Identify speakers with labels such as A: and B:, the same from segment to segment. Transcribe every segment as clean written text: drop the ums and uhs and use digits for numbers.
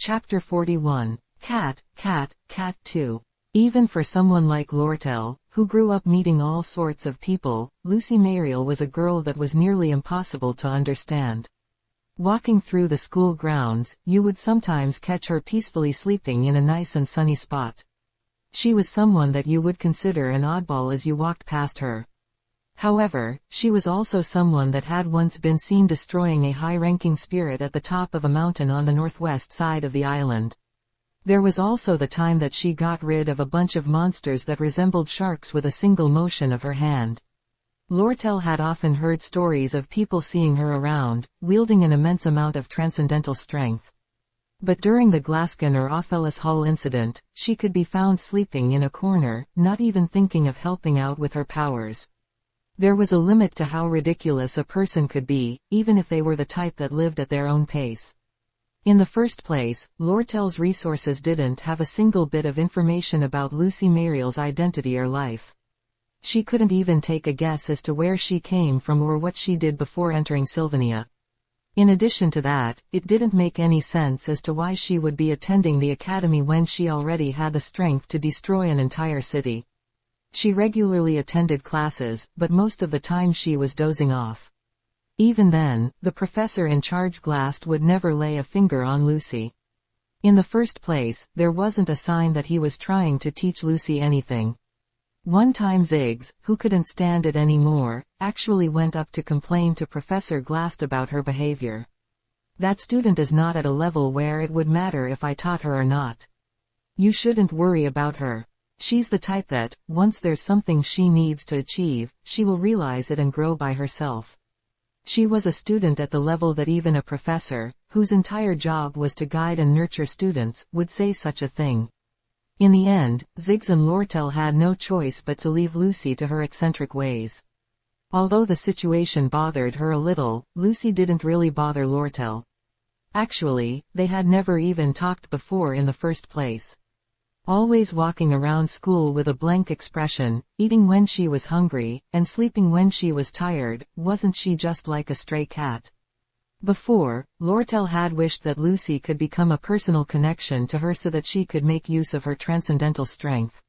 A: Chapter 41. Cat, Cat, Cat 2. Even for someone like Lortel, who grew up meeting all sorts of people, Lucy Mariel was a girl that was nearly impossible to understand. Walking through the school grounds, you would sometimes catch her peacefully sleeping in a nice and sunny spot. She was someone that you would consider an oddball as you walked past her. However, she was also someone that had once been seen destroying a high-ranking spirit at the top of a mountain on the northwest side of the island. There was also the time that she got rid of a bunch of monsters that resembled sharks with a single motion of her hand. Lortel had often heard stories of people seeing her around, wielding an immense amount of transcendental strength. But during the Glasgow or Ophelis Hall incident, she could be found sleeping in a corner, not even thinking of helping out with her powers. There was a limit to how ridiculous a person could be, even if they were the type that lived at their own pace. In the first place, Lortel's resources didn't have a single bit of information about Lucy Mariel's identity or life. She couldn't even take a guess as to where she came from or what she did before entering Sylvania. In addition to that, it didn't make any sense as to why she would be attending the academy when she already had the strength to destroy an entire city. She regularly attended classes, but most of the time she was dozing off. Even then, the professor in charge Glast would never lay a finger on Lucy. In the first place, there wasn't a sign that he was trying to teach Lucy anything. One time Ziggs, who couldn't stand it anymore, actually went up to complain to Professor Glast about her behavior. That student is not at a level where it would matter if I taught her or not. You shouldn't worry about her. She's the type that, once there's something she needs to achieve, she will realize it and grow by herself. She was a student at the level that even a professor, whose entire job was to guide and nurture students, would say such a thing. In the end, Ziggs and Lortel had no choice but to leave Lucy to her eccentric ways. Although the situation bothered her a little, Lucy didn't really bother Lortel. Actually, they had never even talked before in the first place. Always walking around school with a blank expression, eating when she was hungry, and sleeping when she was tired, wasn't she just like a stray cat? Before, Lortel had wished that Lucy could become a personal connection to her so that she could make use of her transcendental strength.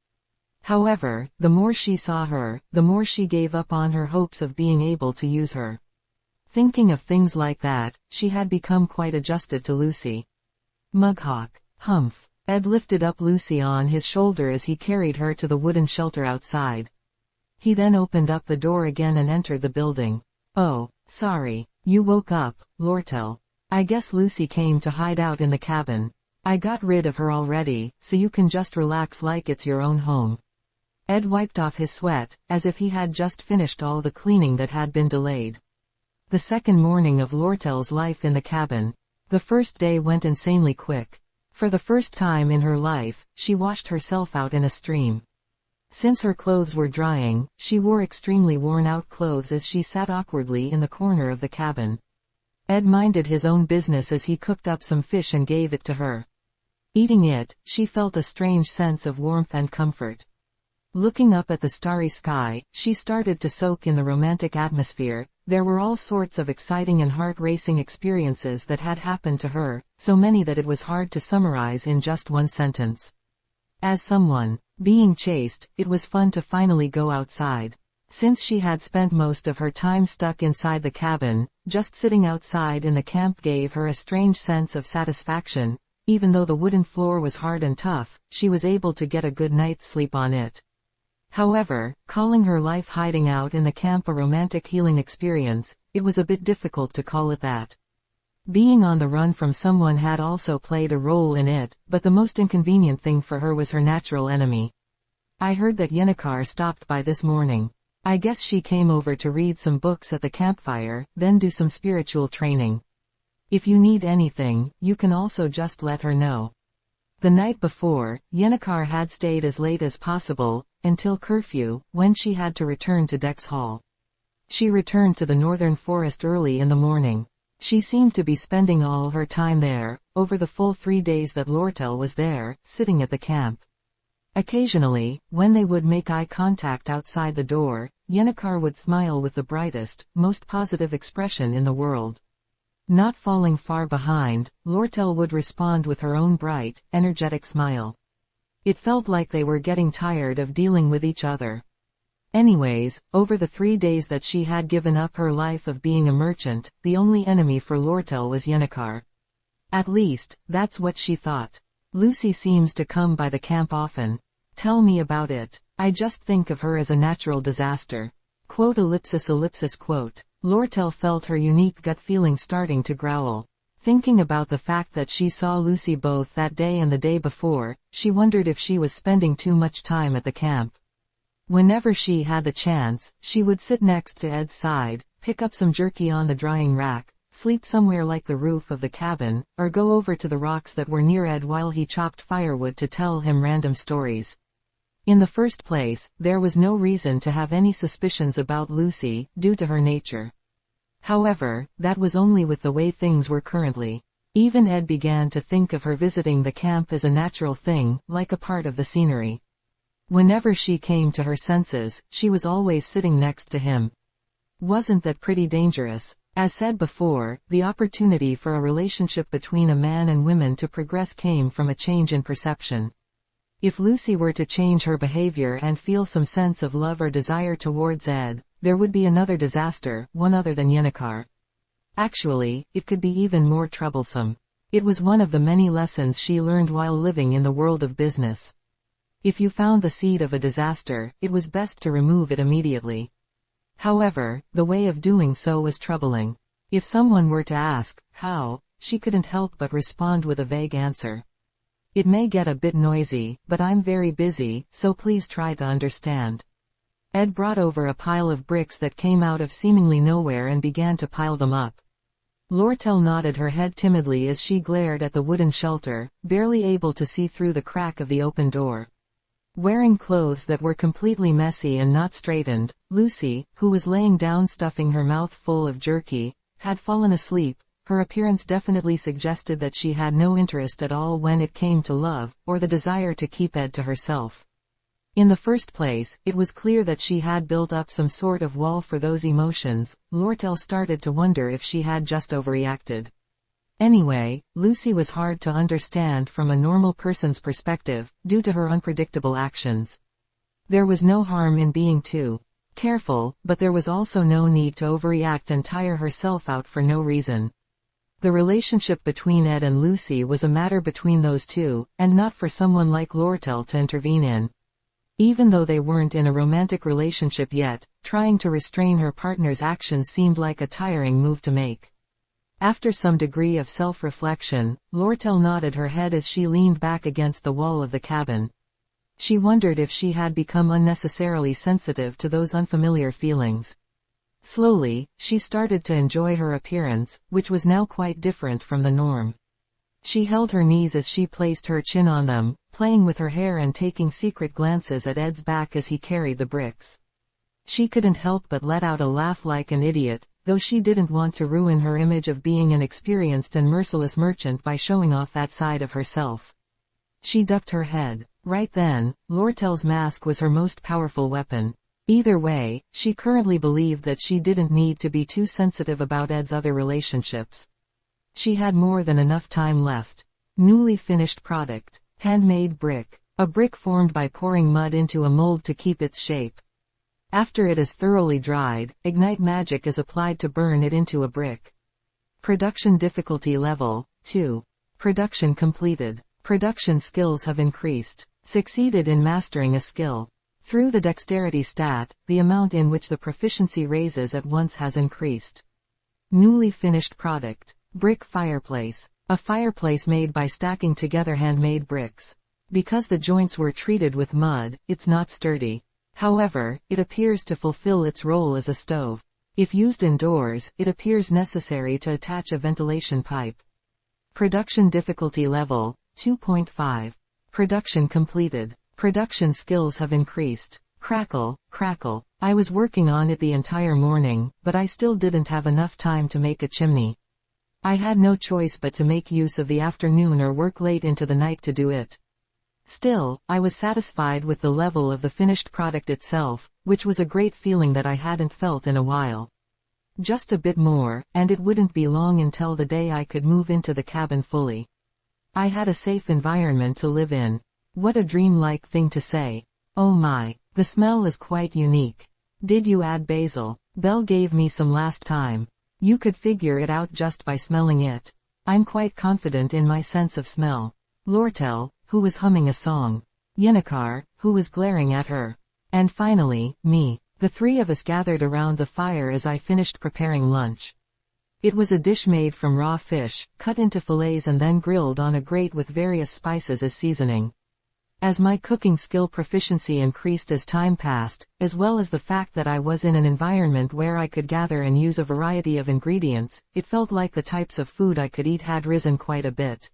A: However, the more she saw her, the more she gave up on her hopes of being able to use her. Thinking of things like that, she had become quite adjusted to Lucy. Mughawk. Humph. Ed lifted up Lucy on his shoulder as he carried her to the wooden shelter outside. He then opened up the door again and entered the building. Oh, sorry. You woke up, Lortel. I guess Lucy came to hide out in the cabin. I got rid of her already, so you can just relax like it's your own home. Ed wiped off his sweat, as if he had just finished all the cleaning that had been delayed. The second morning of Lortel's life in the cabin. The first day went insanely quick. For the first time in her life, she washed herself out in a stream. Since her clothes were drying, she wore extremely worn-out clothes as she sat awkwardly in the corner of the cabin. Ed minded his own business as he cooked up some fish and gave it to her. Eating it, she felt a strange sense of warmth and comfort. Looking up at the starry sky, she started to soak in the romantic atmosphere. There were all sorts of exciting and heart-racing experiences that had happened to her, so many that it was hard to summarize in just one sentence. As someone being chased, it was fun to finally go outside. Since she had spent most of her time stuck inside the cabin, just sitting outside in the camp gave her a strange sense of satisfaction. Even though the wooden floor was hard and tough, she was able to get a good night's sleep on it. However, calling her life hiding out in the camp a romantic healing experience, it was a bit difficult to call it that. Being on the run from someone had also played a role in it, but the most inconvenient thing for her was her natural enemy. I heard that Yennecar stopped by this morning. I guess she came over to read some books at the campfire, then do some spiritual training. If you need anything, you can also just let her know. The night before, Yennecar had stayed as late as possible, until curfew, when she had to return to Dex Hall. She returned to the northern forest early in the morning. She seemed to be spending all her time there, over the full 3 days that Lortel was there, sitting at the camp. Occasionally, when they would make eye contact outside the door, Yennecar would smile with the brightest, most positive expression in the world. Not falling far behind, Lortel would respond with her own bright, energetic smile. It felt like they were getting tired of dealing with each other. Anyways, over the 3 days that she had given up her life of being a merchant, the only enemy for Lortel was Yennecar. At least, that's what she thought. Lucy seems to come by the camp often. Tell me about it. I just think of her as a natural disaster. Quote ellipsis ellipsis quote. Lortel felt her unique gut feeling starting to growl. Thinking about the fact that she saw Lucy both that day and the day before, she wondered if she was spending too much time at the camp. Whenever she had the chance, she would sit next to Ed's side, pick up some jerky on the drying rack, sleep somewhere like the roof of the cabin, or go over to the rocks that were near Ed while he chopped firewood to tell him random stories. In the first place, there was no reason to have any suspicions about Lucy, due to her nature. However, that was only with the way things were currently. Even Ed began to think of her visiting the camp as a natural thing, like a part of the scenery. Whenever she came to her senses, she was always sitting next to him. Wasn't that pretty dangerous? As said before, the opportunity for a relationship between a man and woman to progress came from a change in perception. If Lucy were to change her behavior and feel some sense of love or desire towards Ed, there would be another disaster, one other than Yennecar. Actually, it could be even more troublesome. It was one of the many lessons she learned while living in the world of business. If you found the seed of a disaster, it was best to remove it immediately. However, the way of doing so was troubling. If someone were to ask, how, she couldn't help but respond with a vague answer. It may get a bit noisy, but I'm very busy, so please try to understand. Ed brought over a pile of bricks that came out of seemingly nowhere and began to pile them up. Lortel nodded her head timidly as she glared at the wooden shelter, barely able to see through the crack of the open door. Wearing clothes that were completely messy and not straightened, Lucy, who was laying down stuffing her mouth full of jerky, had fallen asleep. Her appearance definitely suggested that she had no interest at all when it came to love, or the desire to keep Ed to herself. In the first place, it was clear that she had built up some sort of wall for those emotions. Lortel started to wonder if she had just overreacted. Anyway, Lucy was hard to understand from a normal person's perspective, due to her unpredictable actions. There was no harm in being too careful, but there was also no need to overreact and tire herself out for no reason. The relationship between Ed and Lucy was a matter between those two, and not for someone like Lortel to intervene in. Even though they weren't in a romantic relationship yet, trying to restrain her partner's actions seemed like a tiring move to make. After some degree of self-reflection, Lortel nodded her head as she leaned back against the wall of the cabin. She wondered if she had become unnecessarily sensitive to those unfamiliar feelings. Slowly, she started to enjoy her appearance, which was now quite different from the norm. She held her knees as she placed her chin on them, playing with her hair and taking secret glances at Ed's back as he carried the bricks. She couldn't help but let out a laugh like an idiot, though she didn't want to ruin her image of being an experienced and merciless merchant by showing off that side of herself. She ducked her head. Right then, Lortel's mask was her most powerful weapon. Either way, she currently believed that she didn't need to be too sensitive about Ed's other relationships. She had more than enough time left. Newly finished product. Handmade brick. A brick formed by pouring mud into a mold to keep its shape. After it is thoroughly dried, ignite magic is applied to burn it into a brick. Production difficulty level 2. Production completed. Production skills have increased. Succeeded in mastering a skill. Through the dexterity stat, the amount in which the proficiency raises at once has increased. Newly finished product. Brick fireplace. A fireplace made by stacking together handmade bricks. Because the joints were treated with mud, it's not sturdy. However, it appears to fulfill its role as a stove. If used indoors, it appears necessary to attach a ventilation pipe. Production difficulty level 2.5. Production completed. Production skills have increased. Crackle, crackle. I was working on it the entire morning, but I still didn't have enough time to make a chimney. I had no choice but to make use of the afternoon or work late into the night to do it. Still, I was satisfied with the level of the finished product itself, which was a great feeling that I hadn't felt in a while. Just a bit more, and it wouldn't be long until the day I could move into the cabin fully. I had a safe environment to live in. What a dreamlike thing to say. Oh my, the smell is quite unique. Did you add basil? Belle gave me some last time. You could figure it out just by smelling it. I'm quite confident in my sense of smell. Lortel, who was humming a song. Yennecar, who was glaring at her. And finally, me. The three of us gathered around the fire as I finished preparing lunch. It was a dish made from raw fish, cut into fillets and then grilled on a grate with various spices as seasoning. As my cooking skill proficiency increased as time passed, as well as the fact that I was in an environment where I could gather and use a variety of ingredients, it felt like the types of food I could eat had risen quite a bit.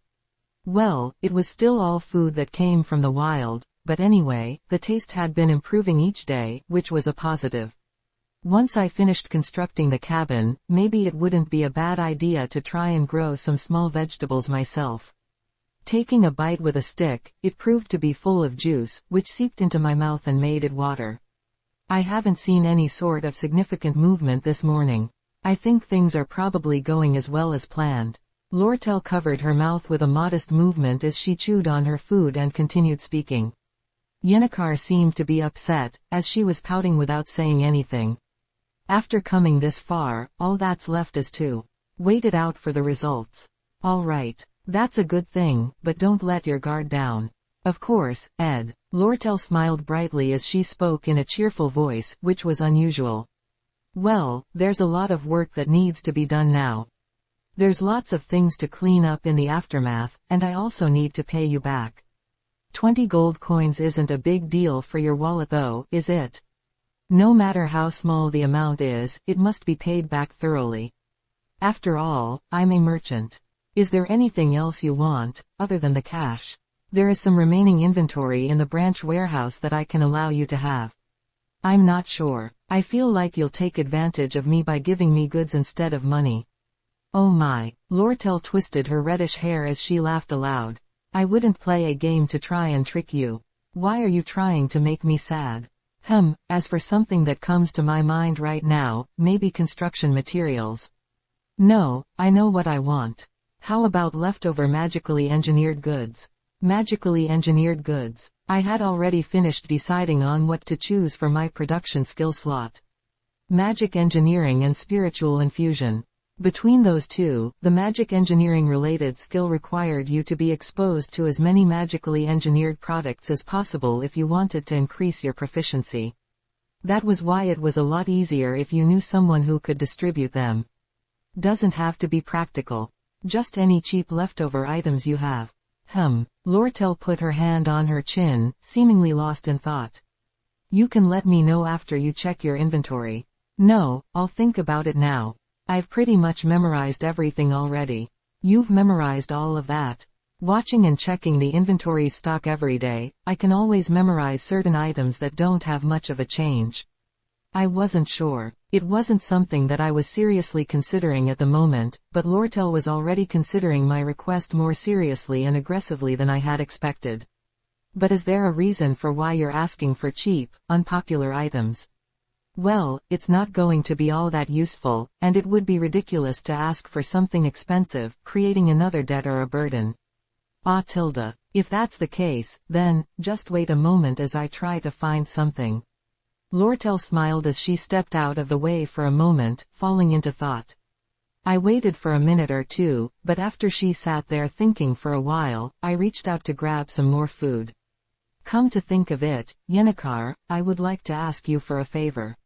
A: Well, it was still all food that came from the wild, but anyway, the taste had been improving each day, which was a positive. Once I finished constructing the cabin, maybe it wouldn't be a bad idea to try and grow some small vegetables myself. Taking a bite with a stick, it proved to be full of juice, which seeped into my mouth and made it water. I haven't seen any sort of significant movement this morning. I think things are probably going as well as planned. Lortel covered her mouth with a modest movement as she chewed on her food and continued speaking. Yennecar seemed to be upset, as she was pouting without saying anything. After coming this far, all that's left is to wait it out for the results. All right. That's a good thing, but don't let your guard down. Of course, Ed. Lortel smiled brightly as she spoke in a cheerful voice, which was unusual. Well, there's a lot of work that needs to be done now. There's lots of things to clean up in the aftermath, and I also need to pay you back. 20 gold coins isn't a big deal for your wallet though, is it? No matter how small the amount is, it must be paid back thoroughly. After all, I'm a merchant. Is there anything else you want, other than the cash? There is some remaining inventory in the branch warehouse that I can allow you to have. I'm not sure. I feel like you'll take advantage of me by giving me goods instead of money. Oh my. Lortel twisted her reddish hair as she laughed aloud. I wouldn't play a game to try and trick you. Why are you trying to make me sad? As for something that comes to my mind right now, maybe construction materials. No, I know what I want. How about leftover magically engineered goods? Magically engineered goods. I had already finished deciding on what to choose for my production skill slot. Magic engineering and spiritual infusion. Between those two, the magic engineering related skill required you to be exposed to as many magically engineered products as possible if you wanted to increase your proficiency. That was why it was a lot easier if you knew someone who could distribute them. Doesn't have to be practical. Just any cheap leftover items you have. Lortel put her hand on her chin, seemingly lost in thought. You can let me know after you check your inventory. No, I'll think about it now. I've pretty much memorized everything already. You've memorized all of that. Watching and checking the inventory stock every day, I can always memorize certain items that don't have much of a change. I wasn't sure. It wasn't something that I was seriously considering at the moment, but Lortel was already considering my request more seriously and aggressively than I had expected. But is there a reason for why you're asking for cheap, unpopular items? Well, it's not going to be all that useful, and it would be ridiculous to ask for something expensive, creating another debt or a burden. If that's the case, then, just wait a moment as I try to find something. Lortel smiled as she stepped out of the way for a moment, falling into thought. I waited for a minute or two, but after she sat there thinking for a while, I reached out to grab some more food. Come to think of it, Yennecar, I would like to ask you for a favor.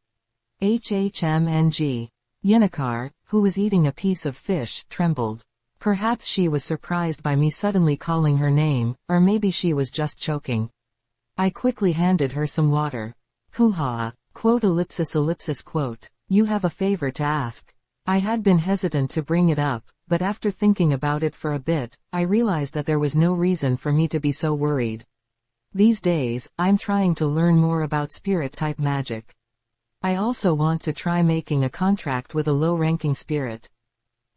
A: HHMNG. Yennecar, who was eating a piece of fish, trembled. Perhaps she was surprised by me suddenly calling her name, or maybe she was just choking. I quickly handed her some water. Hoo-ha, quote ellipsis ellipsis quote. You have a favor to ask. I had been hesitant to bring it up, but after thinking about it for a bit, I realized that there was no reason for me to be so worried. These days, I'm trying to learn more about spirit-type magic. I also want to try making a contract with a low-ranking spirit.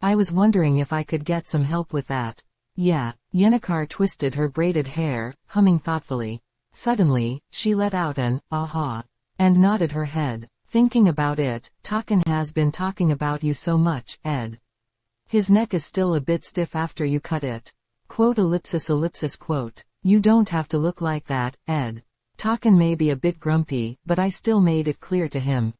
A: I was wondering if I could get some help with that. Yeah, Yennecar twisted her braided hair, humming thoughtfully. Suddenly, she let out an, aha, and nodded her head. Thinking about it, Taken has been talking about you so much, Ed. His neck is still a bit stiff after you cut it. Quote ellipsis ellipsis quote. You don't have to look like that, Ed. Taken may be a bit grumpy, but I still made it clear to him.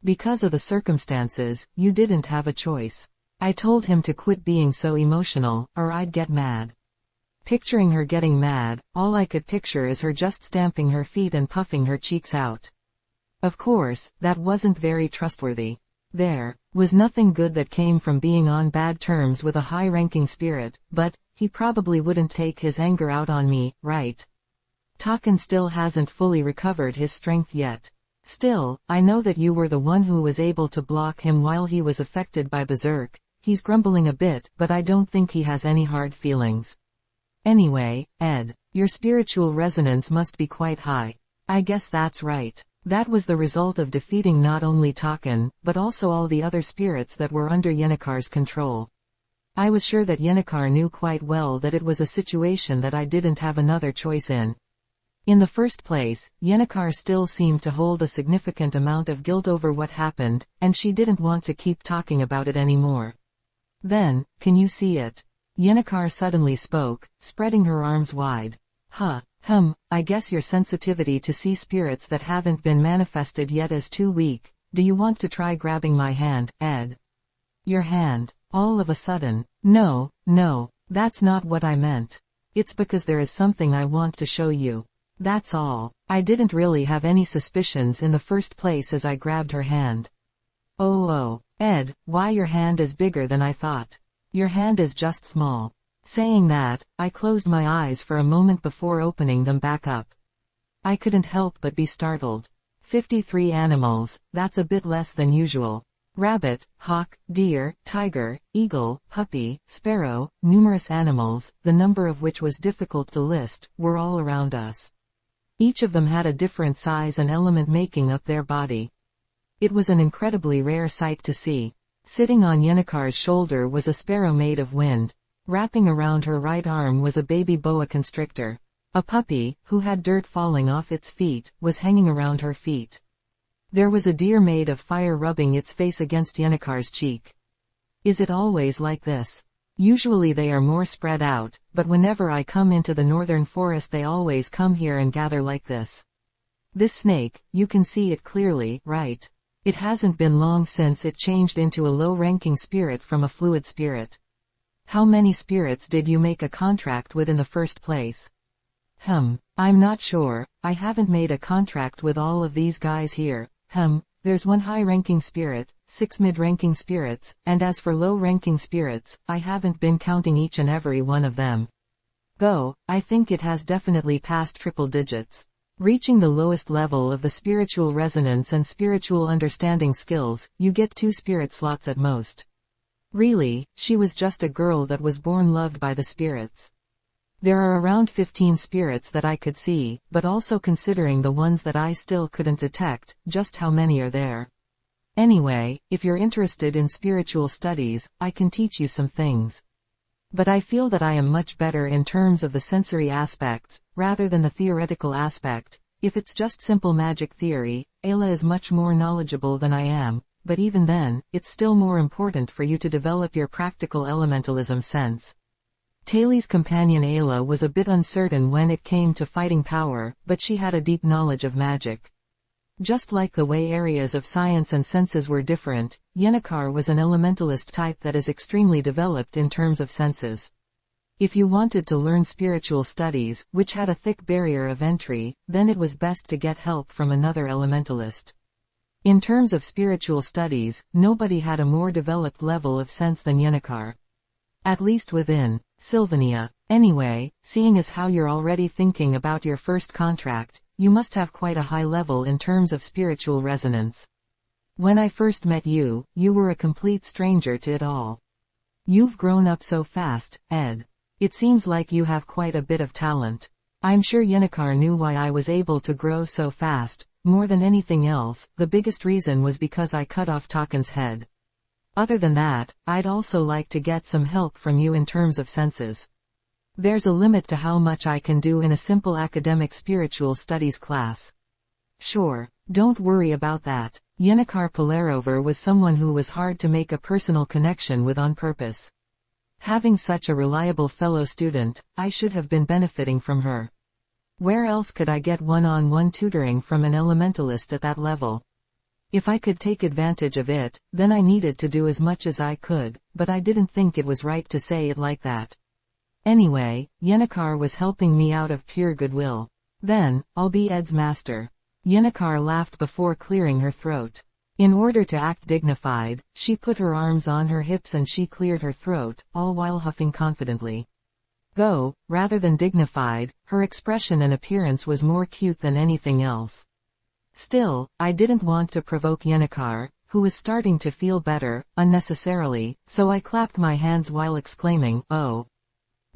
A: Because of the circumstances, you didn't have a choice. I told him to quit being so emotional, or I'd get mad. Picturing her getting mad, all I could picture is her just stamping her feet and puffing her cheeks out. Of course, that wasn't very trustworthy. There was nothing good that came from being on bad terms with a high-ranking spirit, but he probably wouldn't take his anger out on me, right? Taken still hasn't fully recovered his strength yet. Still, I know that you were the one who was able to block him while he was affected by Berserk. He's grumbling a bit, but I don't think he has any hard feelings. Anyway, Ed, your spiritual resonance must be quite high. I guess that's right. That was the result of defeating not only Taken, but also all the other spirits that were under Yennekar's control. I was sure that Yennecar knew quite well that it was a situation that I didn't have another choice in. In the first place, Yennecar still seemed to hold a significant amount of guilt over what happened, and she didn't want to keep talking about it anymore. Then, can you see it? Yennecar suddenly spoke, spreading her arms wide. I guess your sensitivity to see spirits that haven't been manifested yet is too weak. Do you want to try grabbing my hand, Ed? Your hand. All of a sudden. No, that's not what I meant. It's because there is something I want to show you. That's all. I didn't really have any suspicions in the first place as I grabbed her hand. Oh, Ed, why your hand is bigger than I thought. Your hand is just small. Saying that, I closed my eyes for a moment before opening them back up. I couldn't help but be startled. 53 animals, that's a bit less than usual. Rabbit, hawk, deer, tiger, eagle, puppy, sparrow, numerous animals, the number of which was difficult to list, were all around us. Each of them had a different size and element making up their body. It was an incredibly rare sight to see. Sitting on Yennekar's shoulder was a sparrow made of wind. Wrapping around her right arm was a baby boa constrictor. A puppy, who had dirt falling off its feet, was hanging around her feet. There was a deer made of fire rubbing its face against Yennekar's cheek. Is it always like this? Usually they are more spread out, but whenever I come into the northern forest they always come here and gather like this. This snake, you can see it clearly, right? It hasn't been long since it changed into a low-ranking spirit from a fluid spirit. How many spirits did you make a contract with in the first place? I'm not sure. I haven't made a contract with all of these guys here. There's one high-ranking spirit, 6 mid-ranking spirits, and as for low-ranking spirits, I haven't been counting each and every one of them. Though, I think it has definitely passed triple digits. Reaching the lowest level of the spiritual resonance and spiritual understanding skills, you get 2 spirit slots at most. Really, she was just a girl that was born loved by the spirits. There are around 15 spirits that I could see, but also considering the ones that I still couldn't detect, just how many are there? Anyway, if you're interested in spiritual studies, I can teach you some things. But I feel that I am much better in terms of the sensory aspects, rather than the theoretical aspect. If it's just simple magic theory, Ayla is much more knowledgeable than I am, but even then, it's still more important for you to develop your practical elementalism sense. Taylor's companion Ayla was a bit uncertain when it came to fighting power, but she had a deep knowledge of magic. Just like the way areas of science and senses were different, Yennecar was an elementalist type that is extremely developed in terms of senses. If you wanted to learn spiritual studies, which had a thick barrier of entry, then it was best to get help from another elementalist. In terms of spiritual studies, nobody had a more developed level of sense than Yennecar. At least within Sylvania. Anyway, seeing as how you're already thinking about your first contract, you must have quite a high level in terms of spiritual resonance. When I first met you, you were a complete stranger to it all. You've grown up so fast, Ed. It seems like you have quite a bit of talent. I'm sure Yennecar knew why I was able to grow so fast. More than anything else, the biggest reason was because I cut off Taken's head. Other than that, I'd also like to get some help from you in terms of senses. There's a limit to how much I can do in a simple academic spiritual studies class. Sure, don't worry about that. Yennecar Polarover was someone who was hard to make a personal connection with on purpose. Having such a reliable fellow student, I should have been benefiting from her. Where else could I get one-on-one tutoring from an elementalist at that level? If I could take advantage of it, then I needed to do as much as I could, but I didn't think it was right to say it like that. Anyway, Yennecar was helping me out of pure goodwill. Then, I'll be Ed's master. Yennecar laughed before clearing her throat. In order to act dignified, she put her arms on her hips and she cleared her throat, all while huffing confidently. Though, rather than dignified, her expression and appearance was more cute than anything else. Still, I didn't want to provoke Yennecar, who was starting to feel better, unnecessarily, so I clapped my hands while exclaiming, "Oh!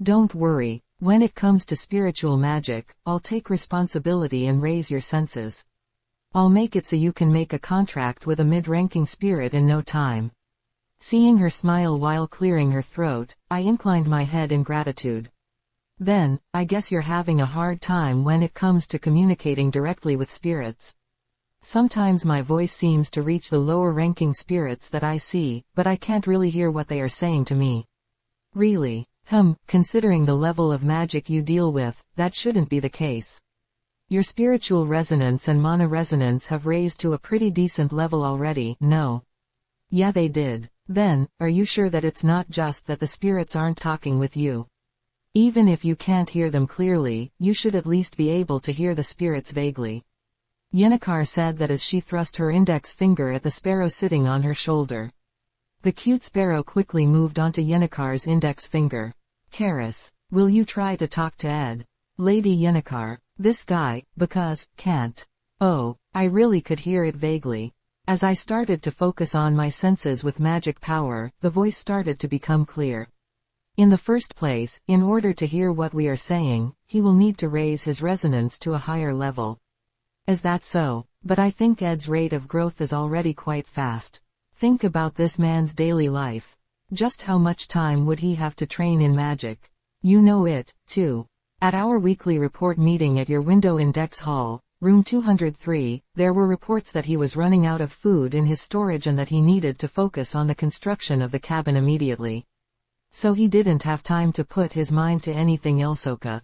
A: Don't worry, when it comes to spiritual magic, I'll take responsibility and raise your senses. I'll make it so you can make a contract with a mid-ranking spirit in no time." Seeing her smile while clearing her throat, I inclined my head in gratitude. "Then, I guess you're having a hard time when it comes to communicating directly with spirits." Sometimes my voice seems to reach the lower-ranking spirits that I see, but I can't really hear what they are saying to me. Really? Considering the level of magic you deal with, that shouldn't be the case. Your spiritual resonance and mana resonance have raised to a pretty decent level already, no? Yeah, they did. Then, are you sure that it's not just that the spirits aren't talking with you? Even if you can't hear them clearly, you should at least be able to hear the spirits vaguely. Yennecar said that as she thrust her index finger at the sparrow sitting on her shoulder. The cute sparrow quickly moved onto Yennecar's index finger. "Karis, will you try to talk to Ed? Lady Yennecar, this guy, because, can't." Oh, I really could hear it vaguely. As I started to focus on my senses with magic power, the voice started to become clear. "In the first place, in order to hear what we are saying, he will need to raise his resonance to a higher level." Is that so? But I think Ed's rate of growth is already quite fast. Think about this man's daily life. Just how much time would he have to train in magic? You know it, too. At our weekly report meeting at your window index hall, room 203, there were reports that he was running out of food in his storage and that he needed to focus on the construction of the cabin immediately. So he didn't have time to put his mind to anything else. Oka.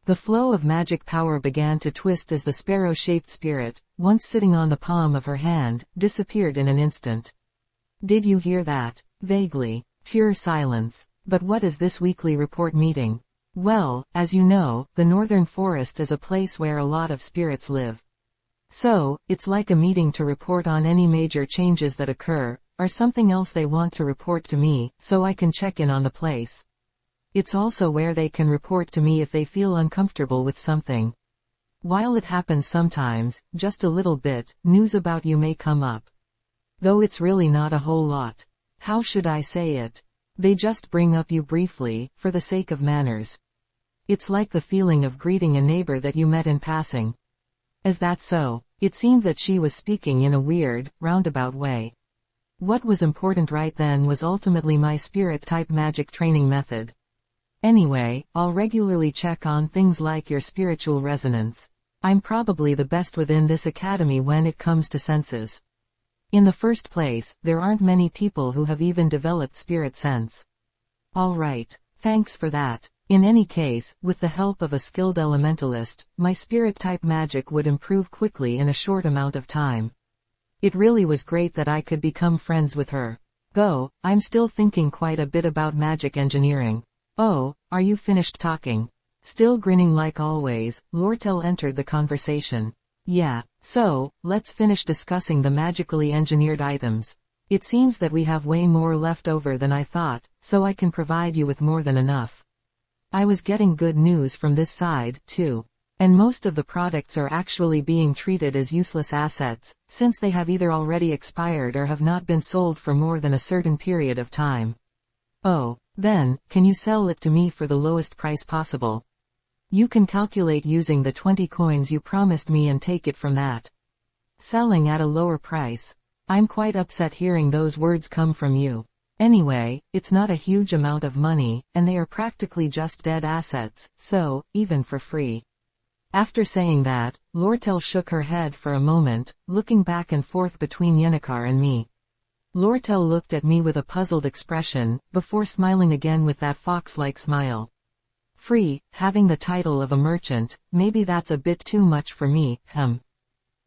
A: The flow of magic power began to twist as the sparrow-shaped spirit, once sitting on the palm of her hand, disappeared in an instant. Did you hear that? Vaguely. Pure silence. But what is this weekly report meeting? Well, as you know, the Northern Forest is a place where a lot of spirits live. So, it's like a meeting to report on any major changes that occur, or something else they want to report to me, so I can check in on the place. It's also where they can report to me if they feel uncomfortable with something. While it happens sometimes, just a little bit, news about you may come up. Though it's really not a whole lot. How should I say it? They just bring up you briefly, for the sake of manners. It's like the feeling of greeting a neighbor that you met in passing. Is that so? It seemed that she was speaking in a weird, roundabout way. What was important right then was ultimately my spirit-type magic training method. Anyway, I'll regularly check on things like your spiritual resonance. I'm probably the best within this academy when it comes to senses. In the first place, there aren't many people who have even developed spirit sense. Alright, thanks for that. In any case, with the help of a skilled elementalist, my spirit-type magic would improve quickly in a short amount of time. It really was great that I could become friends with her. Though, I'm still thinking quite a bit about magic engineering. Oh, are you finished talking? Still grinning like always, Lortel entered the conversation. Yeah, so, let's finish discussing the magically engineered items. It seems that we have way more left over than I thought, so I can provide you with more than enough. I was getting good news from this side, too. And most of the products are actually being treated as useless assets, since they have either already expired or have not been sold for more than a certain period of time. Oh, then, can you sell it to me for the lowest price possible? You can calculate using the 20 coins you promised me and take it from that. Selling at a lower price. I'm quite upset hearing those words come from you. Anyway, it's not a huge amount of money, and they are practically just dead assets, so, even for free. After saying that, Lortel shook her head for a moment, looking back and forth between Yennecar and me. Lortel looked at me with a puzzled expression, before smiling again with that fox-like smile. Free, having the title of a merchant, maybe that's a bit too much for me,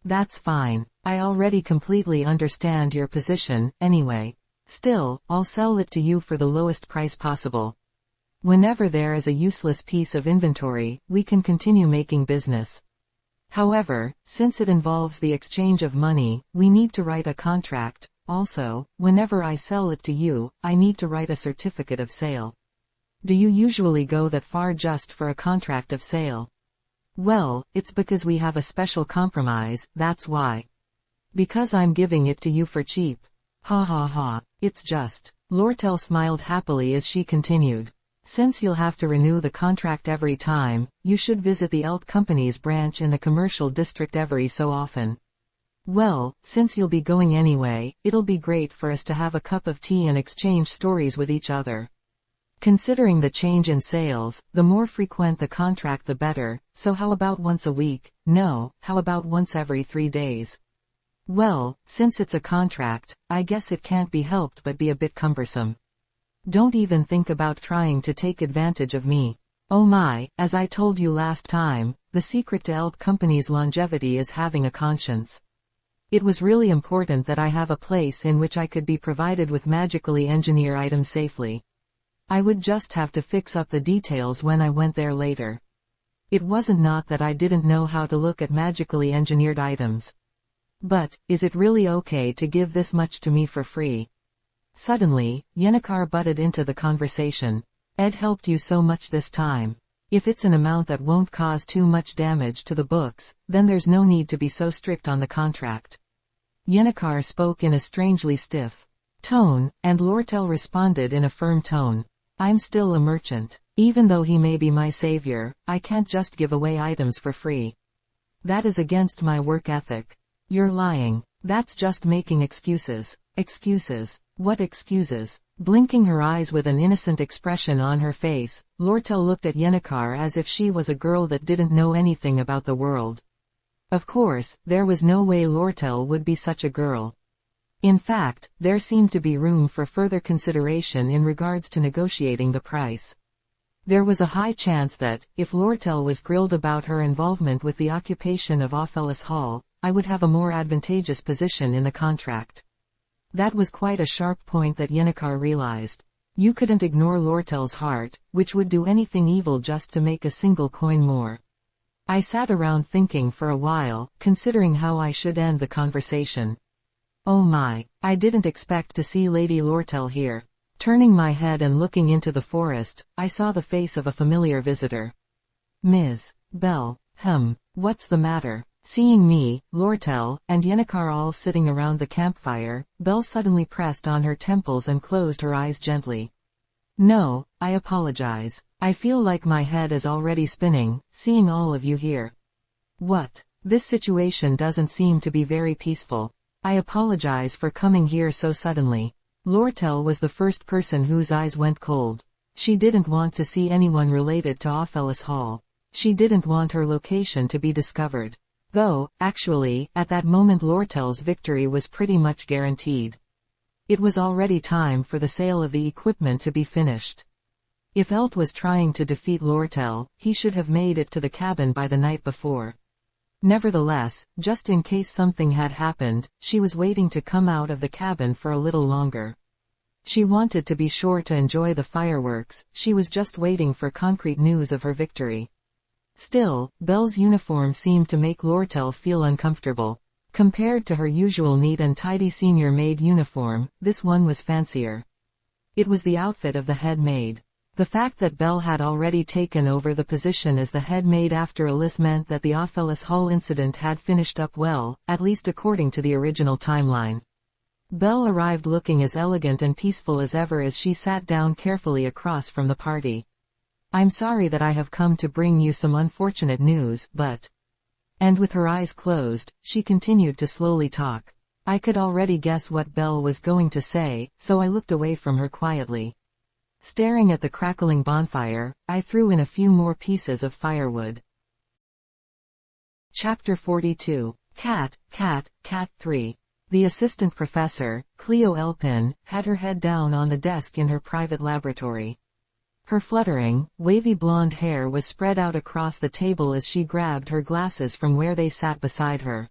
A: That's fine. I already completely understand your position, anyway. Still, I'll sell it to you for the lowest price possible. Whenever there is a useless piece of inventory, we can continue making business. However, since it involves the exchange of money, we need to write a contract. Also, whenever I sell it to you, I need to write a certificate of sale. Do you usually go that far just for a contract of sale? Well, it's because we have a special compromise, that's why. Because I'm giving it to you for cheap. Ha ha ha, it's just. Lortel smiled happily as she continued. Since you'll have to renew the contract every time, you should visit the Elt Company's branch in the commercial district every so often. Well, since you'll be going anyway, it'll be great for us to have a cup of tea and exchange stories with each other. Considering the change in sales, the more frequent the contract the better, so how about once a week? No, how about once every 3 days? Well, since it's a contract, I guess it can't be helped but be a bit cumbersome. Don't even think about trying to take advantage of me. Oh my, as I told you last time, the secret to Elt Company's longevity is having a conscience. It was really important that I have a place in which I could be provided with magically engineered items safely. I would just have to fix up the details when I went there later. It wasn't not that I didn't know how to look at magically engineered items. But, is it really okay to give this much to me for free? Suddenly, Yennecar butted into the conversation. Ed helped you so much this time. If it's an amount that won't cause too much damage to the books, then there's no need to be so strict on the contract. Yennecar spoke in a strangely stiff tone, and Lortel responded in a firm tone. I'm still a merchant. Even though he may be my savior, I can't just give away items for free. That is against my work ethic. You're lying. That's just making excuses. Excuses. What excuses? Blinking her eyes with an innocent expression on her face, Lortel looked at Yennecar as if she was a girl that didn't know anything about the world. Of course, there was no way Lortel would be such a girl. In fact, there seemed to be room for further consideration in regards to negotiating the price. There was a high chance that, if Lortel was grilled about her involvement with the occupation of Ophelis Hall, I would have a more advantageous position in the contract. That was quite a sharp point that Yennecar realized. You couldn't ignore Lortel's heart, which would do anything evil just to make a single coin more. I sat around thinking for a while, considering how I should end the conversation. Oh my, I didn't expect to see Lady Lortel here. Turning my head and looking into the forest, I saw the face of a familiar visitor. Ms. Bell, what's the matter? Seeing me, Lortel, and Yennecar all sitting around the campfire, Belle suddenly pressed on her temples and closed her eyes gently. No, I apologize. I feel like my head is already spinning, seeing all of you here. What? This situation doesn't seem to be very peaceful. I apologize for coming here so suddenly. Lortel was the first person whose eyes went cold. She didn't want to see anyone related to Ophelis Hall. She didn't want her location to be discovered. Though, actually, at that moment Lortel's victory was pretty much guaranteed. It was already time for the sale of the equipment to be finished. If Elt was trying to defeat Lortel, he should have made it to the cabin by the night before. Nevertheless, just in case something had happened, she was waiting to come out of the cabin for a little longer. She wanted to be sure to enjoy the fireworks, she was just waiting for concrete news of her victory. Still, Belle's uniform seemed to make Lortel feel uncomfortable. Compared to her usual neat and tidy senior maid uniform, this one was fancier. It was the outfit of the head maid. The fact that Belle had already taken over the position as the head maid after Alice meant that the Ophelis Hall incident had finished up well, at least according to the original timeline. Belle arrived looking as elegant and peaceful as ever as she sat down carefully across from the party. I'm sorry that I have come to bring you some unfortunate news, but... And with her eyes closed, she continued to slowly talk. I could already guess what Belle was going to say, so I looked away from her quietly. Staring at the crackling bonfire, I threw in a few more pieces of firewood. Chapter 42. Cat 3. The assistant professor, Cleo Elpin, had her head down on the desk in her private laboratory. Her fluttering, wavy blonde hair was spread out across the table as she grabbed her glasses from where they sat beside her.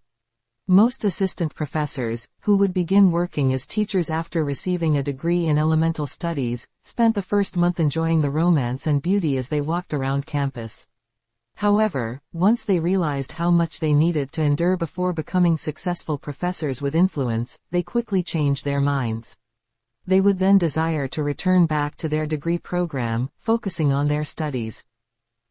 A: Most assistant professors, who would begin working as teachers after receiving a degree in elemental studies, spent the first month enjoying the romance and beauty as they walked around campus. However, once they realized how much they needed to endure before becoming successful professors with influence, they quickly changed their minds. They would then desire to return back to their degree program, focusing on their studies.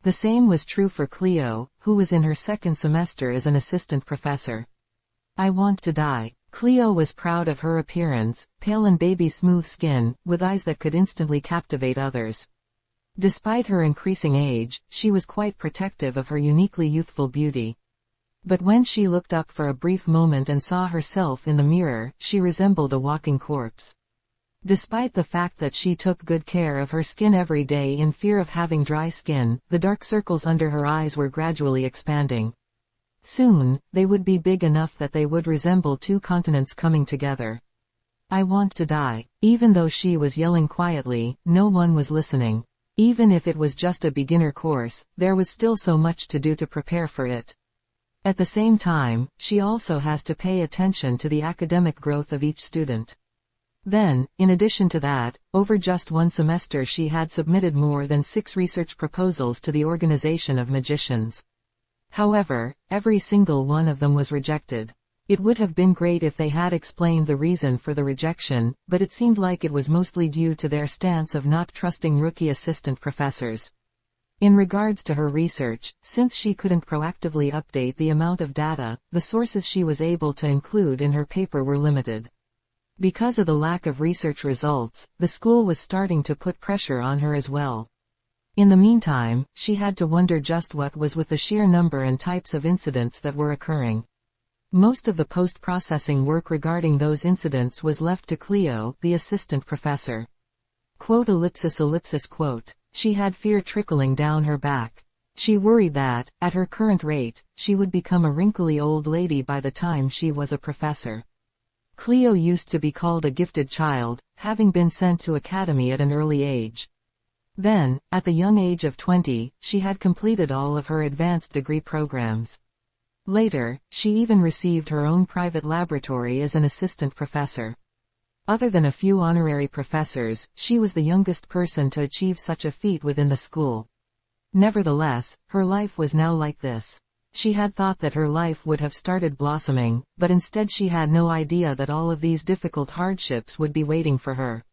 A: The same was true for Cleo, who was in her second semester as an assistant professor. I want to die. Cleo was proud of her appearance, pale and baby-smooth skin, with eyes that could instantly captivate others. Despite her increasing age, she was quite protective of her uniquely youthful beauty. But when she looked up for a brief moment and saw herself in the mirror, she resembled a walking corpse. Despite the fact that she took good care of her skin every day in fear of having dry skin, the dark circles under her eyes were gradually expanding. Soon, they would be big enough that they would resemble two continents coming together. I want to die. Even though she was yelling quietly, no one was listening. Even if it was just a beginner course, there was still so much to do to prepare for it. At the same time, she also has to pay attention to the academic growth of each student. Then, in addition to that, over just one semester she had submitted more than 6 research proposals to the Organization of Magicians. However, every single one of them was rejected. It would have been great if they had explained the reason for the rejection, but it seemed like it was mostly due to their stance of not trusting rookie assistant professors. In regards to her research, since she couldn't proactively update the amount of data, the sources she was able to include in her paper were limited. Because of the lack of research results, the school was starting to put pressure on her as well. In the meantime, she had to wonder just what was with the sheer number and types of incidents that were occurring. Most of the post-processing work regarding those incidents was left to Cleo, the assistant professor. Quote. She had fear trickling down her back. She worried that, at her current rate, she would become a wrinkly old lady by the time she was a professor. Cleo used to be called a gifted child, having been sent to academy at an early age. Then, at the young age of 20, she had completed all of her advanced degree programs. Later, she even received her own private laboratory as an assistant professor. Other than a few honorary professors, she was the youngest person to achieve such a feat within the school. Nevertheless, her life was now like this. She had thought that her life would have started blossoming, but instead she had no idea that all of these difficult hardships would be waiting for her.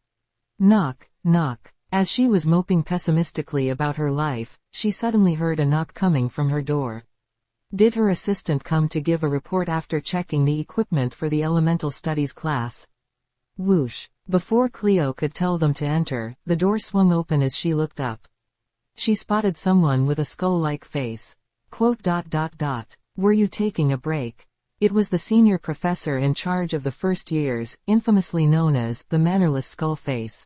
A: Knock, knock. As she was moping pessimistically about her life, she suddenly heard a knock coming from her door. Did her assistant come to give a report after checking the equipment for the elemental studies class? Whoosh. Before Cleo could tell them to enter, the door swung open as she looked up. She spotted someone with a skull-like face. Quote. Were you taking a break? It was the senior professor in charge of the first years, infamously known as the mannerless skull face.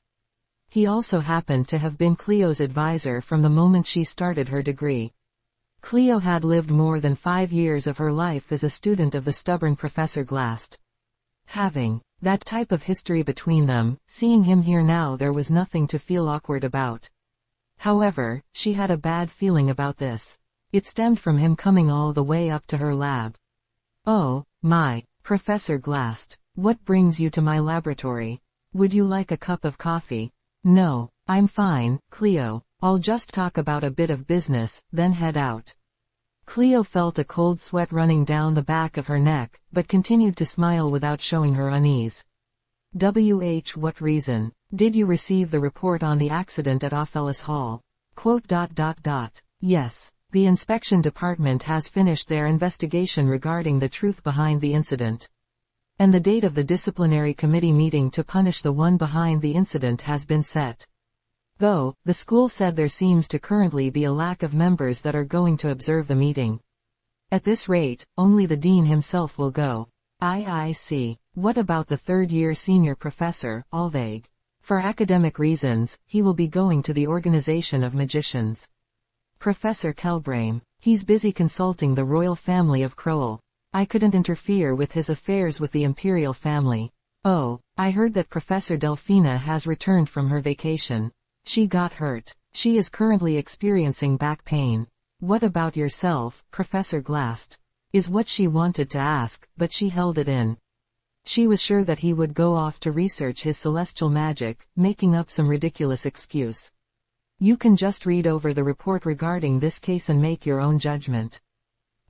A: He also happened to have been Cleo's advisor from the moment she started her degree. Cleo had lived more than 5 years of her life as a student of the stubborn Professor Glast. Having that type of history between them, seeing him here now there was nothing to feel awkward about. However, she had a bad feeling about this. It stemmed from him coming all the way up to her lab. Oh, my, Professor Glast. What brings you to my laboratory? Would you like a cup of coffee? No, I'm fine, Cleo. I'll just talk about a bit of business, then head out. Cleo felt a cold sweat running down the back of her neck, but continued to smile without showing her unease. What reason? Did you receive the report on the accident at Ophelis Hall? Quote. Yes. The inspection department has finished their investigation regarding the truth behind the incident. And the date of the disciplinary committee meeting to punish the one behind the incident has been set. Though, the school said there seems to currently be a lack of members that are going to observe the meeting. At this rate, only the dean himself will go. I see. What about the third-year senior professor, Alvaig? For academic reasons, he will be going to the Organization of Magicians. Professor Kelbrame. He's busy consulting the royal family of Crowell. I couldn't interfere with his affairs with the imperial family. Oh, I heard that Professor Delphina has returned from her vacation. She got hurt. She is currently experiencing back pain. What about yourself, Professor Glast? Is what she wanted to ask, but she held it in. She was sure that he would go off to research his celestial magic, making up some ridiculous excuse. You can just read over the report regarding this case and make your own judgment.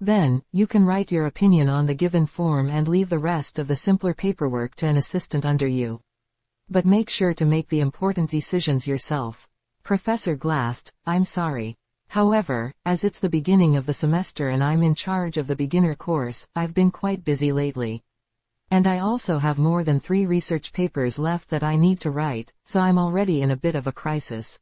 A: Then, you can write your opinion on the given form and leave the rest of the simpler paperwork to an assistant under you. But make sure to make the important decisions yourself. Professor Glast, I'm sorry. However, as it's the beginning of the semester and I'm in charge of the beginner course, I've been quite busy lately. And I also have more than 3 research papers left that I need to write, so I'm already in a bit of a crisis.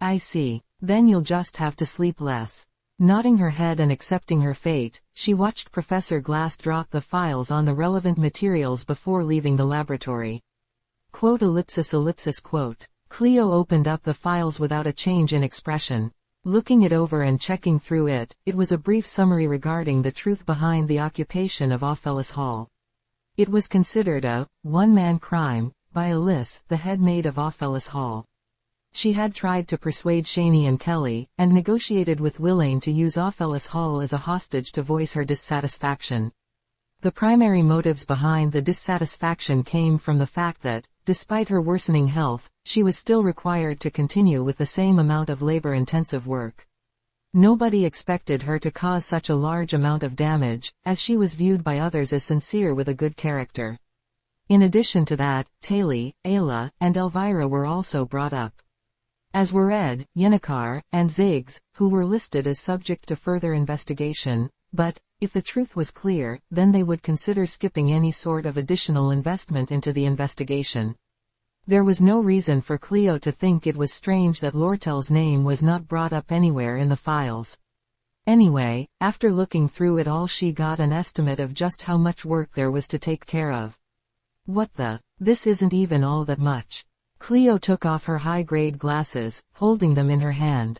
A: I see. Then you'll just have to sleep less. Nodding her head and accepting her fate, she watched Professor Glast drop the files on the relevant materials before leaving the laboratory. Quote ellipsis ellipsis quote. Cleo opened up the files without a change in expression. Looking it over and checking through it, it was a brief summary regarding the truth behind the occupation of Ophelis Hall. It was considered a one-man crime by Alice, the head maid of Ophelis Hall. She had tried to persuade Shaney and Kelly, and negotiated with Willain to use Ophelis Hall as a hostage to voice her dissatisfaction. The primary motives behind the dissatisfaction came from the fact that, despite her worsening health, she was still required to continue with the same amount of labor-intensive work. Nobody expected her to cause such a large amount of damage, as she was viewed by others as sincere with a good character. In addition to that, Taylor, Ayla, and Elvira were also brought up. As were Ed, Yennecar, and Ziggs, who were listed as subject to further investigation, but, if the truth was clear, then they would consider skipping any sort of additional investment into the investigation. There was no reason for Cleo to think it was strange that Lortel's name was not brought up anywhere in the files. Anyway, after looking through it all, she got an estimate of just how much work there was to take care of. What the? This isn't even all that much. Cleo took off her high-grade glasses, holding them in her hand.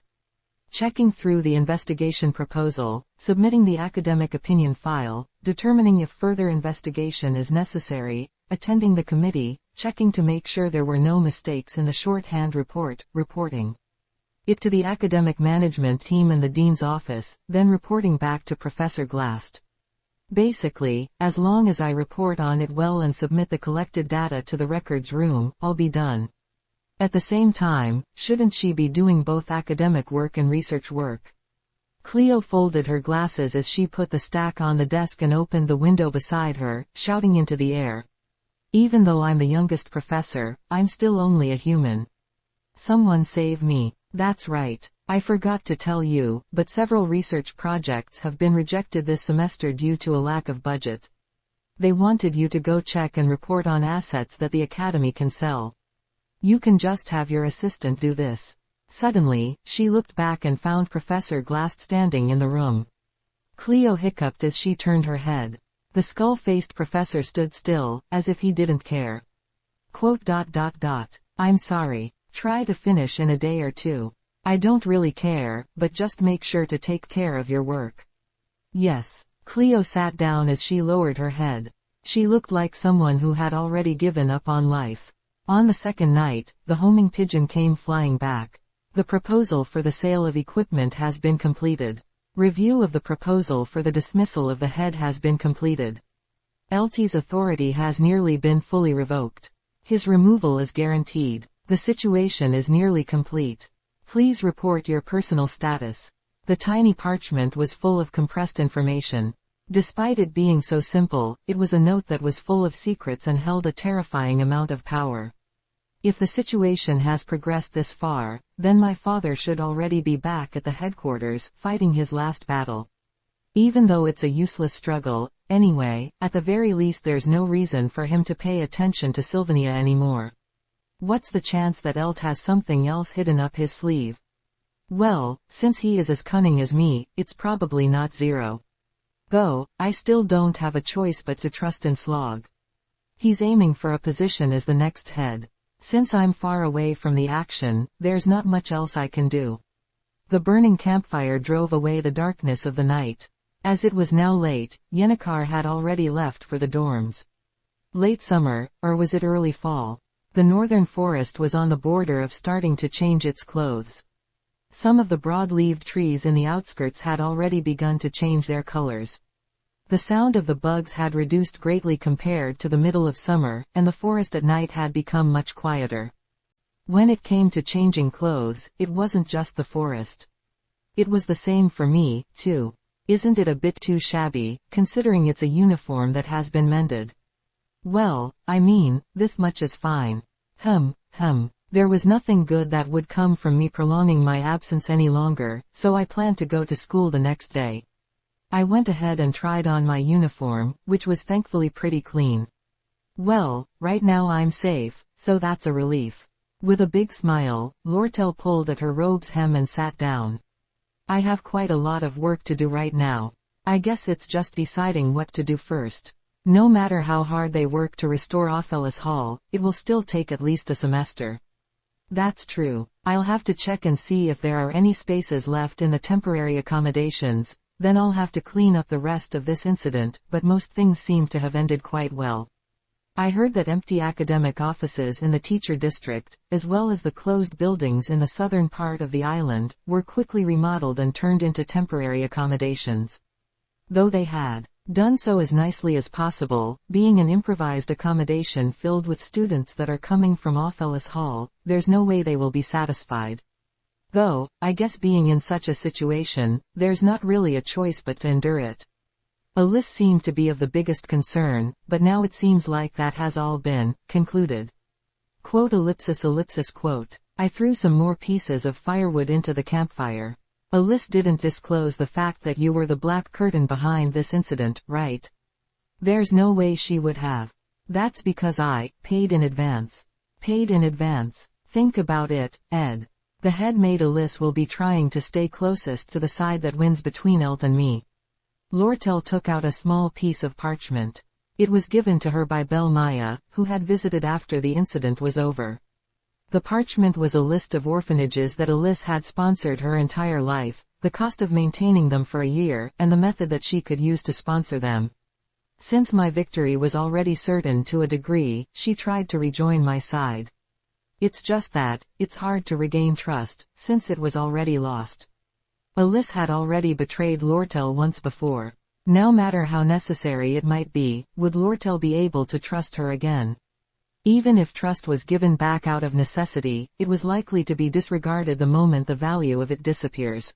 A: Checking through the investigation proposal, submitting the academic opinion file, determining if further investigation is necessary, attending the committee, checking to make sure there were no mistakes in the shorthand report, reporting it to the academic management team and the dean's office, then reporting back to Professor Glast. Basically, as long as I report on it well and submit the collected data to the records room, I'll be done. At the same time, shouldn't she be doing both academic work and research work? Cleo folded her glasses as she put the stack on the desk and opened the window beside her, shouting into the air. Even though I'm the youngest professor, I'm still only a human. Someone save me. That's right. I forgot to tell you, but several research projects have been rejected this semester due to a lack of budget. They wanted you to go check and report on assets that the Academy can sell. You can just have your assistant do this. Suddenly, she looked back and found Professor Glast standing in the room. Cleo hiccuped as she turned her head. The skull-faced professor stood still, as if he didn't care. Quote. I'm sorry. Try to finish in a day or two. I don't really care, but just make sure to take care of your work. Yes. Cleo sat down as she lowered her head. She looked like someone who had already given up on life. On the second night, the homing pigeon came flying back. The proposal for the sale of equipment has been completed. Review of the proposal for the dismissal of the head has been completed. LT's authority has nearly been fully revoked. His removal is guaranteed. The situation is nearly complete. Please report your personal status. The tiny parchment was full of compressed information. Despite it being so simple, it was a note that was full of secrets and held a terrifying amount of power. If the situation has progressed this far, then my father should already be back at the headquarters, fighting his last battle. Even though it's a useless struggle, anyway, at the very least there's no reason for him to pay attention to Sylvania anymore. What's the chance that Elt has something else hidden up his sleeve? Well, since he is as cunning as me, it's probably not zero. Though, I still don't have a choice but to trust in Slog. He's aiming for a position as the next head. Since I'm far away from the action, there's not much else I can do. The burning campfire drove away the darkness of the night. As it was now late, Yennecar had already left for the dorms. Late summer, or was it early fall? The northern forest was on the border of starting to change its clothes. Some of the broad-leaved trees in the outskirts had already begun to change their colors. The sound of the bugs had reduced greatly compared to the middle of summer, and the forest at night had become much quieter. When it came to changing clothes, it wasn't just the forest. It was the same for me, too. Isn't it a bit too shabby, considering it's a uniform that has been mended? Well, I mean, this much is fine. There was nothing good that would come from me prolonging my absence any longer, so I planned to go to school the next day. I went ahead and tried on my uniform, which was thankfully pretty clean. Well, right now I'm safe, so that's a relief. With a big smile, Lortel pulled at her robe's hem and sat down. I have quite a lot of work to do right now. I guess it's just deciding what to do first. No matter how hard they work to restore Ophelis Hall, it will still take at least a semester. That's true. I'll have to check and see if there are any spaces left in the temporary accommodations, then I'll have to clean up the rest of this incident, but most things seem to have ended quite well. I heard that empty academic offices in the teacher district, as well as the closed buildings in the southern part of the island, were quickly remodeled and turned into temporary accommodations. Though they had done so as nicely as possible, being an improvised accommodation filled with students that are coming from Ophelis Hall, there's no way they will be satisfied. Though, I guess being in such a situation, there's not really a choice but to endure it. Alice seemed to be of the biggest concern, but now it seems like that has all been concluded. Quote ellipsis quote. I threw some more pieces of firewood into the campfire. Alice didn't disclose the fact that you were the black curtain behind this incident, right? There's no way she would have. That's because I paid in advance. Paid in advance. Think about it, Ed. The head maid Alice will be trying to stay closest to the side that wins between Elt and me. Lortel took out a small piece of parchment. It was given to her by Belle Maya, who had visited after the incident was over. The parchment was a list of orphanages that Alice had sponsored her entire life, the cost of maintaining them for a year, and the method that she could use to sponsor them. Since my victory was already certain to a degree, she tried to rejoin my side. It's just that, it's hard to regain trust, since it was already lost. Alice had already betrayed Lortel once before. No matter how necessary it might be, would Lortel be able to trust her again? Even if trust was given back out of necessity, it was likely to be disregarded the moment the value of it disappears.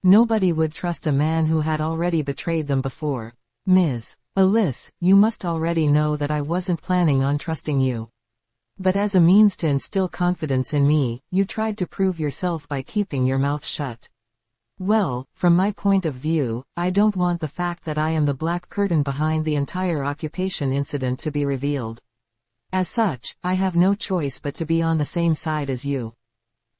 A: Nobody would trust a man who had already betrayed them before. Ms. Alice, you must already know that I wasn't planning on trusting you. But as a means to instill confidence in me, you tried to prove yourself by keeping your mouth shut. Well, from my point of view, I don't want the fact that I am the black curtain behind the entire occupation incident to be revealed. As such, I have no choice but to be on the same side as you.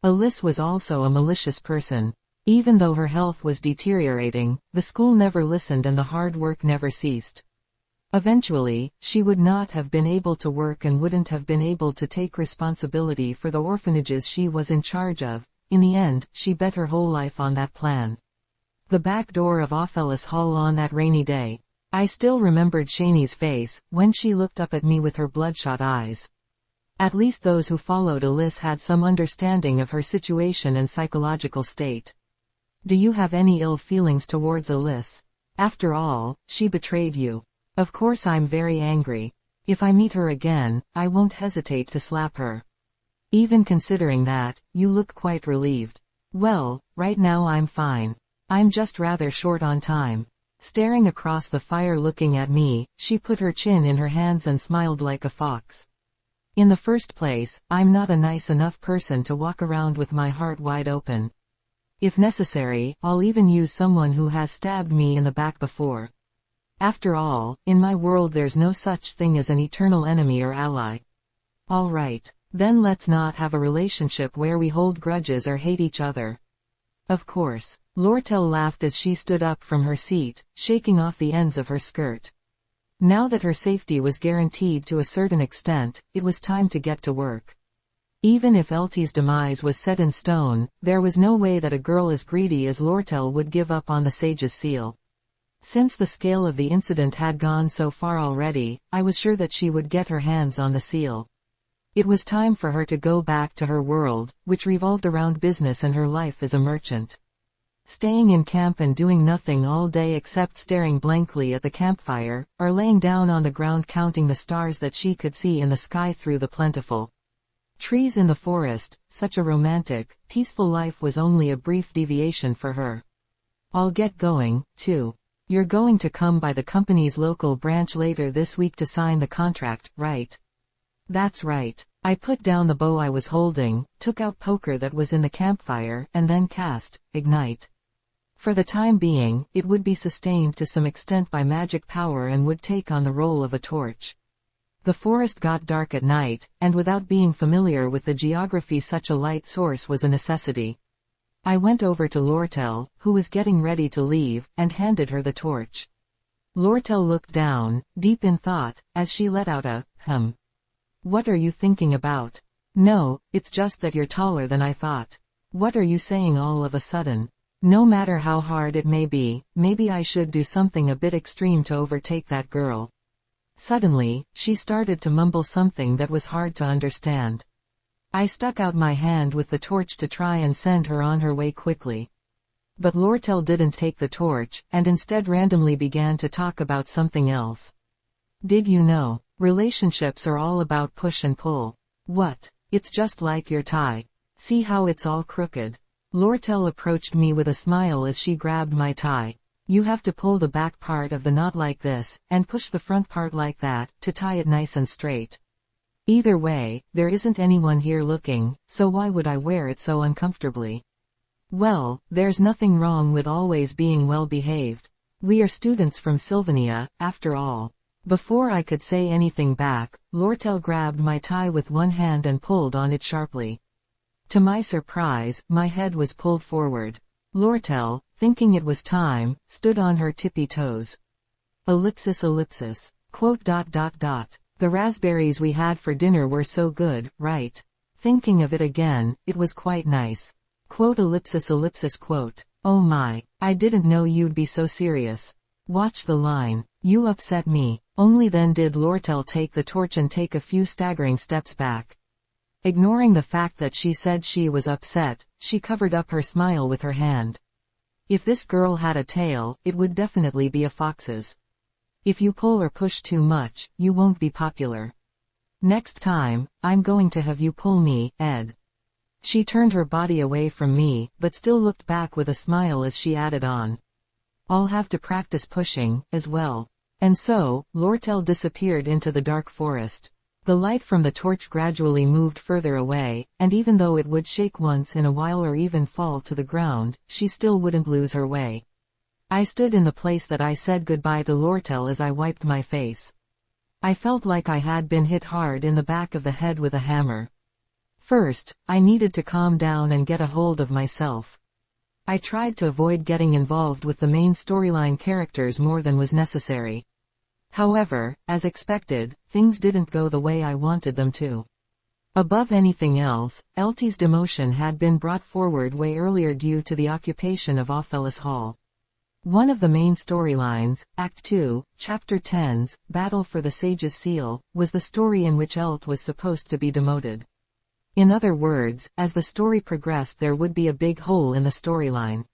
A: Alice was also a malicious person. Even though her health was deteriorating, the school never listened and the hard work never ceased. Eventually, she would not have been able to work and wouldn't have been able to take responsibility for the orphanages she was in charge of. In the end, she bet her whole life on that plan. The back door of Ophelis Hall on that rainy day. I still remembered Shani's face, when she looked up at me with her bloodshot eyes. At least those who followed Alice had some understanding of her situation and psychological state. Do you have any ill feelings towards Alice? After all, she betrayed you. Of course I'm very angry. If I meet her again, I won't hesitate to slap her. Even considering that, you look quite relieved. Well, right now I'm fine. I'm just rather short on time. Staring across the fire looking at me, she put her chin in her hands and smiled like a fox. In the first place, I'm not a nice enough person to walk around with my heart wide open. If necessary, I'll even use someone who has stabbed me in the back before. After all, in my world there's no such thing as an eternal enemy or ally. All right, then let's not have a relationship where we hold grudges or hate each other. Of course. Lortel laughed as she stood up from her seat, shaking off the ends of her skirt. Now that her safety was guaranteed to a certain extent, it was time to get to work. Even if Eltie's demise was set in stone, there was no way that a girl as greedy as Lortel would give up on the sage's seal. Since the scale of the incident had gone so far already, I was sure that she would get her hands on the seal. It was time for her to go back to her world, which revolved around business and her life as a merchant. Staying in camp and doing nothing all day except staring blankly at the campfire, or laying down on the ground counting the stars that she could see in the sky through the plentiful trees in the forest, such a romantic, peaceful life was only a brief deviation for her. I'll get going, too. You're going to come by the company's local branch later this week to sign the contract, right? That's right. I put down the bow I was holding, took out poker that was in the campfire, and then cast Ignite. For the time being, it would be sustained to some extent by magic power and would take on the role of a torch. The forest got dark at night, and without being familiar with the geography such a light source was a necessity. I went over to Lortel, who was getting ready to leave, and handed her the torch. Lortel looked down, deep in thought, as she let out a hum. What are you thinking about? No, it's just that you're taller than I thought. What are you saying all of a sudden? No matter how hard it may be, maybe I should do something a bit extreme to overtake that girl. Suddenly, she started to mumble something that was hard to understand. I stuck out my hand with the torch to try and send her on her way quickly. But Lortel didn't take the torch, and instead randomly began to talk about something else. Did you know? Relationships are all about push and pull. What? It's just like your tie. See how it's all crooked? Lortel approached me with a smile as she grabbed my tie. You have to pull the back part of the knot like this, and push the front part like that, to tie it nice and straight. Either way, there isn't anyone here looking, so why would I wear it so uncomfortably? Well, there's nothing wrong with always being well behaved. We are students from Sylvania, after all. Before I could say anything back, Lortel grabbed my tie with one hand and pulled on it sharply. To my surprise, my head was pulled forward. Lortel, thinking it was time, stood on her tippy toes. Ellipsis ellipsis. Quote dot dot dot. The raspberries we had for dinner were so good, right? Thinking of it again, it was quite nice. Quote ellipsis ellipsis quote. Oh my, I didn't know you'd be so serious. Watch the line. You upset me. Only then did Lortel take the torch and take a few staggering steps back. Ignoring the fact that she said she was upset, she covered up her smile with her hand. If this girl had a tail, it would definitely be a fox's. If you pull or push too much, you won't be popular. Next time, I'm going to have you pull me, Ed. She turned her body away from me, but still looked back with a smile as she added on. I'll have to practice pushing, as well. And so, Lortel disappeared into the dark forest. The light from the torch gradually moved further away, and even though it would shake once in a while or even fall to the ground, she still wouldn't lose her way. I stood in the place that I said goodbye to Lortel as I wiped my face. I felt like I had been hit hard in the back of the head with a hammer. First, I needed to calm down and get a hold of myself. I tried to avoid getting involved with the main storyline characters more than was necessary. However, as expected, things didn't go the way I wanted them to. Above anything else, Eltie's demotion had been brought forward way earlier due to the occupation of Ophelis Hall. One of the main storylines, Act 2, Chapter 10's, Battle for the Sage's Seal, was the story in which Elt was supposed to be demoted. In other words, as the story progressed there would be a big hole in the storyline.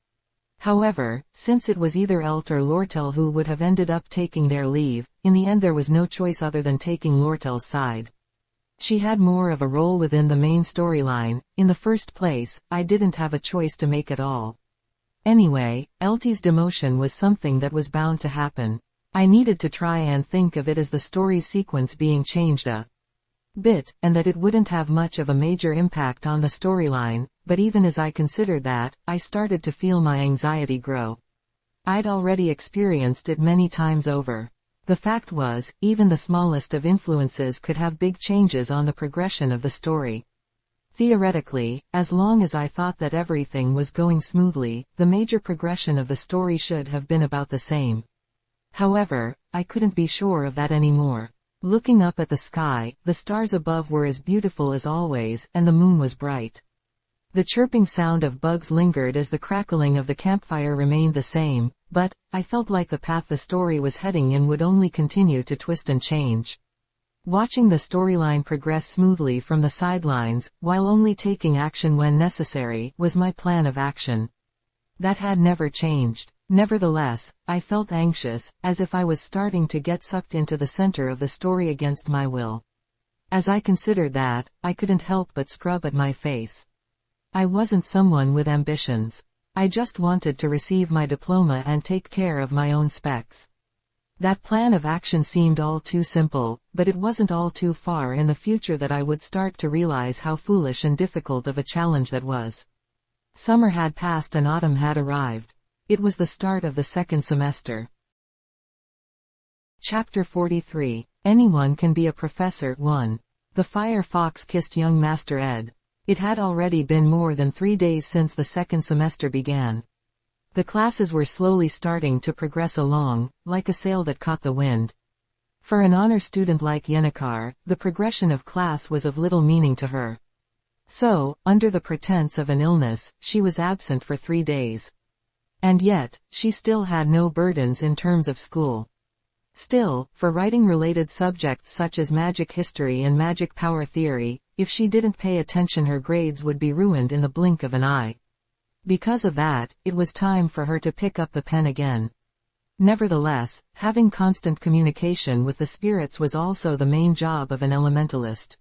A: However, since it was either Elt or Lortel who would have ended up taking their leave, in the end there was no choice other than taking Lortel's side. She had more of a role within the main storyline. In the first place, I didn't have a choice to make at all. Anyway, Eltie's demotion was something that was bound to happen. I needed to try and think of it as the story's sequence being changed a bit, and that it wouldn't have much of a major impact on the storyline, but even as I considered that, I started to feel my anxiety grow. I'd already experienced it many times over. The fact was, even the smallest of influences could have big changes on the progression of the story. Theoretically, as long as I thought that everything was going smoothly, the major progression of the story should have been about the same. However, I couldn't be sure of that anymore. Looking up at the sky, the stars above were as beautiful as always, and the moon was bright. The chirping sound of bugs lingered as the crackling of the campfire remained the same, but I felt like the path the story was heading in would only continue to twist and change. Watching the storyline progress smoothly from the sidelines, while only taking action when necessary, was my plan of action. That had never changed. Nevertheless, I felt anxious, as if I was starting to get sucked into the center of the story against my will. As I considered that, I couldn't help but scrub at my face. I wasn't someone with ambitions. I just wanted to receive my diploma and take care of my own specs. That plan of action seemed all too simple, but it wasn't all too far in the future that I would start to realize how foolish and difficult of a challenge that was. Summer had passed and autumn had arrived. It was the start of the second semester. Chapter 43. Anyone Can Be a Professor. 1. The Fire Fox Kissed Young Master Ed. It had already been more than 3 days since the second semester began. The classes were slowly starting to progress along, like a sail that caught the wind. For an honor student like Yennecar, the progression of class was of little meaning to her. So, under the pretense of an illness, she was absent for 3 days. And yet, she still had no burdens in terms of school. Still, for writing-related subjects such as magic history and magic power theory, if she didn't pay attention her grades would be ruined in the blink of an eye. Because of that, it was time for her to pick up the pen again. Nevertheless, having constant communication with the spirits was also the main job of an elementalist.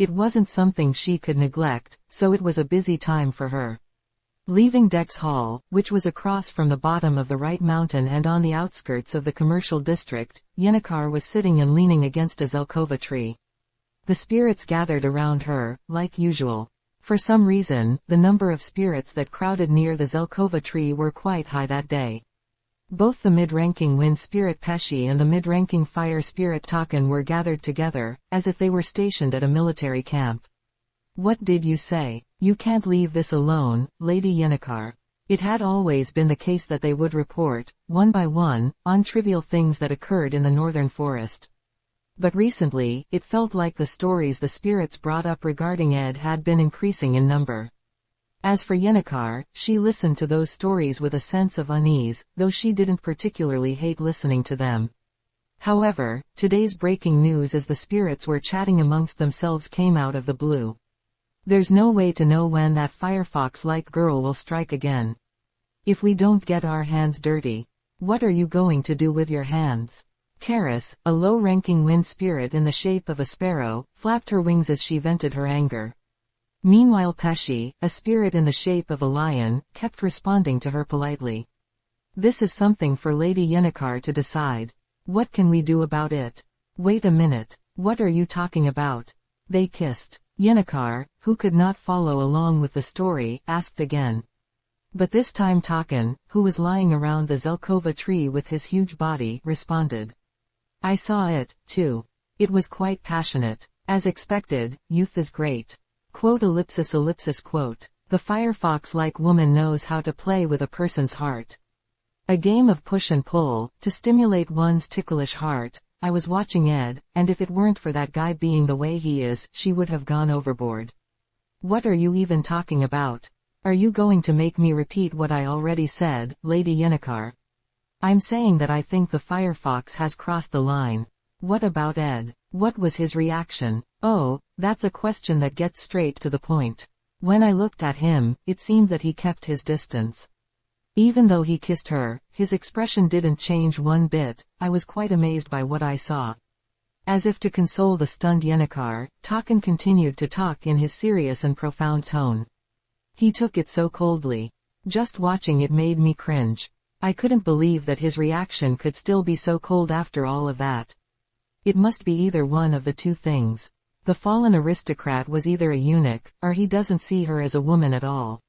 A: It wasn't something she could neglect, so it was a busy time for her. Leaving Dex Hall, which was across from the bottom of the right mountain and on the outskirts of the commercial district, Yennecar was sitting and leaning against a Zelkova tree. The spirits gathered around her, like usual. For some reason, the number of spirits that crowded near the Zelkova tree were quite high that day. Both the mid-ranking wind spirit Pesci and the mid-ranking fire spirit Taken were gathered together, as if they were stationed at a military camp. What did you say? You can't leave this alone, Lady Yennecar. It had always been the case that they would report, one by one, on trivial things that occurred in the northern forest. But recently, it felt like the stories the spirits brought up regarding Ed had been increasing in number. As for Yennecar, she listened to those stories with a sense of unease, though she didn't particularly hate listening to them. However, today's breaking news as the spirits were chatting amongst themselves came out of the blue. There's no way to know when that Firefox-like girl will strike again. If we don't get our hands dirty, what are you going to do with your hands? Karis, a low-ranking wind spirit in the shape of a sparrow, flapped her wings as she vented her anger. Meanwhile Pesci, a spirit in the shape of a lion, kept responding to her politely. This is something for Lady Yennecar to decide. What can we do about it? Wait a minute. What are you talking about? They kissed. Yennecar, who could not follow along with the story, asked again. But this time Taken, who was lying around the Zelkova tree with his huge body, responded. I saw it, too. It was quite passionate. As expected, youth is great. Quote ellipsis ellipsis quote. The Firefox-like woman knows how to play with a person's heart. A game of push and pull, to stimulate one's ticklish heart. I was watching Ed, and if it weren't for that guy being the way he is, she would have gone overboard. What are you even talking about? Are you going to make me repeat what I already said, Lady Yennecar? I'm saying that I think the Firefox has crossed the line. What about Ed? What was his reaction? Oh, that's a question that gets straight to the point. When I looked at him, it seemed that he kept his distance. Even though he kissed her, his expression didn't change one bit. I was quite amazed by what I saw. As if to console the stunned Yennecar, Taken continued to talk in his serious and profound tone. He took it so coldly. Just watching it made me cringe. I couldn't believe that his reaction could still be so cold after all of that. It must be either one of the two things. The fallen aristocrat was either a eunuch, or he doesn't see her as a woman at all.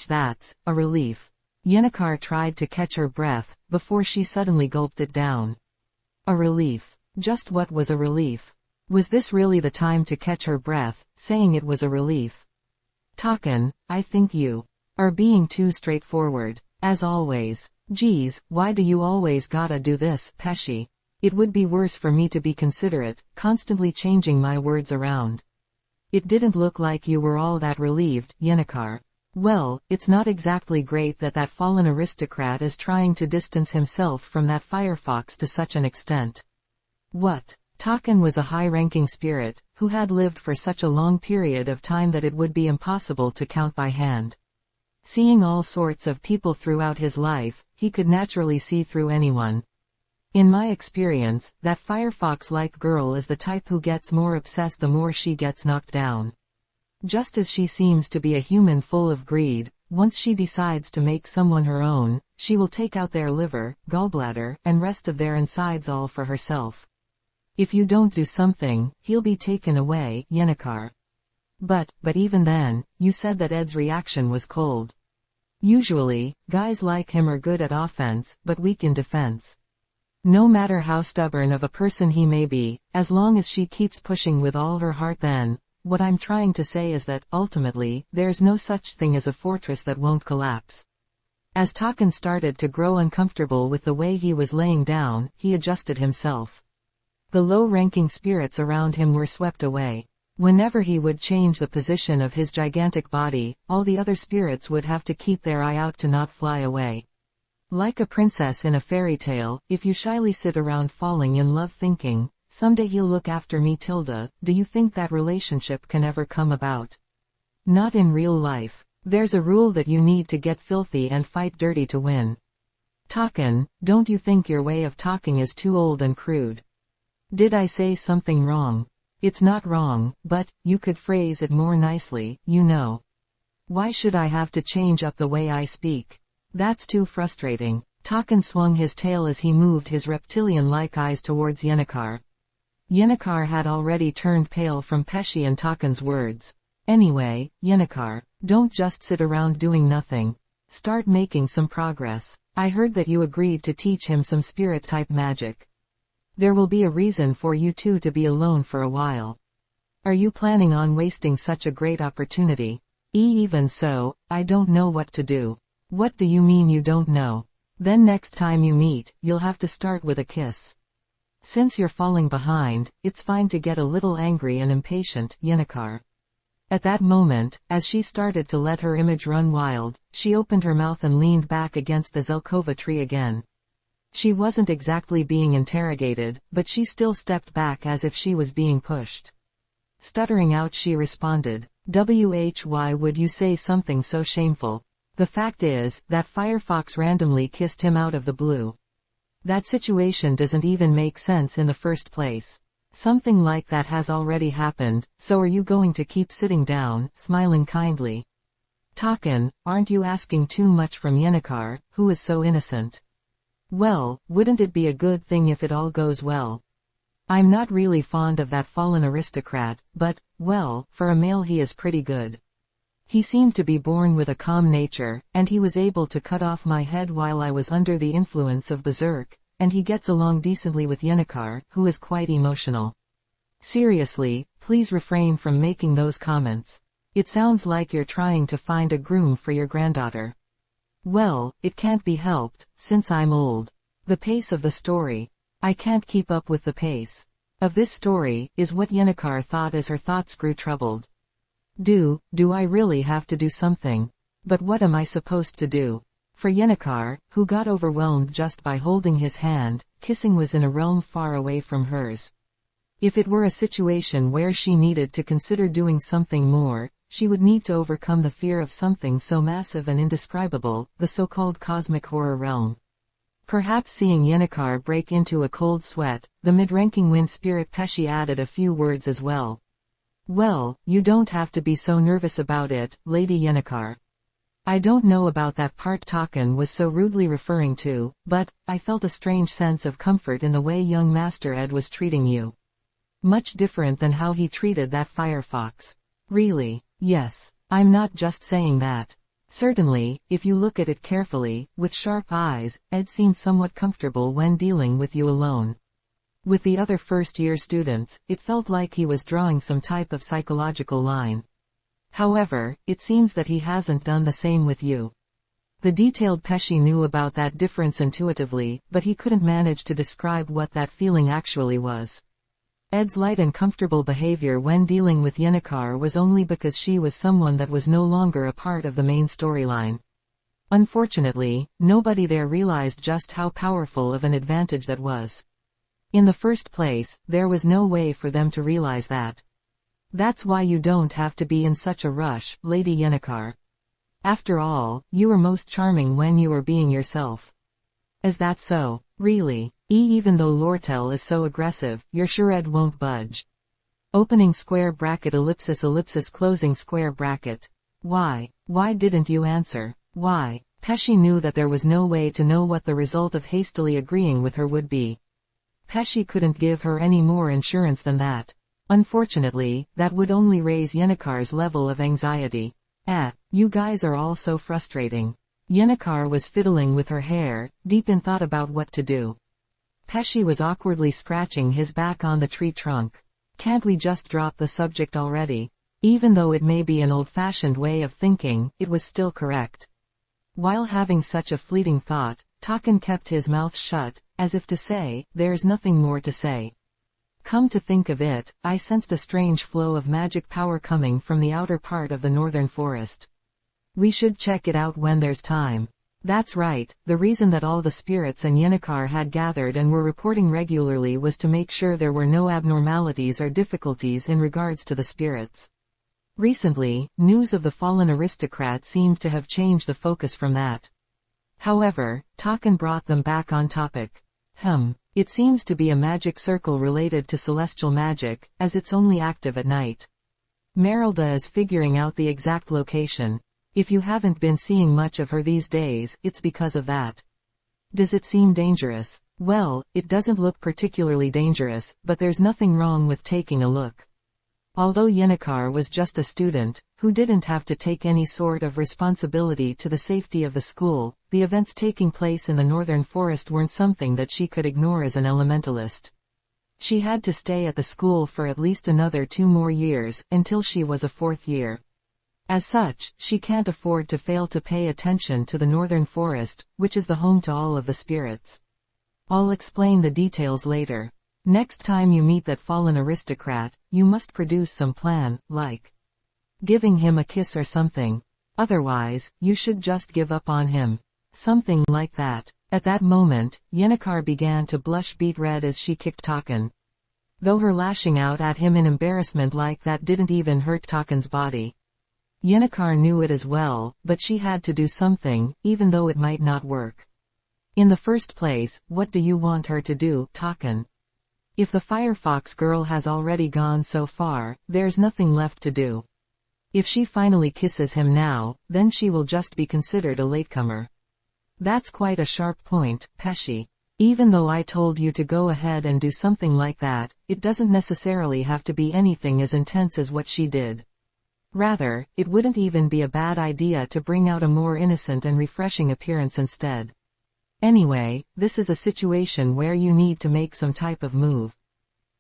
A: That's a relief. Yennecar tried to catch her breath, before she suddenly gulped it down. A relief. Just what was a relief? Was this really the time to catch her breath, saying it was a relief? Taken, I think you are being too straightforward. As always. Geez, why do you always gotta do this, Pesci? It would be worse for me to be considerate, constantly changing my words around. It didn't look like you were all that relieved, Yennecar. Well, it's not exactly great that that fallen aristocrat is trying to distance himself from that firefox to such an extent. What? Taken was a high-ranking spirit, who had lived for such a long period of time that it would be impossible to count by hand. Seeing all sorts of people throughout his life, he could naturally see through anyone. In my experience, that firefox-like girl is the type who gets more obsessed the more she gets knocked down. Just as she seems to be a human full of greed, once she decides to make someone her own, she will take out their liver, gallbladder, and rest of their insides all for herself. If you don't do something, he'll be taken away, Yennecar. But even then, you said that Ed's reaction was cold. Usually, guys like him are good at offense, but weak in defense. No matter how stubborn of a person he may be, as long as she keeps pushing with all her heart then, what I'm trying to say is that, ultimately, there's no such thing as a fortress that won't collapse. As Taken started to grow uncomfortable with the way he was laying down, he adjusted himself. The low-ranking spirits around him were swept away. Whenever he would change the position of his gigantic body, all the other spirits would have to keep their eye out to not fly away. Like a princess in a fairy tale, if you shyly sit around falling in love thinking, "Someday he'll look after me, Tilda," do you think that relationship can ever come about? Not in real life. There's a rule that you need to get filthy and fight dirty to win. Taken, don't you think your way of talking is too old and crude? Did I say something wrong? It's not wrong, but, you could phrase it more nicely, you know. Why should I have to change up the way I speak? That's too frustrating. Taken swung his tail as he moved his reptilian-like eyes towards Yennecar. Yennecar had already turned pale from Pesci and Taken's words. Anyway, Yennecar, don't just sit around doing nothing. Start making some progress. I heard that you agreed to teach him some spirit-type magic. There will be a reason for you two to be alone for a while. Are you planning on wasting such a great opportunity? Even so, I don't know what to do. What do you mean you don't know? Then next time you meet, you'll have to start with a kiss. Since you're falling behind, it's fine to get a little angry and impatient, Yennecar. At that moment, as she started to let her image run wild, she opened her mouth and leaned back against the Zelkova tree again. She wasn't exactly being interrogated, but she still stepped back as if she was being pushed. Stuttering out she responded, "Why would you say something so shameful? The fact is, that firefox randomly kissed him out of the blue. That situation doesn't even make sense in the first place. Something like that has already happened, so are you going to keep sitting down, smiling kindly? Taken, aren't you asking too much from Yennecar, who is so innocent? Well, wouldn't it be a good thing if it all goes well? I'm not really fond of that fallen aristocrat, but, well, for a male he is pretty good. He seemed to be born with a calm nature, and he was able to cut off my head while I was under the influence of berserk, and he gets along decently with Yennecar, who is quite emotional. Seriously, please refrain from making those comments. It sounds like you're trying to find a groom for your granddaughter. Well, it can't be helped, since I'm old. The pace of the story. I can't keep up with the pace of this story, is what Yennecar thought as her thoughts grew troubled. Do I really have to do something? But what am I supposed to do? For Yennecar, who got overwhelmed just by holding his hand, kissing was in a realm far away from hers. If it were a situation where she needed to consider doing something more, she would need to overcome the fear of something so massive and indescribable, the so-called cosmic horror realm. Perhaps seeing Yennecar break into a cold sweat, the mid-ranking wind spirit Pesci added a few words as well. Well, you don't have to be so nervous about it, Lady Yennecar. I don't know about that part Taken was so rudely referring to, but, I felt a strange sense of comfort in the way young Master Ed was treating you. Much different than how he treated that firefox. Really? Yes. I'm not just saying that. Certainly, if you look at it carefully, with sharp eyes, Ed seemed somewhat comfortable when dealing with you alone. With the other first-year students, it felt like he was drawing some type of psychological line. However, it seems that he hasn't done the same with you. The detailed Pesci knew about that difference intuitively, but he couldn't manage to describe what that feeling actually was. Ed's light and comfortable behavior when dealing with Yennecar was only because she was someone that was no longer a part of the main storyline. Unfortunately, nobody there realized just how powerful of an advantage that was. In the first place, there was no way for them to realize that. That's why you don't have to be in such a rush, Lady Yennecar. After all, you were most charming when you were being yourself. Is that so? Really? Even though Lortel is so aggressive, you're sure Ed won't budge? Opening square bracket ellipsis ellipsis closing square bracket. Why didn't you answer? Why? Pesci knew that there was no way to know what the result of hastily agreeing with her would be. Pesci couldn't give her any more assurance than that. Unfortunately, that would only raise Yennecar's level of anxiety. You guys are all so frustrating. Yennecar was fiddling with her hair, deep in thought about what to do. Pesci was awkwardly scratching his back on the tree trunk. Can't we just drop the subject already? Even though it may be an old-fashioned way of thinking, it was still correct. While having such a fleeting thought, Taken kept his mouth shut, as if to say, there's nothing more to say. Come to think of it, I sensed a strange flow of magic power coming from the outer part of the northern forest. We should check it out when there's time. That's right, the reason that all the spirits and Yennecar had gathered and were reporting regularly was to make sure there were no abnormalities or difficulties in regards to the spirits. Recently, news of the fallen aristocrat seemed to have changed the focus from that. However, Taken brought them back on topic. It seems to be a magic circle related to celestial magic, as it's only active at night. Merylda is figuring out the exact location. If you haven't been seeing much of her these days, it's because of that. Does it seem dangerous? Well, it doesn't look particularly dangerous, but there's nothing wrong with taking a look. Although Yennecar was just a student, who didn't have to take any sort of responsibility to the safety of the school, the events taking place in the northern forest weren't something that she could ignore as an elementalist. She had to stay at the school for at least another 2 more years, until she was a 4th year. As such, she can't afford to fail to pay attention to the northern forest, which is the home to all of the spirits. I'll explain the details later. Next time you meet that fallen aristocrat, you must produce some plan, like giving him a kiss or something. Otherwise, you should just give up on him. Something like that. At that moment, Yennecar began to blush beet red as she kicked Taken. Though her lashing out at him in embarrassment like that didn't even hurt Taken's body. Yennecar knew it as well, but she had to do something, even though it might not work. In the first place, what do you want her to do, Taken? If the Firefox girl has already gone so far, there's nothing left to do. If she finally kisses him now, then she will just be considered a latecomer. That's quite a sharp point, Pesci. Even though I told you to go ahead and do something like that, it doesn't necessarily have to be anything as intense as what she did. Rather, it wouldn't even be a bad idea to bring out a more innocent and refreshing appearance instead. Anyway, this is a situation where you need to make some type of move.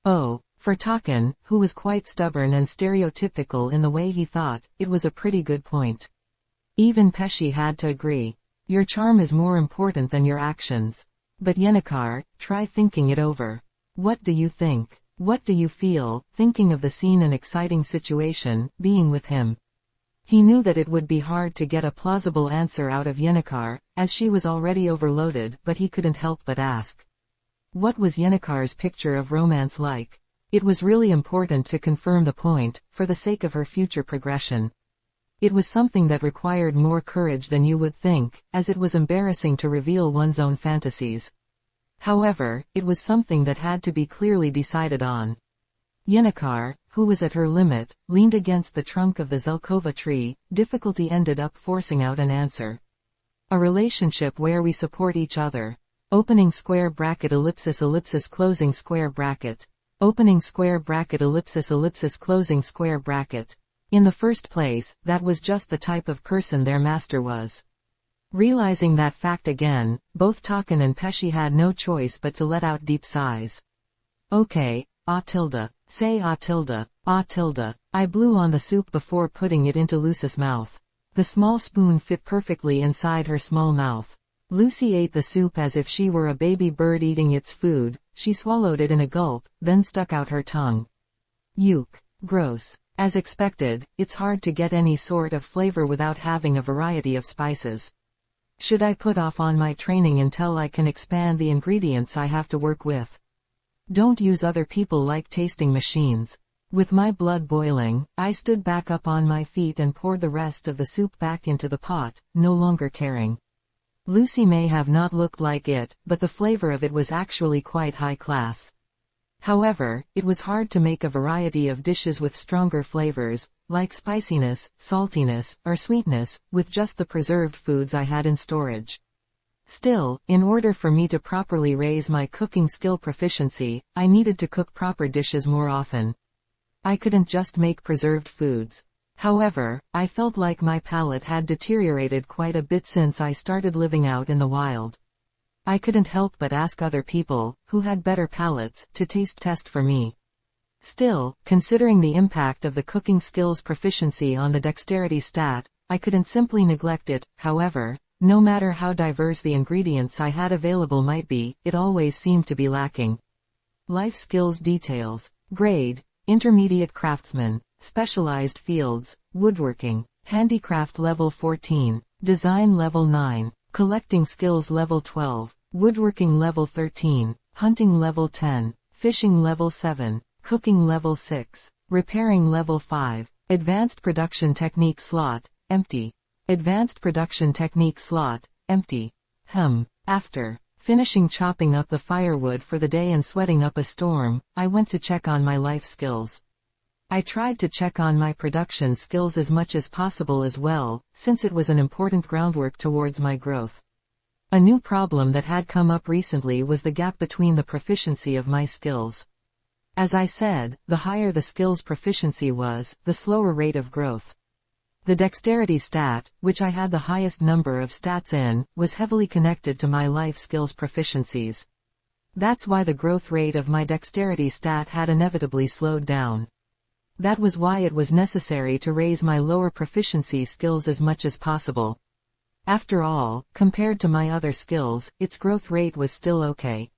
A: Oh, for Taken, who was quite stubborn and stereotypical in the way he thought, it was a pretty good point. Even Pesci had to agree. Your charm is more important than your actions. But Yennecar, try thinking it over. What do you think? What do you feel, thinking of the scene and exciting situation, being with him? He knew that it would be hard to get a plausible answer out of Yennecar, as she was already overloaded, but he couldn't help but ask. What was Yennecar's picture of romance like? It was really important to confirm the point, for the sake of her future progression. It was something that required more courage than you would think, as it was embarrassing to reveal one's own fantasies. However, it was something that had to be clearly decided on. Yennecar, who was at her limit, leaned against the trunk of the Zelkova tree. Difficulty ended up forcing out an answer. A relationship where we support each other. Opening square bracket ellipsis ellipsis closing square bracket. Opening square bracket ellipsis ellipsis closing square bracket. In the first place, that was just the type of person their master was. Realizing that fact again, both Taken and Pesci had no choice but to let out deep sighs. Okay, tilde. Say tilde. I blew on the soup before putting it into Lucy's mouth. The small spoon fit perfectly inside her small mouth. Lucy ate the soup as if she were a baby bird eating its food. She swallowed it in a gulp, then stuck out her tongue. Yuck. Gross. As expected, it's hard to get any sort of flavor without having a variety of spices. Should I put off on my training until I can expand the ingredients I have to work with? Don't use other people like tasting machines. With my blood boiling, I stood back up on my feet and poured the rest of the soup back into the pot, no longer caring. Lucy may have not looked like it, but the flavor of it was actually quite high class. However, it was hard to make a variety of dishes with stronger flavors, like spiciness, saltiness, or sweetness, with just the preserved foods I had in storage. Still, in order for me to properly raise my cooking skill proficiency, I needed to cook proper dishes more often. I couldn't just make preserved foods. However, I felt like my palate had deteriorated quite a bit since I started living out in the wild. I couldn't help but ask other people, who had better palates, to taste test for me. Still, considering the impact of the cooking skills proficiency on the dexterity stat, I couldn't simply neglect it. However, no matter how diverse the ingredients I had available might be, it always seemed to be lacking. Life skills details. Grade: Intermediate Craftsman. Specialized fields: Woodworking. Handicraft level 14. Design level 9. Collecting skills level 12. Woodworking level 13. Hunting level 10. Fishing level 7. Cooking level 6. Repairing level 5. Advanced production technique slot, empty. Advanced production technique slot, empty. After finishing chopping up the firewood for the day and sweating up a storm, I went to check on my life skills. I tried to check on my production skills as much as possible as well, since it was an important groundwork towards my growth. A new problem that had come up recently was the gap between the proficiency of my skills. As I said, the higher the skills proficiency was, the slower rate of growth. The dexterity stat, which I had the highest number of stats in, was heavily connected to my life skills proficiencies. That's why the growth rate of my dexterity stat had inevitably slowed down. That was why it was necessary to raise my lower proficiency skills as much as possible. After all, compared to my other skills, its growth rate was still okay.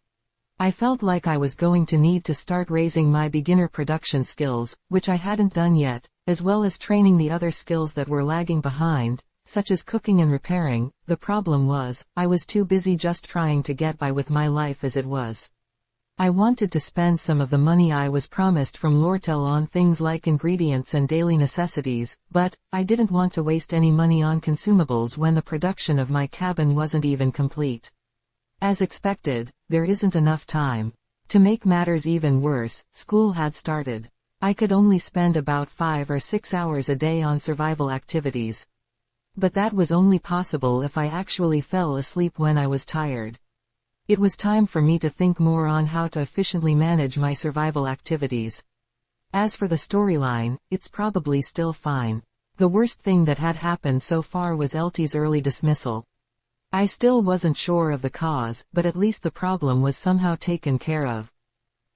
A: I felt like I was going to need to start raising my beginner production skills, which I hadn't done yet, as well as training the other skills that were lagging behind, such as cooking and repairing. The problem was, I was too busy just trying to get by with my life as it was. I wanted to spend some of the money I was promised from Lortel on things like ingredients and daily necessities, but I didn't want to waste any money on consumables when the production of my cabin wasn't even complete. As expected, there isn't enough time. To make matters even worse, school had started. I could only spend about 5 or 6 hours a day on survival activities. But that was only possible if I actually fell asleep when I was tired. It was time for me to think more on how to efficiently manage my survival activities. As for the storyline, it's probably still fine. The worst thing that had happened so far was Eltie's early dismissal. I still wasn't sure of the cause, but at least the problem was somehow taken care of.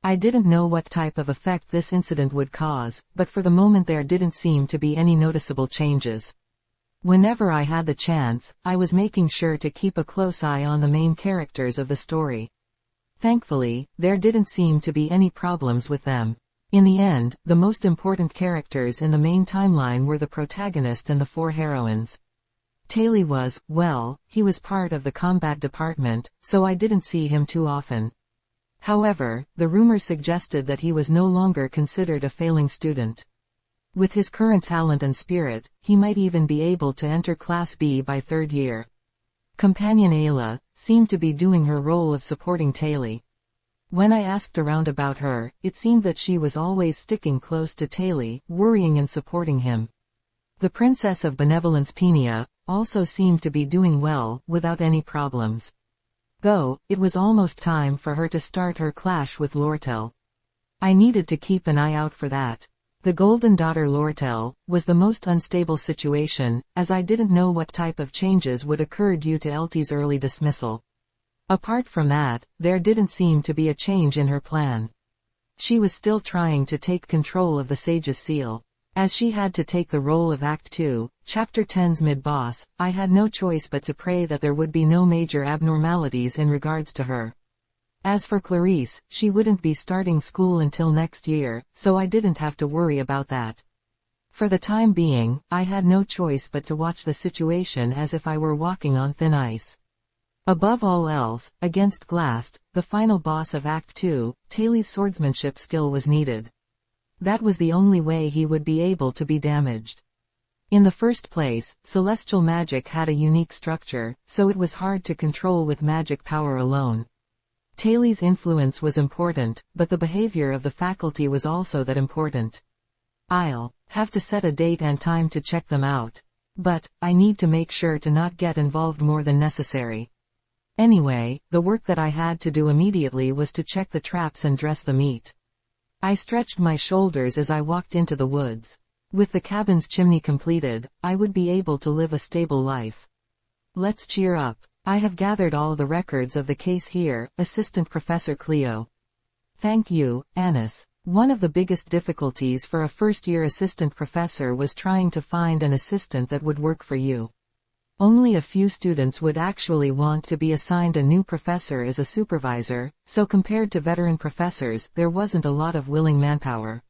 A: I didn't know what type of effect this incident would cause, but for the moment there didn't seem to be any noticeable changes. Whenever I had the chance, I was making sure to keep a close eye on the main characters of the story. Thankfully, there didn't seem to be any problems with them. In the end, the most important characters in the main timeline were the protagonist and the 4 heroines. Taylor was, well, he was part of the combat department, so I didn't see him too often. However, the rumors suggested that he was no longer considered a failing student. With his current talent and spirit, he might even be able to enter Class B by 3rd year. Companion Ayla seemed to be doing her role of supporting Taylor. When I asked around about her, it seemed that she was always sticking close to Taylor, worrying and supporting him. The Princess of Benevolence Penia also seemed to be doing well, without any problems. Though, it was almost time for her to start her clash with Lortel. I needed to keep an eye out for that. The Golden Daughter Lortel was the most unstable situation, as I didn't know what type of changes would occur due to Eltie's early dismissal. Apart from that, there didn't seem to be a change in her plan. She was still trying to take control of the Sage's seal. As she had to take the role of Act 2, Chapter 10's mid-boss, I had no choice but to pray that there would be no major abnormalities in regards to her. As for Clarice, she wouldn't be starting school until next year, so I didn't have to worry about that. For the time being, I had no choice but to watch the situation as if I were walking on thin ice. Above all else, against Glast, the final boss of Act 2, Taylor's swordsmanship skill was needed. That was the only way he would be able to be damaged. In the first place, celestial magic had a unique structure, so it was hard to control with magic power alone. Taylor's influence was important, but the behavior of the faculty was also that important. I'll have to set a date and time to check them out. But I need to make sure to not get involved more than necessary. Anyway, the work that I had to do immediately was to check the traps and dress the meat. I stretched my shoulders as I walked into the woods. With the cabin's chimney completed, I would be able to live a stable life. Let's cheer up. I have gathered all the records of the case here, Assistant Professor Cleo. Thank you, Anis. One of the biggest difficulties for a first-year assistant professor was trying to find an assistant that would work for you. Only a few students would actually want to be assigned a new professor as a supervisor, so compared to veteran professors, there wasn't a lot of willing manpower.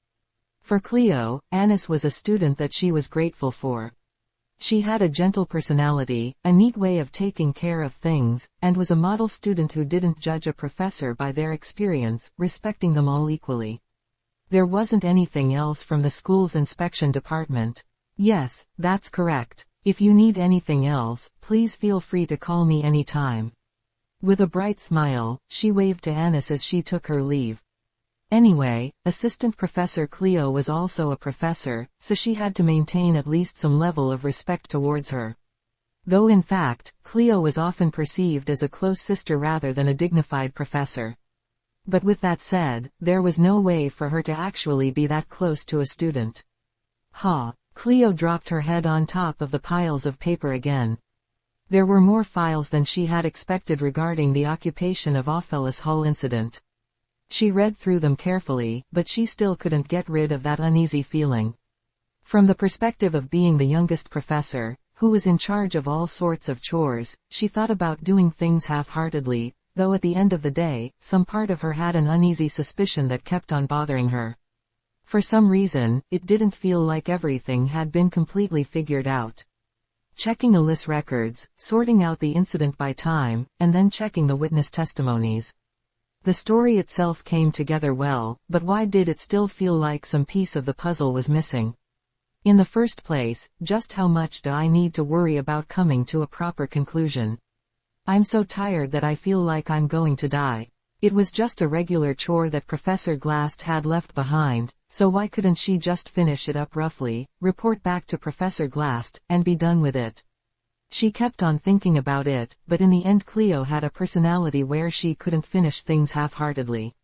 A: For Cleo, Anis was a student that she was grateful for. She had a gentle personality, a neat way of taking care of things, and was a model student who didn't judge a professor by their experience, respecting them all equally. There wasn't anything else from the school's inspection department. Yes, that's correct. If you need anything else, please feel free to call me anytime. With a bright smile, she waved to Anis as she took her leave. Anyway, Assistant Professor Cleo was also a professor, so she had to maintain at least some level of respect towards her. Though in fact, Cleo was often perceived as a close sister rather than a dignified professor. But with that said, there was no way for her to actually be that close to a student. Cleo dropped her head on top of the piles of paper again. There were more files than she had expected regarding the occupation of Ophelis Hall incident. She read through them carefully, but she still couldn't get rid of that uneasy feeling. From the perspective of being the youngest professor, who was in charge of all sorts of chores, she thought about doing things half-heartedly, though at the end of the day, some part of her had an uneasy suspicion that kept on bothering her. For some reason, it didn't feel like everything had been completely figured out. Checking Alice records, sorting out the incident by time, and then checking the witness testimonies. The story itself came together well, but why did it still feel like some piece of the puzzle was missing? In the first place, just how much do I need to worry about coming to a proper conclusion? I'm so tired that I feel like I'm going to die. It was just a regular chore that Professor Glast had left behind, so why couldn't she just finish it up roughly, report back to Professor Glast, and be done with it? She kept on thinking about it, but in the end Cleo had a personality where she couldn't finish things half-heartedly.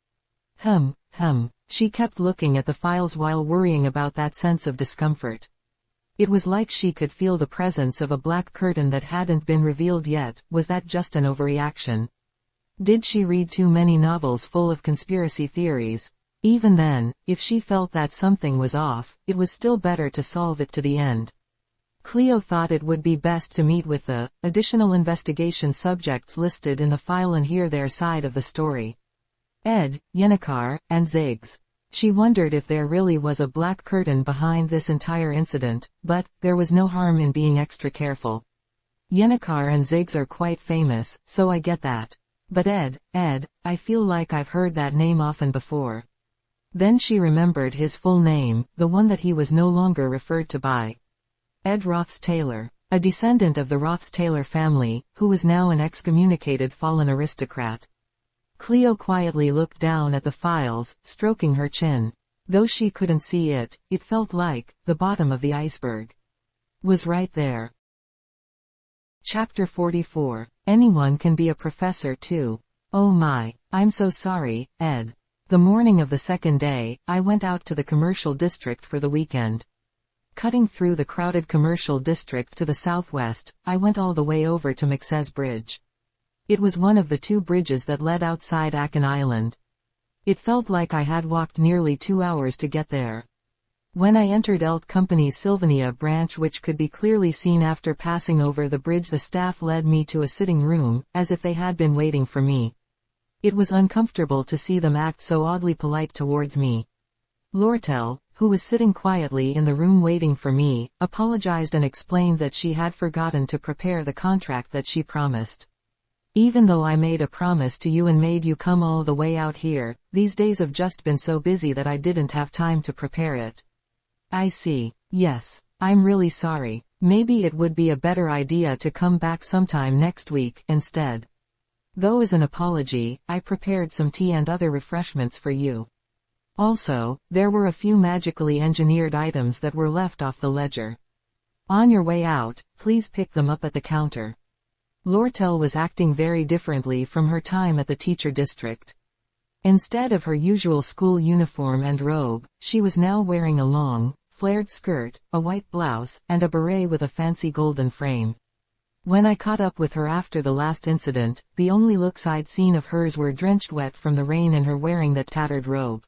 A: She kept looking at the files while worrying about that sense of discomfort. It was like she could feel the presence of a black curtain that hadn't been revealed yet. Was that just an overreaction? Did she read too many novels full of conspiracy theories? Even then, if she felt that something was off, it was still better to solve it to the end. Cleo thought it would be best to meet with the additional investigation subjects listed in the file and hear their side of the story. Ed, Yennecar, and Ziggs. She wondered if there really was a black curtain behind this entire incident, but there was no harm in being extra careful. Yennecar and Ziggs are quite famous, so I get that. But Ed, I feel like I've heard that name often before. Then she remembered his full name, the one that he was no longer referred to by. Ed Roths-Taylor, a descendant of the Roths-Taylor family, who was now an excommunicated fallen aristocrat. Cleo quietly looked down at the files, stroking her chin. Though she couldn't see it, it felt like the bottom of the iceberg was right there. Chapter 44. Anyone can be a professor too. Oh my, I'm so sorry, Ed. The morning of the second day, I went out to the commercial district for the weekend. Cutting through the crowded commercial district to the southwest, I went all the way over to McSez Bridge. It was one of the two bridges that led outside Achen Island. It felt like I had walked nearly 2 hours to get there. When I entered Elt Company's Sylvania branch, which could be clearly seen after passing over the bridge, the staff led me to a sitting room, as if they had been waiting for me. It was uncomfortable to see them act so oddly polite towards me. Lortel, who was sitting quietly in the room waiting for me, apologized and explained that she had forgotten to prepare the contract that she promised. Even though I made a promise to you and made you come all the way out here, these days have just been so busy that I didn't have time to prepare it. I see. Yes. I'm really sorry. Maybe it would be a better idea to come back sometime next week, instead. Though as an apology, I prepared some tea and other refreshments for you. Also, there were a few magically engineered items that were left off the ledger. On your way out, please pick them up at the counter. Lortel was acting very differently from her time at the teacher district. Instead of her usual school uniform and robe, she was now wearing a long, flared skirt, a white blouse, and a beret with a fancy golden frame. When I caught up with her after the last incident, the only looks I'd seen of hers were drenched wet from the rain and her wearing that tattered robe.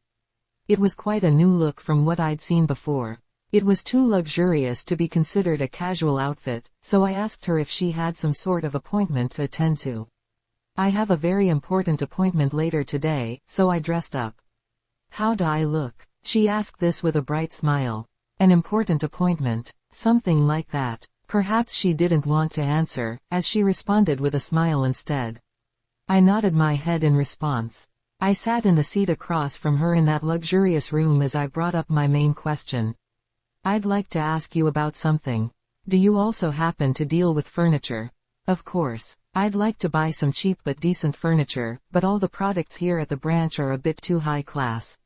A: It was quite a new look from what I'd seen before. It was too luxurious to be considered a casual outfit, so I asked her if she had some sort of appointment to attend to. I have a very important appointment later today, so I dressed up. How do I look? She asked this with a bright smile. An important appointment. Something like that. Perhaps she didn't want to answer, as she responded with a smile instead. I nodded my head in response. I sat in the seat across from her in that luxurious room as I brought up my main question. I'd like to ask you about something. Do you also happen to deal with furniture? Of course. I'd like to buy some cheap but decent furniture, but all the products here at the branch are a bit too high class.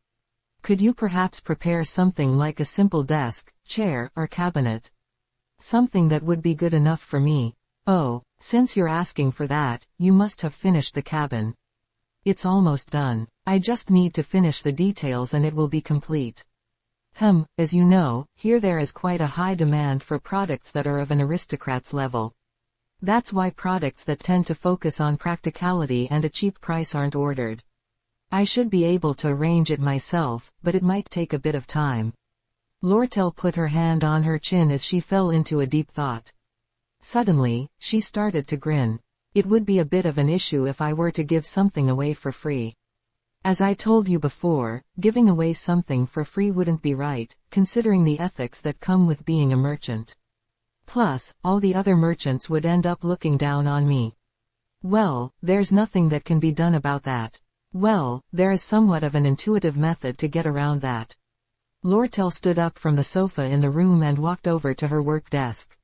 A: Could you perhaps prepare something like a simple desk, chair, or cabinet? Something that would be good enough for me. Oh, since you're asking for that, you must have finished the cabin. It's almost done. I just need to finish the details and it will be complete. As you know, here there is quite a high demand for products that are of an aristocrat's level. That's why products that tend to focus on practicality and a cheap price aren't ordered. I should be able to arrange it myself, but it might take a bit of time. Lortel put her hand on her chin as she fell into a deep thought. Suddenly, she started to grin. It would be a bit of an issue if I were to give something away for free. As I told you before, giving away something for free wouldn't be right, considering the ethics that come with being a merchant. Plus, all the other merchants would end up looking down on me. Well, there's nothing that can be done about that. Well, there is somewhat of an intuitive method to get around that. Lortel stood up from the sofa in the room and walked over to her work desk.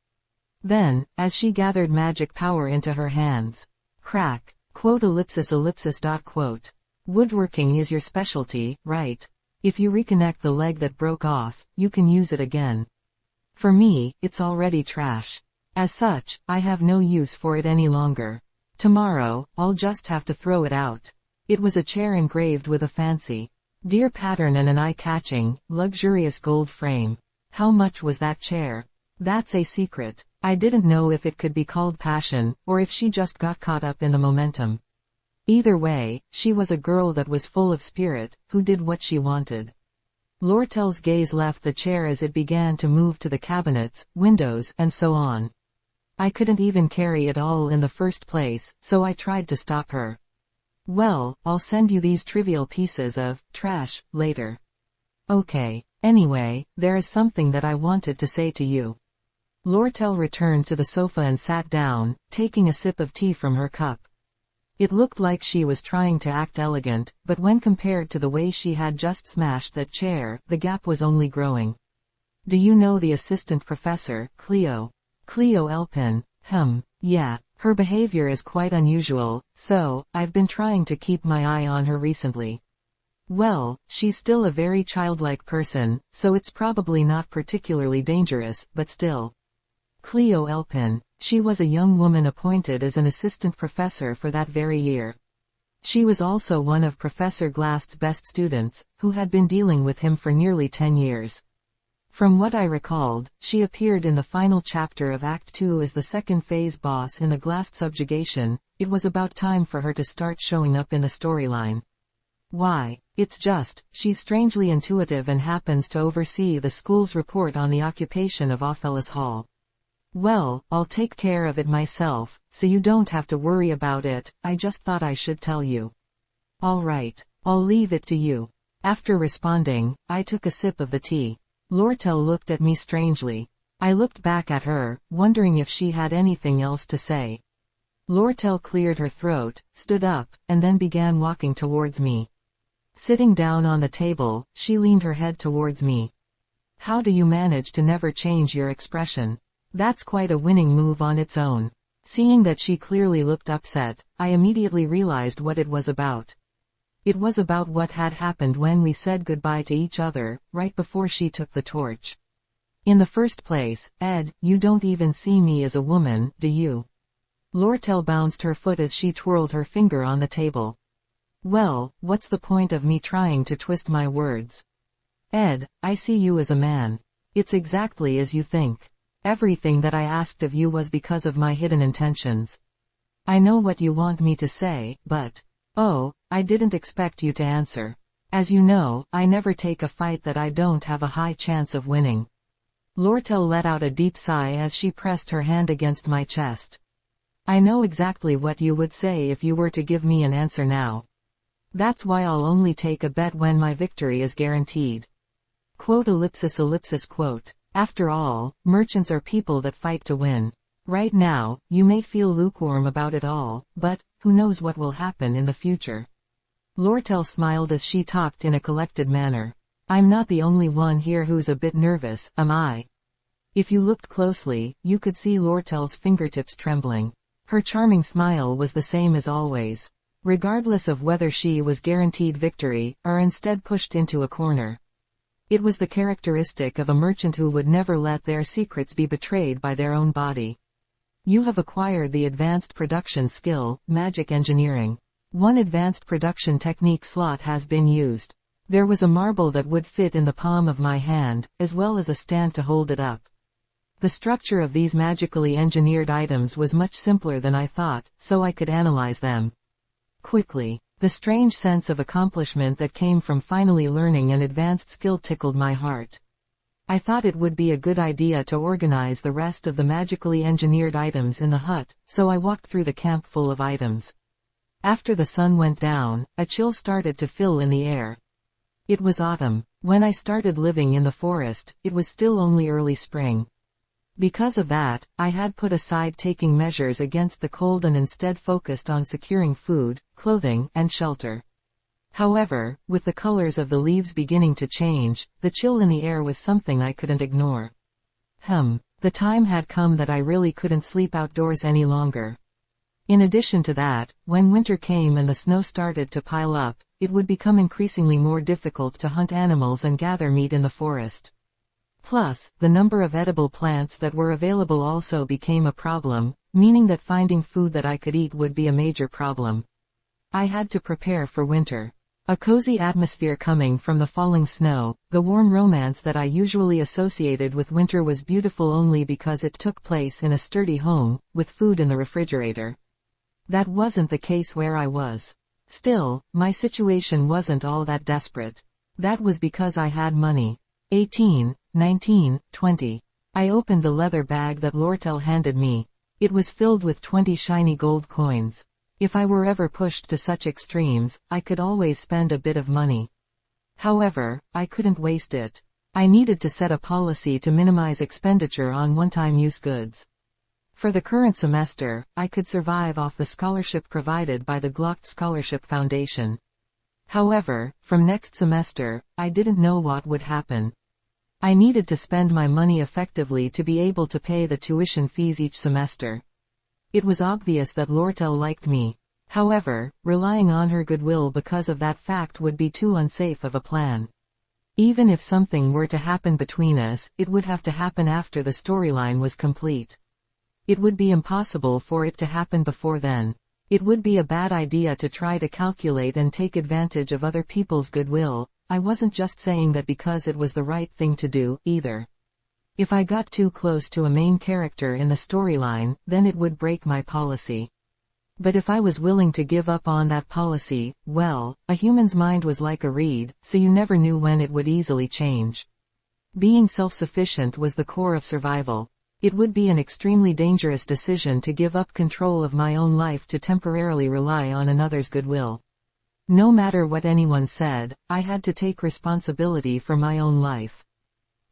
A: Then, as she gathered magic power into her hands, crack, quote ellipsis ellipsis dot quote. Woodworking is your specialty, right? If you reconnect the leg that broke off, you can use it again. For me, it's already trash. As such, I have no use for it any longer. Tomorrow, I'll just have to throw it out. It was a chair engraved with a fancy deer pattern and an eye-catching, luxurious gold frame. How much was that chair? That's a secret. I didn't know if it could be called passion, or if she just got caught up in the momentum. Either way, she was a girl that was full of spirit, who did what she wanted. Lortel's gaze left the chair as it began to move to the cabinets, windows, and so on. I couldn't even carry it all in the first place, so I tried to stop her. Well, I'll send you these trivial pieces of trash later. Okay. Anyway, there is something that I wanted to say to you. Lortel returned to the sofa and sat down, taking a sip of tea from her cup. It looked like she was trying to act elegant, but when compared to the way she had just smashed that chair, the gap was only growing. Do you know the assistant professor, Cleo? Cleo Elpin? Yeah. Her behavior is quite unusual, so, I've been trying to keep my eye on her recently. Well, she's still a very childlike person, so it's probably not particularly dangerous, but still. Cleo Elpin. She was a young woman appointed as an assistant professor for that very year. She was also one of Professor Glast's best students, who had been dealing with him for nearly 10 years. From what I recalled, she appeared in the final chapter of Act 2 as the second phase boss in the Glast subjugation. It was about time for her to start showing up in the storyline. Why, it's just, she's strangely intuitive and happens to oversee the school's report on the occupation of Ophelis Hall. Well, I'll take care of it myself, so you don't have to worry about it. I just thought I should tell you. All right, I'll leave it to you. After responding, I took a sip of the tea. Lortel looked at me strangely. I looked back at her, wondering if she had anything else to say. Lortel cleared her throat, stood up, and then began walking towards me. Sitting down on the table, she leaned her head towards me. How do you manage to never change your expression? That's quite a winning move on its own. Seeing that she clearly looked upset, I immediately realized what it was about. It was about what had happened when we said goodbye to each other, right before she took the torch. In the first place, Ed, you don't even see me as a woman, do you? Lortel bounced her foot as she twirled her finger on the table. Well, what's the point of me trying to twist my words? Ed, I see you as a man. It's exactly as you think. Everything that I asked of you was because of my hidden intentions. I know what you want me to say, but... Oh, I didn't expect you to answer. As you know, I never take a fight that I don't have a high chance of winning. Lortel let out a deep sigh as she pressed her hand against my chest. I know exactly what you would say if you were to give me an answer now. That's why I'll only take a bet when my victory is guaranteed. Quote ellipsis ellipsis quote. After all, merchants are people that fight to win. Right now, you may feel lukewarm about it all, but, who knows what will happen in the future. Lortel smiled as she talked in a collected manner. I'm not the only one here who's a bit nervous, am I? If you looked closely, you could see Lortel's fingertips trembling. Her charming smile was the same as always. Regardless of whether she was guaranteed victory, or instead pushed into a corner. It was the characteristic of a merchant who would never let their secrets be betrayed by their own body. You have acquired the advanced production skill, magic engineering. One advanced production technique slot has been used. There was a marble that would fit in the palm of my hand, as well as a stand to hold it up. The structure of these magically engineered items was much simpler than I thought, so I could analyze them quickly. The strange sense of accomplishment that came from finally learning an advanced skill tickled my heart. I thought it would be a good idea to organize the rest of the magically engineered items in the hut, so I walked through the camp full of items. After the sun went down, a chill started to fill in the air. It was autumn. When I started living in the forest, it was still only early spring. Because of that, I had put aside taking measures against the cold and instead focused on securing food, clothing, and shelter. However, with the colors of the leaves beginning to change, the chill in the air was something I couldn't ignore. The time had come that I really couldn't sleep outdoors any longer. In addition to that, when winter came and the snow started to pile up, it would become increasingly more difficult to hunt animals and gather meat in the forest. Plus, the number of edible plants that were available also became a problem, meaning that finding food that I could eat would be a major problem. I had to prepare for winter. A cozy atmosphere coming from the falling snow, the warm romance that I usually associated with winter was beautiful only because it took place in a sturdy home, with food in the refrigerator. That wasn't the case where I was. Still, my situation wasn't all that desperate. That was because I had money. 18, 19, 20. I opened the leather bag that Lortel handed me. It was filled with 20 shiny gold coins. If I were ever pushed to such extremes, I could always spend a bit of money. However, I couldn't waste it. I needed to set a policy to minimize expenditure on one-time use goods. For the current semester, I could survive off the scholarship provided by the Glocked Scholarship Foundation. However, from next semester, I didn't know what would happen. I needed to spend my money effectively to be able to pay the tuition fees each semester. It was obvious that Lortel liked me. However, relying on her goodwill because of that fact would be too unsafe of a plan. Even if something were to happen between us, it would have to happen after the storyline was complete. It would be impossible for it to happen before then. It would be a bad idea to try to calculate and take advantage of other people's goodwill. I wasn't just saying that because it was the right thing to do, either. If I got too close to a main character in the storyline, then it would break my policy. But if I was willing to give up on that policy, well, a human's mind was like a reed, so you never knew when it would easily change. Being self-sufficient was the core of survival. It would be an extremely dangerous decision to give up control of my own life to temporarily rely on another's goodwill. No matter what anyone said, I had to take responsibility for my own life.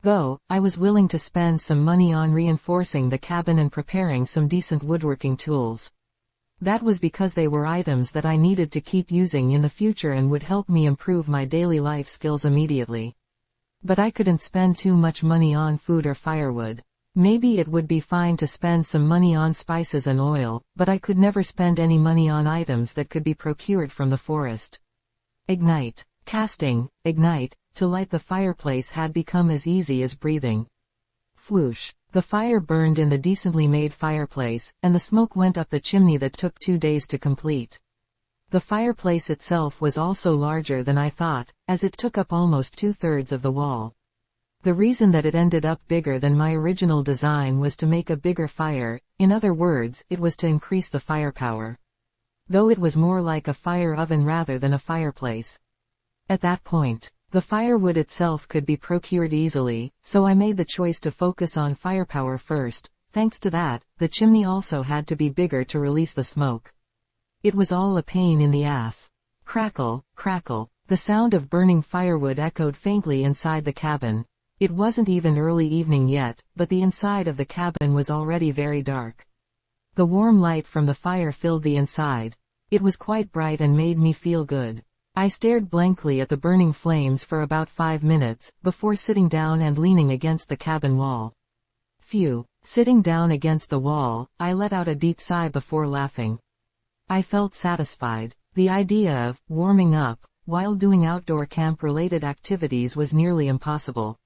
A: Though, I was willing to spend some money on reinforcing the cabin and preparing some decent woodworking tools. That was because they were items that I needed to keep using in the future and would help me improve my daily life skills immediately. But I couldn't spend too much money on food or firewood. Maybe it would be fine to spend some money on spices and oil, but I could never spend any money on items that could be procured from the forest. Ignite. Casting, ignite, to light the fireplace had become as easy as breathing. Whoosh. The fire burned in the decently made fireplace, and the smoke went up the chimney that took 2 days to complete. The fireplace itself was also larger than I thought, as it took up almost 2/3 of the wall. The reason that it ended up bigger than my original design was to make a bigger fire, in other words, it was to increase the firepower. Though it was more like a fire oven rather than a fireplace. At that point, the firewood itself could be procured easily, so I made the choice to focus on firepower first. Thanks to that, the chimney also had to be bigger to release the smoke. It was all a pain in the ass. Crackle, crackle. The sound of burning firewood echoed faintly inside the cabin. It wasn't even early evening yet, but the inside of the cabin was already very dark. The warm light from the fire filled the inside. It was quite bright and made me feel good. I stared blankly at the burning flames for about 5 minutes, before sitting down and leaning against the cabin wall. Phew. Sitting down against the wall, I let out a deep sigh before laughing. I felt satisfied. The idea of warming up while doing outdoor camp-related activities was nearly impossible.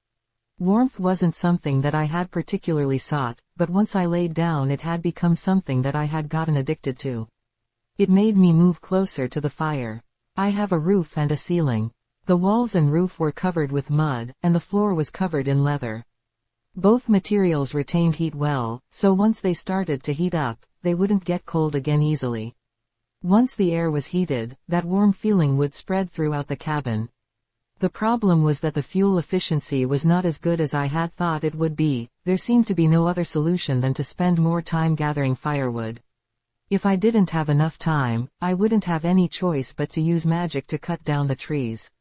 A: Warmth wasn't something that I had particularly sought, but once I laid down it had become something that I had gotten addicted to. It made me move closer to the fire. I have a roof and a ceiling. The walls and roof were covered with mud, and the floor was covered in leather. Both materials retained heat well, so once they started to heat up, they wouldn't get cold again easily. Once the air was heated, that warm feeling would spread throughout the cabin. The problem was that the fuel efficiency was not as good as I had thought it would be. There seemed to be no other solution than to spend more time gathering firewood. If I didn't have enough time, I wouldn't have any choice but to use magic to cut down the trees.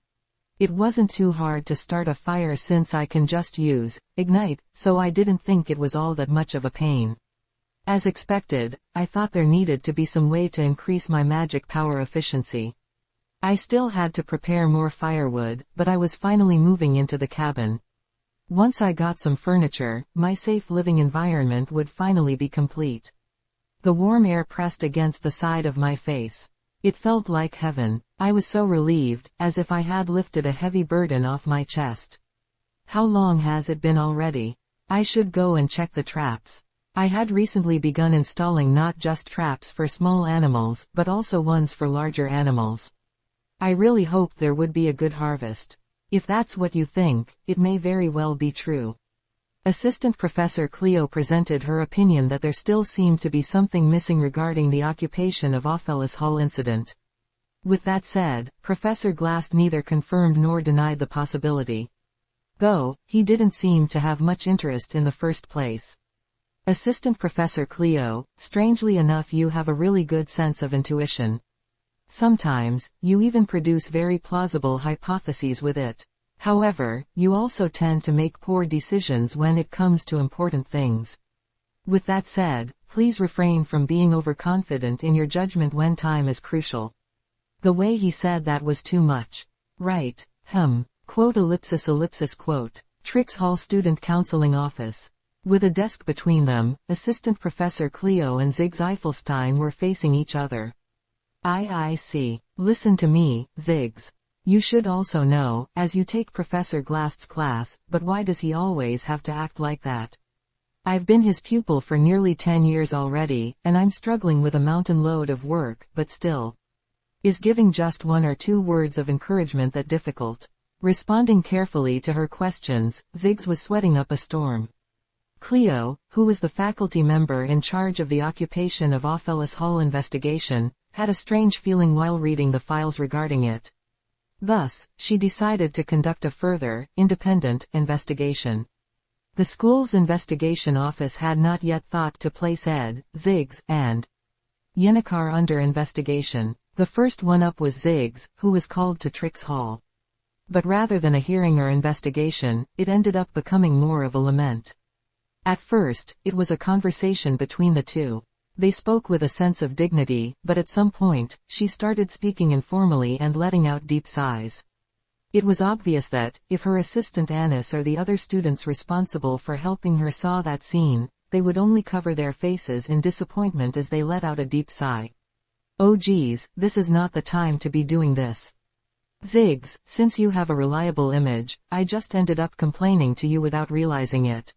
A: It wasn't too hard to start a fire since I can just use ignite, so I didn't think it was all that much of a pain. As expected, I thought there needed to be some way to increase my magic power efficiency. I still had to prepare more firewood, but I was finally moving into the cabin. Once I got some furniture, my safe living environment would finally be complete. The warm air pressed against the side of my face. It felt like heaven. I was so relieved, as if I had lifted a heavy burden off my chest. How long has it been already? I should go and check the traps. I had recently begun installing not just traps for small animals, but also ones for larger animals. I really hoped there would be a good harvest. If that's what you think, it may very well be true. Assistant Professor Cleo presented her opinion that there still seemed to be something missing regarding the occupation of Ophelis Hall incident. With that said, Professor Glass neither confirmed nor denied the possibility. Though, he didn't seem to have much interest in the first place. Assistant Professor Cleo, strangely enough you have a really good sense of intuition. Sometimes, you even produce very plausible hypotheses with it. However, you also tend to make poor decisions when it comes to important things. With that said, please refrain from being overconfident in your judgment when time is crucial. The way he said that was too much. Right. Quote ellipsis ellipsis quote. Trix Hall Student Counseling Office. With a desk between them, Assistant Professor Cleo and Ziggs Eifelstein were facing each other. I see. Listen to me, Ziggs. You should also know, as you take Professor Glass's class, but why does he always have to act like that? I've been his pupil for nearly 10 years already, and I'm struggling with a mountain load of work, but still. Is giving just 1 or 2 words of encouragement that difficult? Responding carefully to her questions, Ziggs was sweating up a storm. Cleo, who was the faculty member in charge of the occupation of Offellis Hall investigation, had a strange feeling while reading the files regarding it. Thus, she decided to conduct a further, independent, investigation. The school's investigation office had not yet thought to place Ed, Ziggs, and Yennecar under investigation. The first one up was Ziggs, who was called to Trix Hall. But rather than a hearing or investigation, it ended up becoming more of a lament. At first, it was a conversation between the two. They spoke with a sense of dignity, but at some point, she started speaking informally and letting out deep sighs. It was obvious that, if her assistant Annis or the other students responsible for helping her saw that scene, they would only cover their faces in disappointment as they let out a deep sigh. "Oh geez, this is not the time to be doing this. Ziggs, since you have a reliable image, I just ended up complaining to you without realizing it.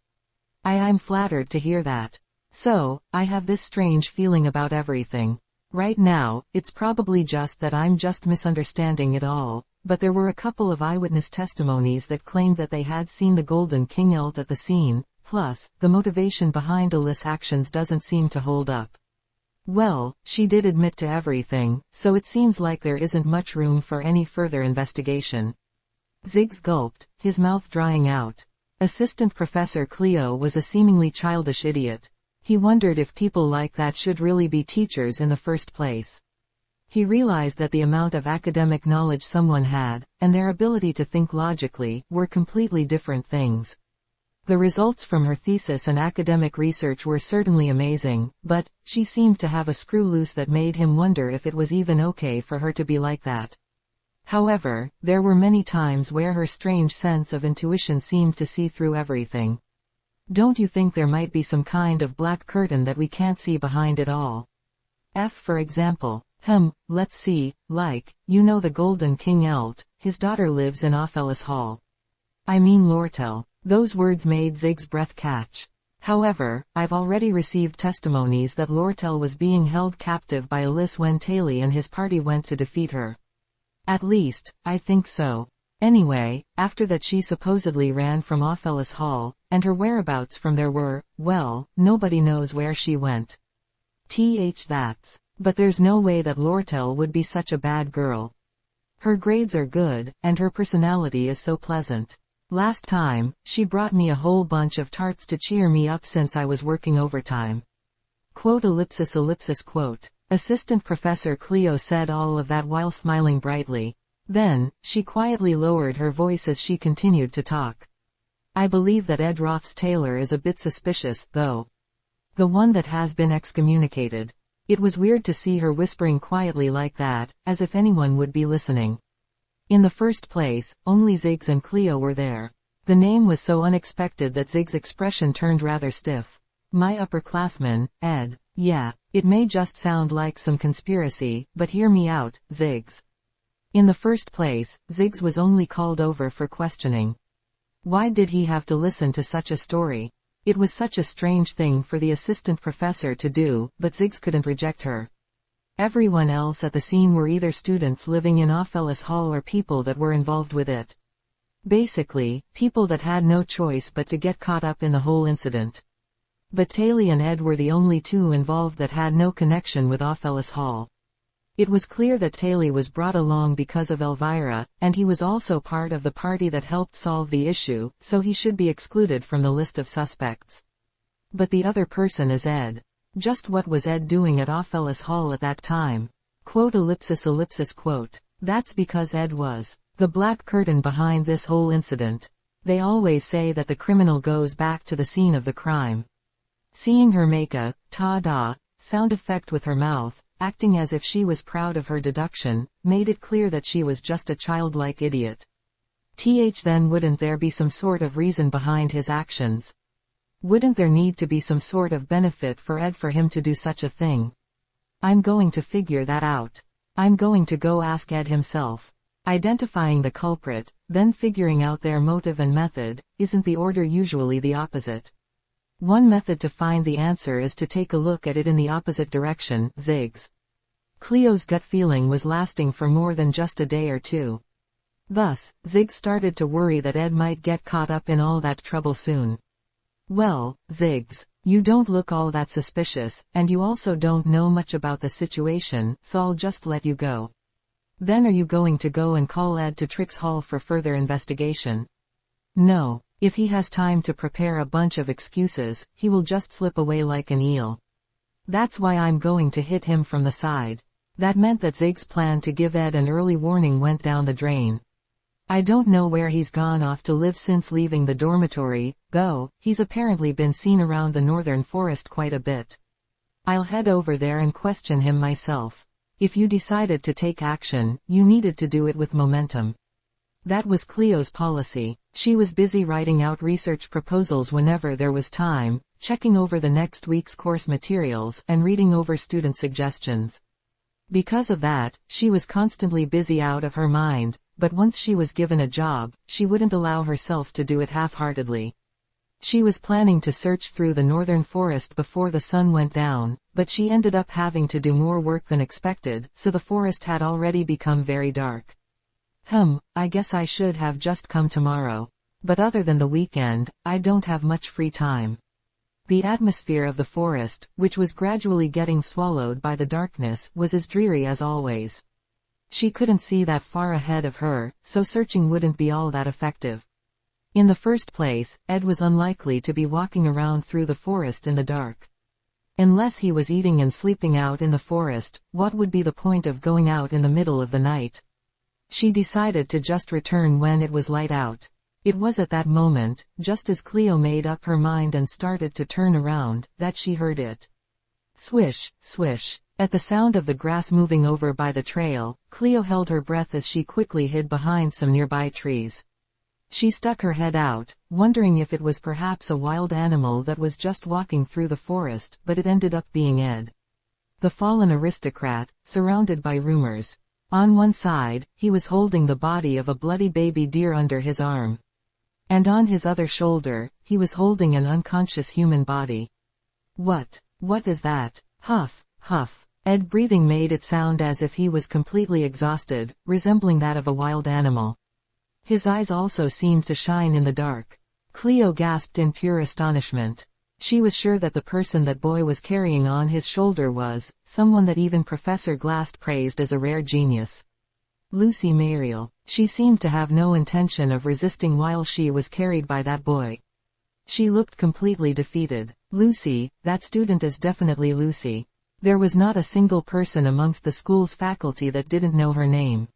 A: I'm flattered to hear that. So, I have this strange feeling about everything. Right now, it's probably just that I'm just misunderstanding it all, but there were a couple of eyewitness testimonies that claimed that they had seen the Golden King Elt at the scene, plus, the motivation behind Alice's actions doesn't seem to hold up. Well, she did admit to everything, so it seems like there isn't much room for any further investigation." Ziggs gulped, his mouth drying out. Assistant Professor Cleo was a seemingly childish idiot. He wondered if people like that should really be teachers in the first place. He realized that the amount of academic knowledge someone had, and their ability to think logically, were completely different things. The results from her thesis and academic research were certainly amazing, but, she seemed to have a screw loose that made him wonder if it was even okay for her to be like that. However, there were many times where her strange sense of intuition seemed to see through everything. "Don't you think there might be some kind of black curtain that we can't see behind it all? For example, let's see, like, you know the Golden King Elt, his daughter lives in Offellis Hall. I mean Lortel." Those words made Ziggs' breath catch. "However, I've already received testimonies that Lortel was being held captive by Alice when Taylor and his party went to defeat her. At least, I think so. Anyway, after that she supposedly ran from Offellis Hall, and her whereabouts from there were, well, nobody knows where she went. That's. But there's no way that Lortel would be such a bad girl. Her grades are good, and her personality is so pleasant. Last time, she brought me a whole bunch of tarts to cheer me up since I was working overtime." Quote. Assistant Professor Cleo said all of that while smiling brightly. Then, she quietly lowered her voice as she continued to talk. "I believe that Ed Roth's Taylor is a bit suspicious, though. The one that has been excommunicated." It was weird to see her whispering quietly like that, as if anyone would be listening. In the first place, only Ziggs and Cleo were there. The name was so unexpected that Ziggs' expression turned rather stiff. "My upperclassman, Ed. Yeah, it may just sound like some conspiracy, but hear me out, Ziggs." In the first place, Ziggs was only called over for questioning. Why did he have to listen to such a story? It was such a strange thing for the assistant professor to do, but Ziggs couldn't reject her. Everyone else at the scene were either students living in Offellis Hall or people that were involved with it. Basically, people that had no choice but to get caught up in the whole incident. But Taylor and Ed were the only two involved that had no connection with Offellis Hall. It was clear that Taylor was brought along because of Elvira, and he was also part of the party that helped solve the issue, so he should be excluded from the list of suspects. But the other person is Ed. Just what was Ed doing at Offellis Hall at that time? Quote. That's because Ed was the black curtain behind this whole incident. They always say that the criminal goes back to the scene of the crime. Seeing her make a ta-da sound effect with her mouth, acting as if she was proud of her deduction, made it clear that she was just a childlike idiot. Then wouldn't there be some sort of reason behind his actions? Wouldn't there need to be some sort of benefit for Ed for him to do such a thing? I'm going to figure that out. I'm going to go ask Ed himself. Identifying the culprit, then figuring out their motive and method, isn't the order usually the opposite? One method to find the answer is to take a look at it in the opposite direction, Ziggs. Cleo's gut feeling was lasting for more than just a day or two. Thus, Ziggs started to worry that Ed might get caught up in all that trouble soon. Well, Ziggs, you don't look all that suspicious, and you also don't know much about the situation, so I'll just let you go. Then are you going to go and call Ed to Trix Hall for further investigation? No. If he has time to prepare a bunch of excuses, he will just slip away like an eel. That's why I'm going to hit him from the side. That meant that Ziggs' plan to give Ed an early warning went down the drain. I don't know where he's gone off to live since leaving the dormitory, though. He's apparently been seen around the northern forest quite a bit. I'll head over there and question him myself. If you decided to take action, you needed to do it with momentum. That was Cleo's policy. She was busy writing out research proposals whenever there was time, checking over the next week's course materials, and reading over student suggestions. Because of that, she was constantly busy out of her mind, but once she was given a job, she wouldn't allow herself to do it half-heartedly. She was planning to search through the northern forest before the sun went down, but she ended up having to do more work than expected, so the forest had already become very dark. I guess I should have just come tomorrow. But other than the weekend, I don't have much free time. The atmosphere of the forest, which was gradually getting swallowed by the darkness, was as dreary as always. She couldn't see that far ahead of her, so searching wouldn't be all that effective. In the first place, Ed was unlikely to be walking around through the forest in the dark. Unless he was eating and sleeping out in the forest, what would be the point of going out in the middle of the night? She decided to just return when it was light out. It was at that moment, just as Cleo made up her mind and started to turn around, that she heard it. Swish, swish. At the sound of the grass moving over by the trail, Cleo held her breath as she quickly hid behind some nearby trees. She stuck her head out, wondering if it was perhaps a wild animal that was just walking through the forest, but it ended up being Ed. The fallen aristocrat, surrounded by rumors. On one side, he was holding the body of a bloody baby deer under his arm. And on his other shoulder, he was holding an unconscious human body. What is that? Huff, huff. Ed's breathing made it sound as if he was completely exhausted, resembling that of a wild animal. His eyes also seemed to shine in the dark. Cleo gasped in pure astonishment. She was sure that the person that boy was carrying on his shoulder was someone that even Professor Glass praised as a rare genius. Lucy Mariel. She seemed to have no intention of resisting while she was carried by that boy. She looked completely defeated. Lucy, that student is definitely Lucy. There was not a single person amongst the school's faculty that didn't know her name.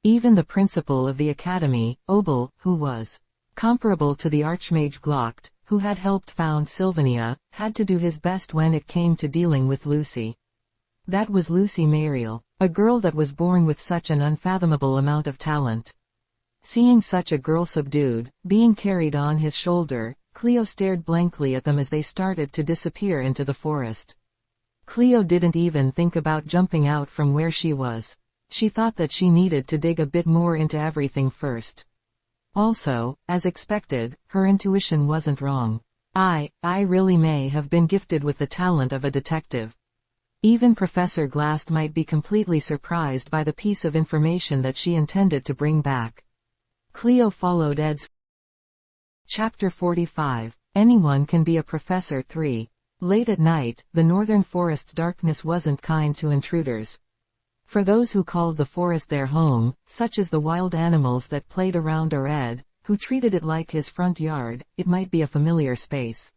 A: Even the principal of the academy, Obel, who was comparable to the Archmage Glocht, who had helped found Sylvania, had to do his best when it came to dealing with Lucy. That was Lucy Mariel, a girl that was born with such an unfathomable amount of talent. Seeing such a girl subdued, being carried on his shoulder, Cleo stared blankly at them as they started to disappear into the forest. Cleo didn't even think about jumping out from where she was. She thought that she needed to dig a bit more into everything first. Also, as expected, her intuition wasn't wrong. I really may have been gifted with the talent of a detective. Even Professor Glass might be completely surprised by the piece of information that she intended to bring back. Cleo followed Ed's. Chapter 45. Anyone can be a professor. 3. Late at night, the northern forest's darkness wasn't kind to intruders. For those who called the forest their home, such as the wild animals that played around or Ed, who treated it like his front yard, it might be a familiar space.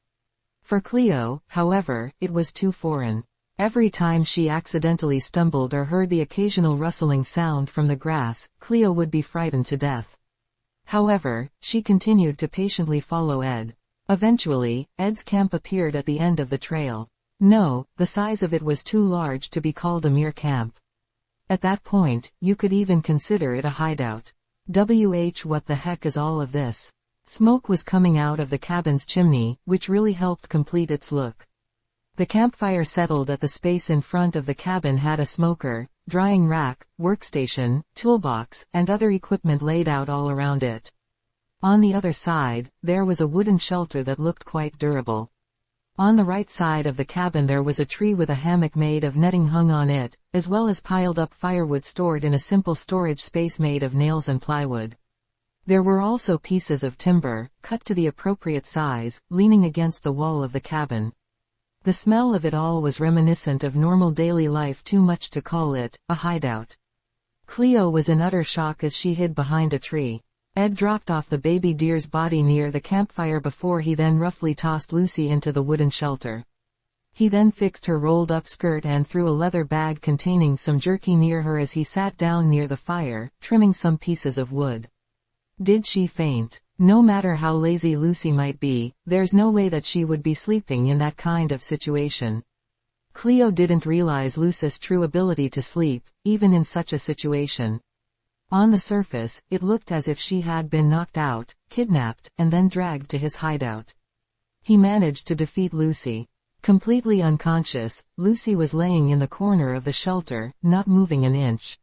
A: For Cleo, however, it was too foreign. Every time she accidentally stumbled or heard the occasional rustling sound from the grass, Cleo would be frightened to death. However, she continued to patiently follow Ed. Eventually, Ed's camp appeared at the end of the trail. No, the size of it was too large to be called a mere camp. At that point, you could even consider it a hideout. What the heck is all of this? Smoke was coming out of the cabin's chimney, which really helped complete its look. The campfire settled at the space in front of the cabin had a smoker, drying rack, workstation, toolbox, and other equipment laid out all around it. On the other side, there was a wooden shelter that looked quite durable. On the right side of the cabin there was a tree with a hammock made of netting hung on it, as well as piled up firewood stored in a simple storage space made of nails and plywood. There were also pieces of timber, cut to the appropriate size, leaning against the wall of the cabin. The smell of it all was reminiscent of normal daily life, too much to call it a hideout. Cleo was in utter shock as she hid behind a tree. Ed dropped off the baby deer's body near the campfire before he then roughly tossed Lucy into the wooden shelter. He then fixed her rolled-up skirt and threw a leather bag containing some jerky near her as he sat down near the fire, trimming some pieces of wood. Did she faint? No matter how lazy Lucy might be, there's no way that she would be sleeping in that kind of situation. Cleo didn't realize Lucy's true ability to sleep, even in such a situation. On the surface, it looked as if she had been knocked out, kidnapped, and then dragged to his hideout. He managed to defeat Lucy. Completely unconscious, Lucy was laying in the corner of the shelter, not moving an inch.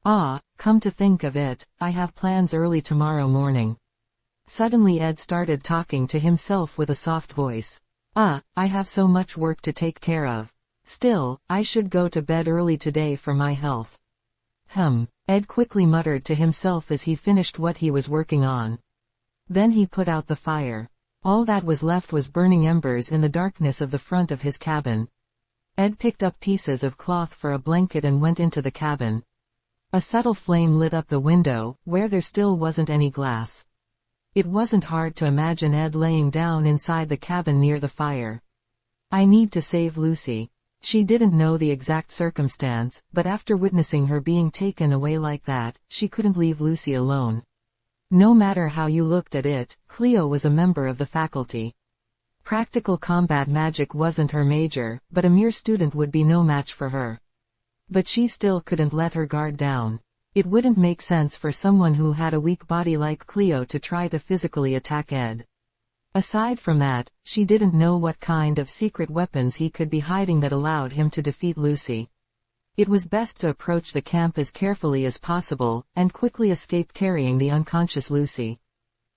A: "Ah, come to think of it, I have plans early tomorrow morning." Suddenly Ed started talking to himself with a soft voice. I have so much work to take care of. Still, I should go to bed early today for my health." Ed quickly muttered to himself as he finished what he was working on. Then he put out the fire. All that was left was burning embers in the darkness of the front of his cabin. Ed picked up pieces of cloth for a blanket and went into the cabin. A subtle flame lit up the window, where there still wasn't any glass. It wasn't hard to imagine Ed laying down inside the cabin near the fire. "I need to save Lucy." She didn't know the exact circumstance, but after witnessing her being taken away like that, she couldn't leave Lucy alone. No matter how you looked at it, Cleo was a member of the faculty. Practical combat magic wasn't her major, but a mere student would be no match for her. But she still couldn't let her guard down. It wouldn't make sense for someone who had a weak body like Cleo to try to physically attack Ed. Aside from that, she didn't know what kind of secret weapons he could be hiding that allowed him to defeat Lucy. It was best to approach the camp as carefully as possible, and quickly escape carrying the unconscious Lucy.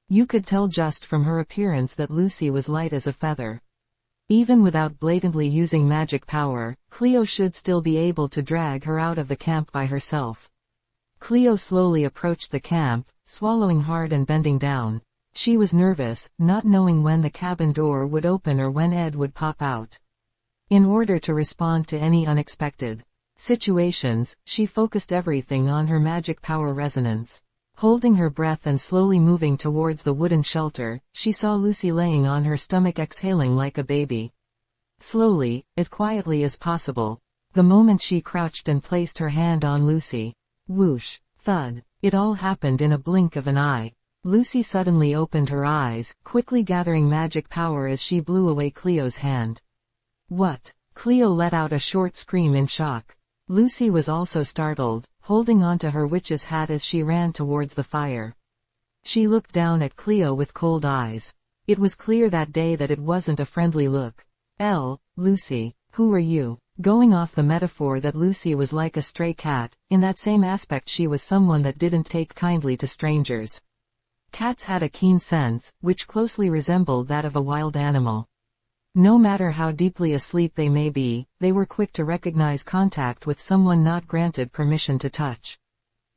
A: You could tell just from her appearance that Lucy was light as a feather. Even without blatantly using magic power, Cleo should still be able to drag her out of the camp by herself. Cleo slowly approached the camp, swallowing hard and bending down. She was nervous, not knowing when the cabin door would open or when Ed would pop out. In order to respond to any unexpected situations, she focused everything on her magic power resonance. Holding her breath and slowly moving towards the wooden shelter, she saw Lucy laying on her stomach exhaling like a baby. Slowly, as quietly as possible, the moment she crouched and placed her hand on Lucy. Whoosh! Thud! It all happened in a blink of an eye. Lucy suddenly opened her eyes, quickly gathering magic power as she blew away Cleo's hand. "What?" Cleo let out a short scream in shock. Lucy was also startled, holding onto her witch's hat as she ran towards the fire. She looked down at Cleo with cold eyes. It was clear that day that it wasn't a friendly look. Lucy, who are you?" Going off the metaphor that Lucy was like a stray cat, in that same aspect she was someone that didn't take kindly to strangers. Cats had a keen sense, which closely resembled that of a wild animal. No matter how deeply asleep they may be, they were quick to recognize contact with someone not granted permission to touch.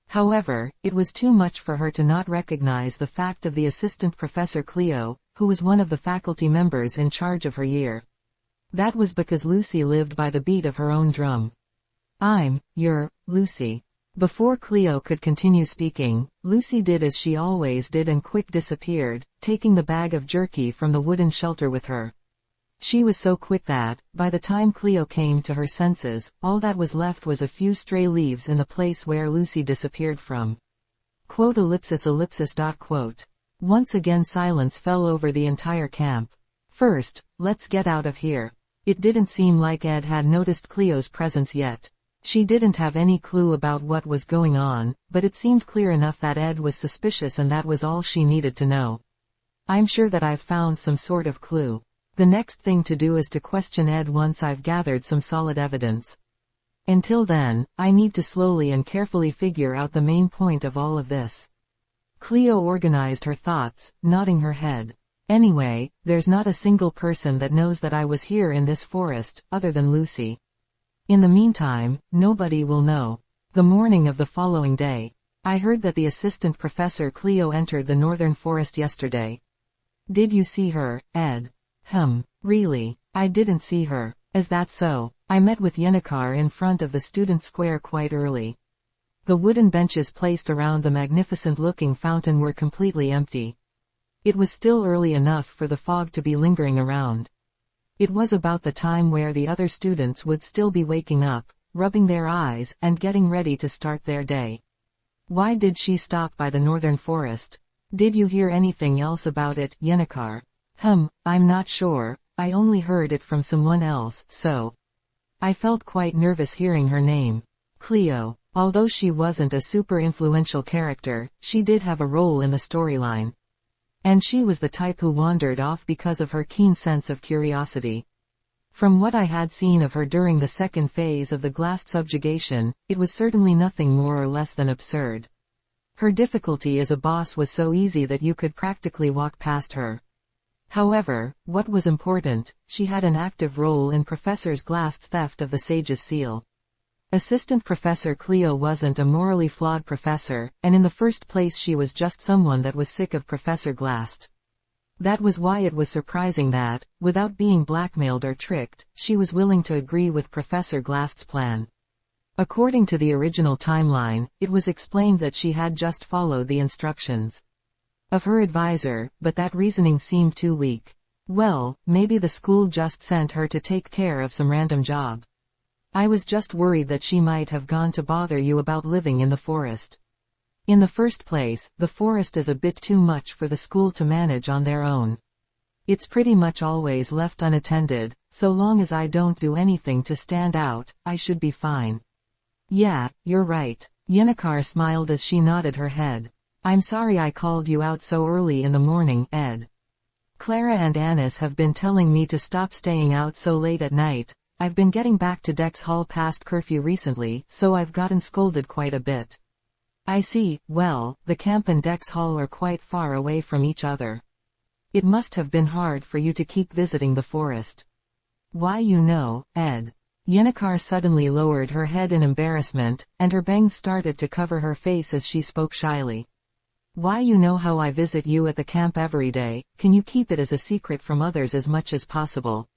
A: However, it was too much for her to not recognize the fact of the assistant professor Cleo, who was one of the faculty members in charge of her year. That was because Lucy lived by the beat of her own drum. "I'm your Lucy." Before Cleo could continue speaking, Lucy did as she always did and quick disappeared, taking the bag of jerky from the wooden shelter with her. She was so quick that, by the time Cleo came to her senses, all that was left was a few stray leaves in the place where Lucy disappeared from. Once again silence fell over the entire camp. "First, let's get out of here." It didn't seem like Ed had noticed Cleo's presence yet. She didn't have any clue about what was going on, but it seemed clear enough that Ed was suspicious and that was all she needed to know. "I'm sure that I've found some sort of clue. The next thing to do is to question Ed once I've gathered some solid evidence. Until then, I need to slowly and carefully figure out the main point of all of this." Cleo organized her thoughts, nodding her head. "Anyway, there's not a single person that knows that I was here in this forest, other than Lucy. In the meantime, nobody will know." The morning of the following day, I heard that the assistant professor Cleo entered the northern forest yesterday. Did you see her, Ed? Really? I didn't see her. Is that so? I met with Yennecar in front of the student square quite early. The wooden benches placed around the magnificent-looking fountain were completely empty. It was still early enough for the fog to be lingering around. It was about the time where the other students would still be waking up, rubbing their eyes, and getting ready to start their day. Why did she stop by the northern forest? Did you hear anything else about it, Yennecar? I'm not sure, I only heard it from someone else, so. I felt quite nervous hearing her name. Cleo. Although she wasn't a super influential character, she did have a role in the storyline. And she was the type who wandered off because of her keen sense of curiosity. From what I had seen of her during the second phase of the glass subjugation, it was certainly nothing more or less than absurd. Her difficulty as a boss was so easy that you could practically walk past her. However, what was important, she had an active role in Professor Glass's theft of the Sage's seal. Assistant Professor Cleo wasn't a morally flawed professor, and in the first place she was just someone that was sick of Professor Glass. That was why it was surprising that, without being blackmailed or tricked, she was willing to agree with Professor Glass's plan. According to the original timeline, it was explained that she had just followed the instructions of her advisor, but that reasoning seemed too weak. Well, maybe the school just sent her to take care of some random job. I was just worried that she might have gone to bother you about living in the forest. In the first place, the forest is a bit too much for the school to manage on their own. It's pretty much always left unattended, so long as I don't do anything to stand out, I should be fine. Yeah, you're right. Yennecar smiled as she nodded her head. I'm sorry I called you out so early in the morning, Ed. Clara and Annis have been telling me to stop staying out so late at night. I've been getting back to Dex Hall past curfew recently, so I've gotten scolded quite a bit. I see. Well, the camp and Dex Hall are quite far away from each other. It must have been hard for you to keep visiting the forest. Why, Ed. Yennecar suddenly lowered her head in embarrassment, and her bangs started to cover her face as she spoke shyly. Why, how I visit you at the camp every day, can you keep it as a secret from others as much as possible?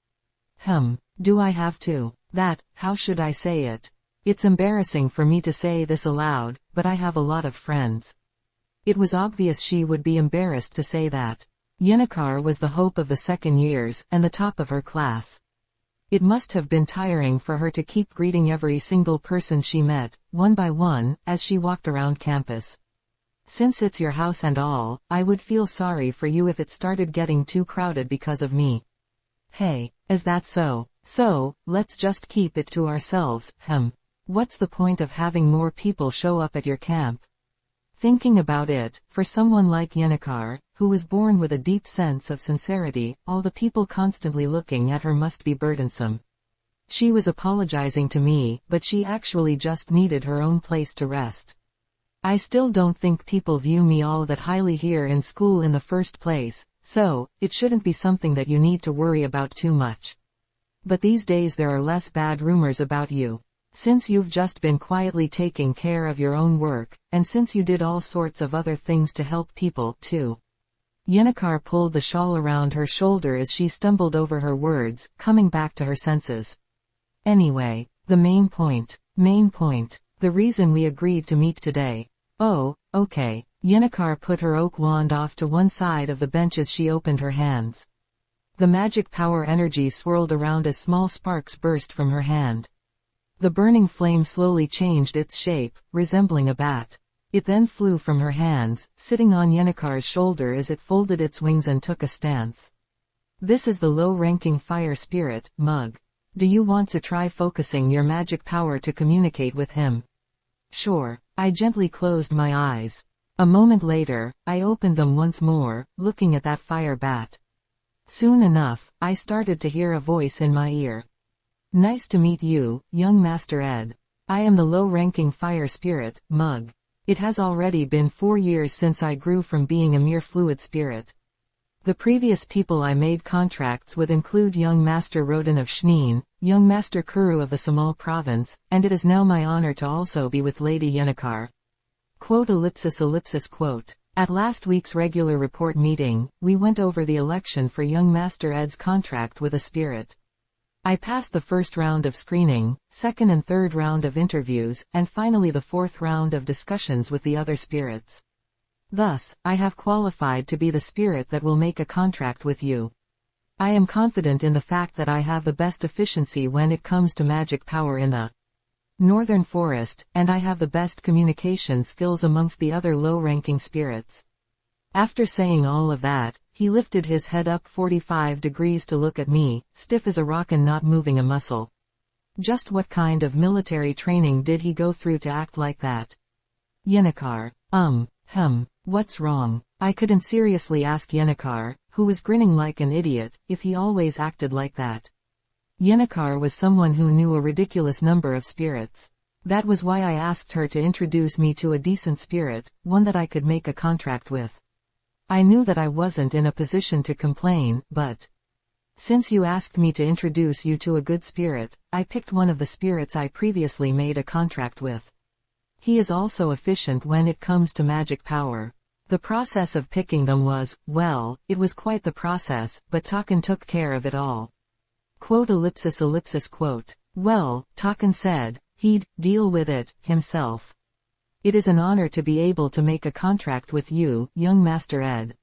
A: Do I have to? How should I say it? It's embarrassing for me to say this aloud, but I have a lot of friends. It was obvious she would be embarrassed to say that. Yennecar was the hope of the second years, and the top of her class. It must have been tiring for her to keep greeting every single person she met, one by one, as she walked around campus. Since it's your house and all, I would feel sorry for you if it started getting too crowded because of me. Hey, is that so? So, let's just keep it to ourselves, What's the point of having more people show up at your camp? Thinking about it, for someone like Yennecar, who was born with a deep sense of sincerity, all the people constantly looking at her must be burdensome. She was apologizing to me, but she actually just needed her own place to rest. I still don't think people view me all that highly here in school in the first place, so, it shouldn't be something that you need to worry about too much. But these days there are less bad rumors about you. Since you've just been quietly taking care of your own work, and since you did all sorts of other things to help people, too. Yennecar pulled the shawl around her shoulder as she stumbled over her words, coming back to her senses. Anyway, the main point. The reason we agreed to meet today. Oh, okay. Yennecar put her oak wand off to one side of the bench as she opened her hands. The magic power energy swirled around as small sparks burst from her hand. The burning flame slowly changed its shape, resembling a bat. It then flew from her hands, sitting on Yennecar's shoulder as it folded its wings and took a stance. This is the low-ranking fire spirit, Mug. Do you want to try focusing your magic power to communicate with him? Sure. I gently closed my eyes. A moment later, I opened them once more, looking at that fire bat. Soon enough, I started to hear a voice in my ear. Nice to meet you, young Master Ed. I am the low-ranking fire spirit, Mug. It has already been 4 years since I grew from being a mere fluid spirit. The previous people I made contracts with include young Master Rodin of Shneen, young Master Kuru of the Samal province, and it is now my honor to also be with Lady Yennecar. Quote ellipsis ellipsis quote. At last week's regular report meeting, we went over the election for young Master Ed's contract with a spirit. I passed the first round of screening, second and third round of interviews, and finally the fourth round of discussions with the other spirits. Thus, I have qualified to be the spirit that will make a contract with you. I am confident in the fact that I have the best efficiency when it comes to magic power in the Northern Forest, and I have the best communication skills amongst the other low-ranking spirits. After saying all of that, he lifted his head up 45 degrees to look at me, stiff as a rock and not moving a muscle. Just what kind of military training did he go through to act like that? Yennecar. What's wrong? I couldn't seriously ask Yennecar, who was grinning like an idiot, if he always acted like that. Yennecar was someone who knew a ridiculous number of spirits. That was why I asked her to introduce me to a decent spirit, one that I could make a contract with. I knew that I wasn't in a position to complain, but since you asked me to introduce you to a good spirit, I picked one of the spirits I previously made a contract with. He is also efficient when it comes to magic power. The process of picking them was, well, it was quite the process, but Taken took care of it all. Quote ellipsis ellipsis quote. Well, Taken said, he'd deal with it himself. It is an honor to be able to make a contract with you, young Master Ed.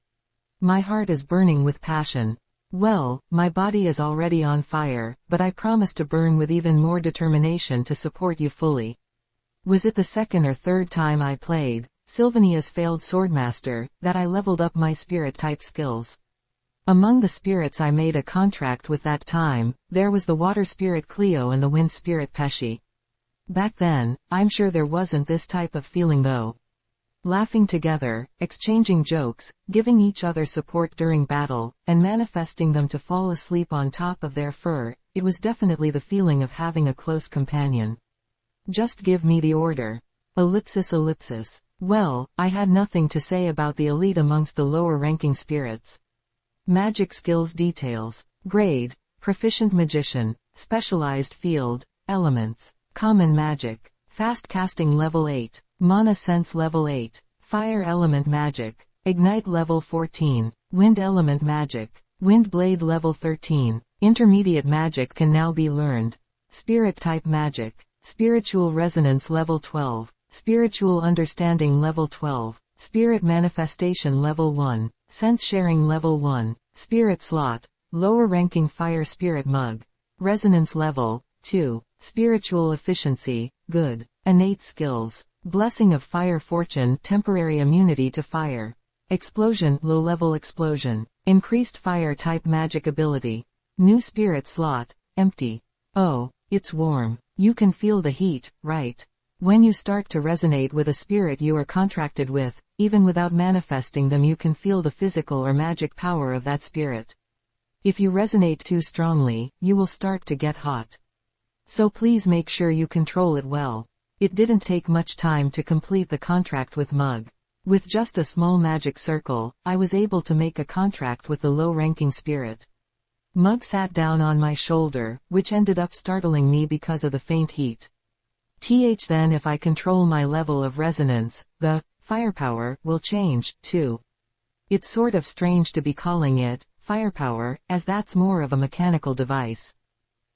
A: My heart is burning with passion. Well, my body is already on fire, but I promise to burn with even more determination to support you fully. Was it the second or third time I played Sylvania's failed swordmaster that I leveled up my spirit-type skills? Among the spirits I made a contract with that time, there was the water spirit Cleo and the wind spirit Pesci. Back then, I'm sure there wasn't this type of feeling though. Laughing together, exchanging jokes, giving each other support during battle, and manifesting them to fall asleep on top of their fur, it was definitely the feeling of having a close companion. Just give me the order. Ellipsis ellipsis. Well, I had nothing to say about the elite amongst the lower-ranking spirits. Magic skills details. Grade. Proficient magician. Specialized field. Elements. Common magic. Fast casting level 8. Mana sense level 8. Fire element magic. Ignite level 14. Wind element magic. Wind blade level 13. Intermediate magic can now be learned. Spirit type magic. Spiritual resonance level 12. Spiritual understanding level 12. Spirit manifestation level 1. Sense sharing level 1. Spirit slot. Lower ranking fire spirit mug. Resonance level 2. Spiritual efficiency, good. Innate skills. Blessing of fire fortune, temporary immunity to fire. Explosion, low-level explosion. Increased fire-type magic ability. New spirit slot, empty. Oh, it's warm. You can feel the heat, right? When you start to resonate with a spirit you are contracted with, even without manifesting them you can feel the physical or magic power of that spirit. If you resonate too strongly, you will start to get hot. So please make sure you control it well. It didn't take much time to complete the contract with Mug. With just a small magic circle, I was able to make a contract with the low-ranking spirit. Mug sat down on my shoulder, which ended up startling me because of the faint heat. Then if I control my level of resonance, the firepower will change, too. It's sort of strange to be calling it firepower, as that's more of a mechanical device.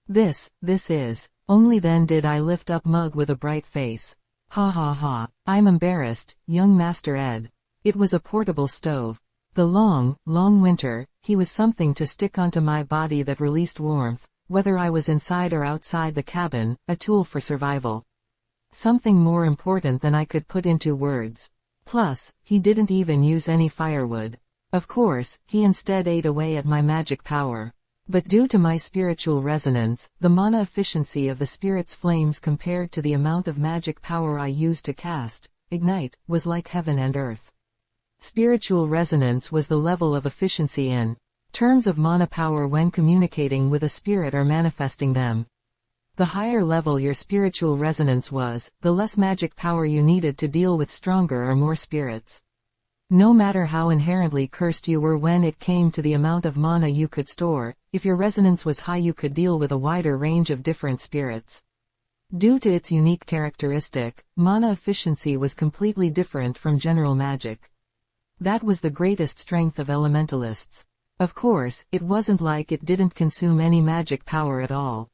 A: This is. Only then did I lift up Mug with a bright face. Ha ha ha. I'm embarrassed, young Master Ed. It was a portable stove. The long winter, he was something to stick onto my body that released warmth, whether I was inside or outside the cabin, a tool for survival. Something more important than I could put into words. Plus, he didn't even use any firewood. Of course, he instead ate away at my magic power. But due to my spiritual resonance, the mana efficiency of the spirit's flames compared to the amount of magic power I used to cast, ignite, was like heaven and earth. Spiritual resonance was the level of efficiency in terms of mana power when communicating with a spirit or manifesting them. The higher level your spiritual resonance was, the less magic power you needed to deal with stronger or more spirits. No matter how inherently cursed you were when it came to the amount of mana you could store, if your resonance was high you could deal with a wider range of different spirits. Due to its unique characteristic, mana efficiency was completely different from general magic. That was the greatest strength of elementalists. Of course, it wasn't like it didn't consume any magic power at all.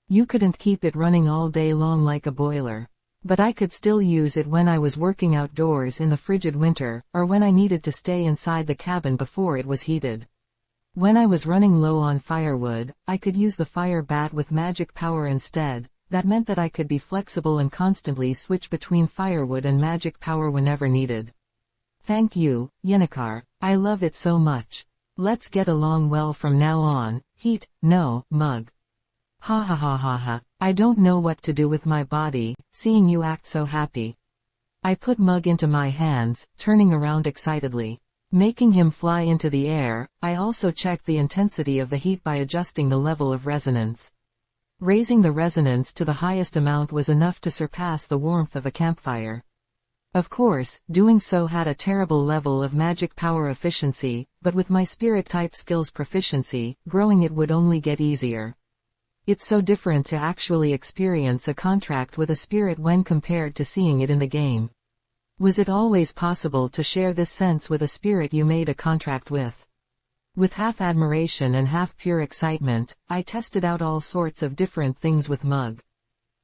A: You couldn't keep it running all day long like a boiler. But I could still use it when I was working outdoors in the frigid winter, or when I needed to stay inside the cabin before it was heated. When I was running low on firewood, I could use the fire bat with magic power instead. That meant that I could be flexible and constantly switch between firewood and magic power whenever needed. Thank you, Yennecar. I love it so much. Let's get along well from now on. Heat, no, mug. Ha ha ha ha ha. I don't know what to do with my body, seeing you act so happy. I put Mug into my hands, turning around excitedly. Making him fly into the air, I also checked the intensity of the heat by adjusting the level of resonance. Raising the resonance to the highest amount was enough to surpass the warmth of a campfire. Of course, doing so had a terrible level of magic power efficiency, but with my spirit-type skills proficiency, growing it would only get easier. It's so different to actually experience a contract with a spirit when compared to seeing it in the game. Was it always possible to share this sense with a spirit you made a contract with? With half admiration and half pure excitement, I tested out all sorts of different things with Mug.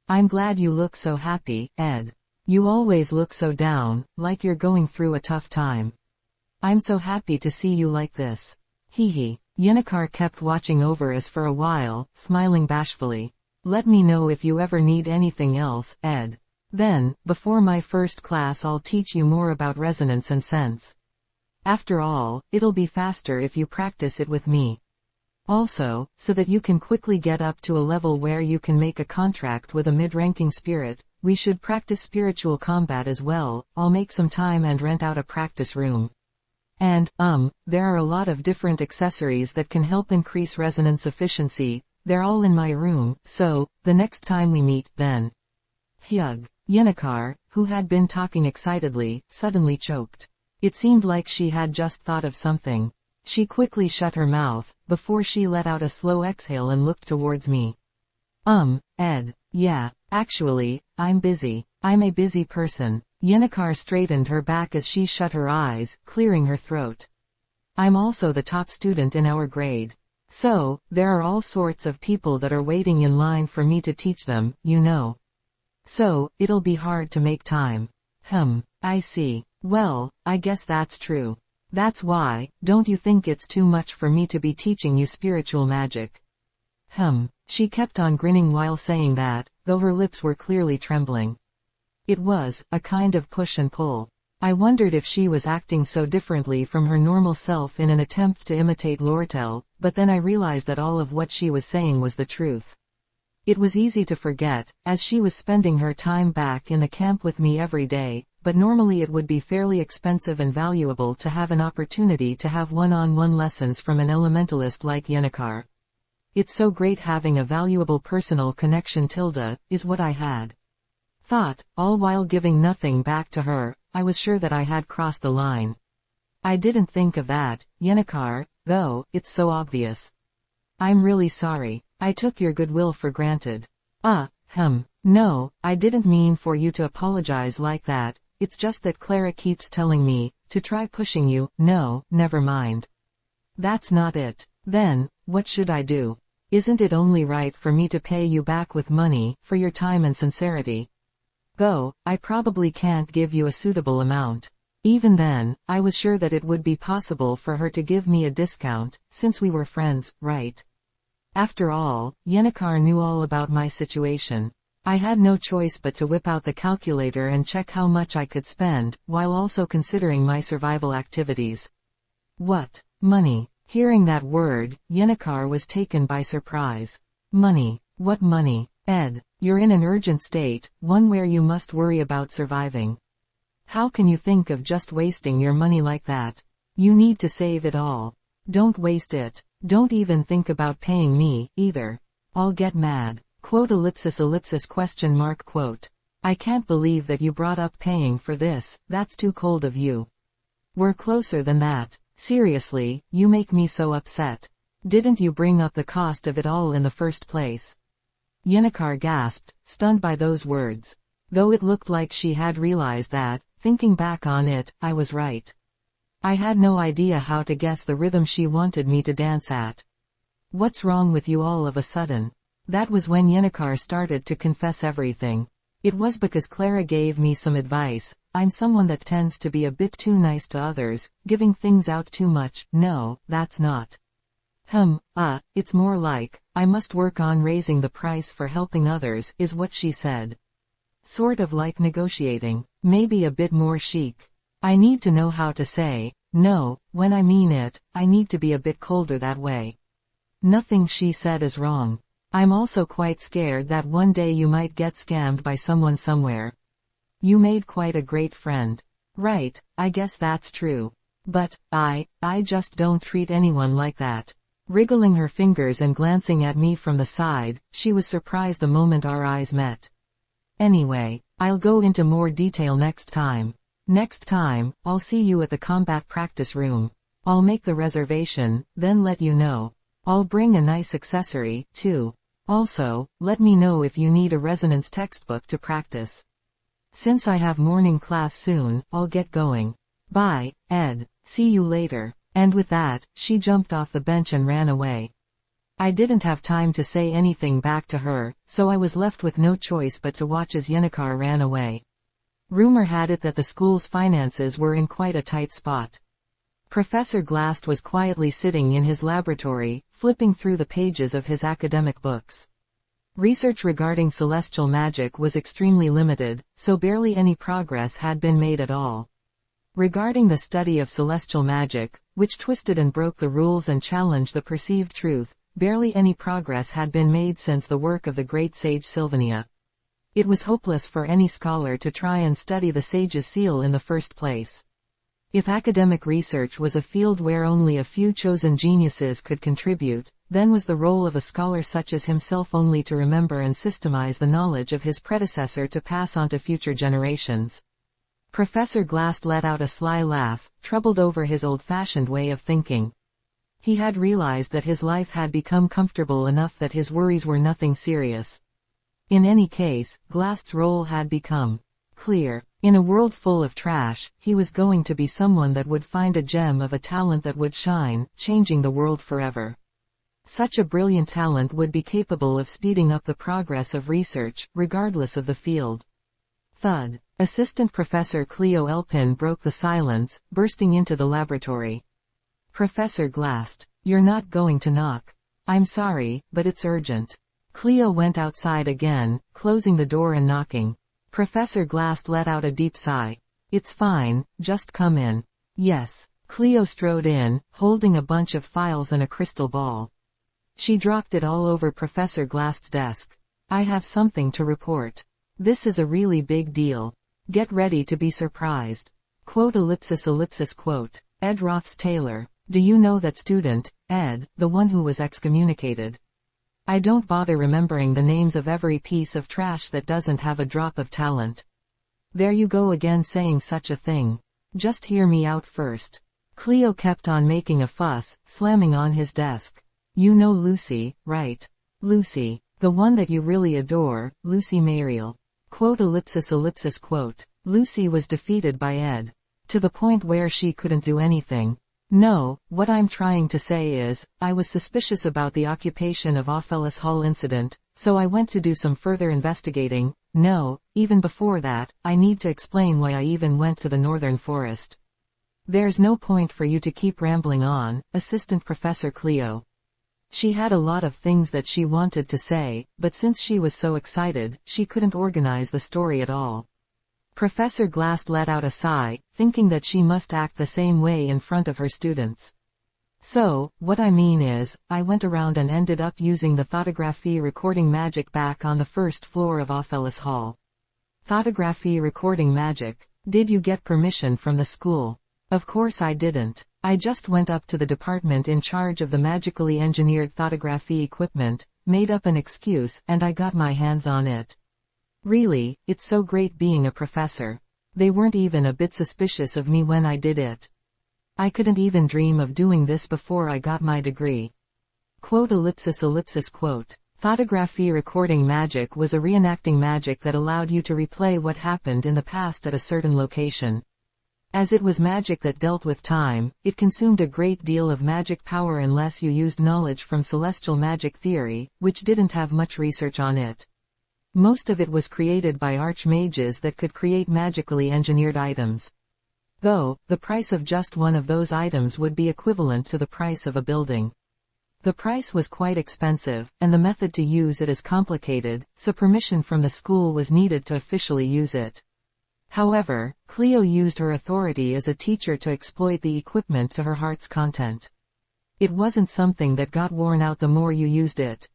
A: I'm glad you look so happy, Ed. You always look so down, like you're going through a tough time. I'm so happy to see you like this. Hee hee. Yennecar kept watching over us for a while, smiling bashfully. Let me know if you ever need anything else, Ed. Then, before my first class I'll teach you more about resonance and sense. After all, it'll be faster if you practice it with me. Also, so that you can quickly get up to a level where you can make a contract with a mid-ranking spirit, we should practice spiritual combat as well. I'll make some time and rent out a practice room. And, there are a lot of different accessories that can help increase resonance efficiency. They're all in my room, so, the next time we meet, then. Hyug. Yennecar, who had been talking excitedly, suddenly choked. It seemed like she had just thought of something. She quickly shut her mouth, before she let out a slow exhale and looked towards me. Ed. Yeah, actually, I'm busy. I'm a busy person. Yennecar straightened her back as she shut her eyes, clearing her throat. I'm also the top student in our grade. So, there are all sorts of people that are waiting in line for me to teach them, you know. So, it'll be hard to make time. I see. Well, I guess that's true. That's why, don't you think it's too much for me to be teaching you spiritual magic? She kept on grinning while saying that, though her lips were clearly trembling. It was a kind of push and pull. I wondered if she was acting so differently from her normal self in an attempt to imitate Lortel, but then I realized that all of what she was saying was the truth. It was easy to forget, as she was spending her time back in the camp with me every day, but normally it would be fairly expensive and valuable to have an opportunity to have one-on-one lessons from an elementalist like Yennecar. It's so great having a valuable personal connection is what I had. Thought, all while giving nothing back to her. I was sure that I had crossed the line. I didn't think of that, Yennecar, though, it's so obvious. I'm really sorry. I took your goodwill for granted. No, I didn't mean for you to apologize like that. It's just that Clara keeps telling me to try pushing you. No, never mind. That's not it. Then, what should I do? Isn't it only right for me to pay you back with money, for your time and sincerity? Though, I probably can't give you a suitable amount. Even then, I was sure that it would be possible for her to give me a discount, since we were friends, right? After all, Yennecar knew all about my situation. I had no choice but to whip out the calculator and check how much I could spend, while also considering my survival activities. What? Money? Hearing that word, Yennecar was taken by surprise. Money? What money? Ed, you're in an urgent state, one where you must worry about surviving. How can you think of just wasting your money like that? You need to save it all. Don't waste it. Don't even think about paying me, either. I'll get mad. Quote question mark quote. I can't believe that you brought up paying for this. That's too cold of you. We're closer than that. Seriously, you make me so upset. Didn't you bring up the cost of it all in the first place? Yennecar gasped, stunned by those words. Though it looked like she had realized that, thinking back on it, I was right. I had no idea how to guess the rhythm she wanted me to dance at. What's wrong with you all of a sudden? That was when Yennecar started to confess everything. It was because Clara gave me some advice. I'm someone that tends to be a bit too nice to others, giving things out too much. No, that's not. It's more like, I must work on raising the price for helping others, is what she said. Sort of like negotiating, maybe a bit more chic. I need to know how to say, no, when I mean it. I need to be a bit colder that way. Nothing she said is wrong. I'm also quite scared that one day you might get scammed by someone somewhere. You made quite a great friend. Right, I guess that's true. But, I just don't treat anyone like that. Wriggling her fingers and glancing at me from the side, she was surprised the moment our eyes met. Anyway, I'll go into more detail next time. Next time, I'll see you at the combat practice room. I'll make the reservation, then let you know. I'll bring a nice accessory, too. Also, let me know if you need a resonance textbook to practice. Since I have morning class soon, I'll get going. Bye, Ed. See you later. And with that, she jumped off the bench and ran away. I didn't have time to say anything back to her, so I was left with no choice but to watch as Yennecar ran away. Rumor had it that the school's finances were in quite a tight spot. Professor Glast was quietly sitting in his laboratory, flipping through the pages of his academic books. Research regarding celestial magic was extremely limited, so barely any progress had been made at all. Regarding the study of celestial magic, which twisted and broke the rules and challenged the perceived truth, barely any progress had been made since the work of the great sage Sylvania. It was hopeless for any scholar to try and study the sage's seal in the first place. If academic research was a field where only a few chosen geniuses could contribute, then was the role of a scholar such as himself only to remember and systemize the knowledge of his predecessor to pass on to future generations. Professor Glast let out a sly laugh, troubled over his old-fashioned way of thinking. He had realized that his life had become comfortable enough that his worries were nothing serious. In any case, Glast's role had become clear. In a world full of trash, he was going to be someone that would find a gem of a talent that would shine, changing the world forever. Such a brilliant talent would be capable of speeding up the progress of research, regardless of the field. Thud. Assistant Professor Cleo Elpin broke the silence, bursting into the laboratory. Professor Glast, you're not going to knock. I'm sorry, but it's urgent. Cleo went outside again, closing the door and knocking. Professor Glast let out a deep sigh. It's fine, just come in. Yes. Cleo strode in, holding a bunch of files and a crystal ball. She dropped it all over Professor Glast's desk. I have something to report. This is a really big deal. Get ready to be surprised. Quote ellipsis quote. Ed Roth's Taylor. Do you know that student, Ed, the one who was excommunicated? I don't bother remembering the names of every piece of trash that doesn't have a drop of talent. There you go again saying such a thing. Just hear me out first. Cleo kept on making a fuss, slamming on his desk. You know Lucy, right? Lucy. The one that you really adore, Lucy Mariel. Quote ellipsis quote. Lucy was defeated by Ed. To the point where she couldn't do anything. No, what I'm trying to say is, I was suspicious about the occupation of Ophelis Hall incident, so I went to do some further investigating. No, even before that, I need to explain why I even went to the Northern Forest. There's no point for you to keep rambling on, Assistant Professor Cleo. She had a lot of things that she wanted to say, but since she was so excited, she couldn't organize the story at all. Professor Glast let out a sigh, thinking that she must act the same way in front of her students. So, what I mean is, I went around and ended up using the thoughtography recording magic back on the first floor of Ophelis Hall. Thoughtography recording magic. Did you get permission from the school? Of course I didn't. I just went up to the department in charge of the magically engineered thoughtography equipment, made up an excuse, and I got my hands on it. Really, it's so great being a professor. They weren't even a bit suspicious of me when I did it. I couldn't even dream of doing this before I got my degree. Quote ellipsis quote. Photography recording magic was a reenacting magic that allowed you to replay what happened in the past at a certain location. As it was magic that dealt with time, it consumed a great deal of magic power unless you used knowledge from celestial magic theory, which didn't have much research on it. Most of it was created by archmages that could create magically engineered items. Though, the price of just one of those items would be equivalent to the price of a building. The price was quite expensive, and the method to use it is complicated, so permission from the school was needed to officially use it. However, Cleo used her authority as a teacher to exploit the equipment to her heart's content. It wasn't something that got worn out the more you used it.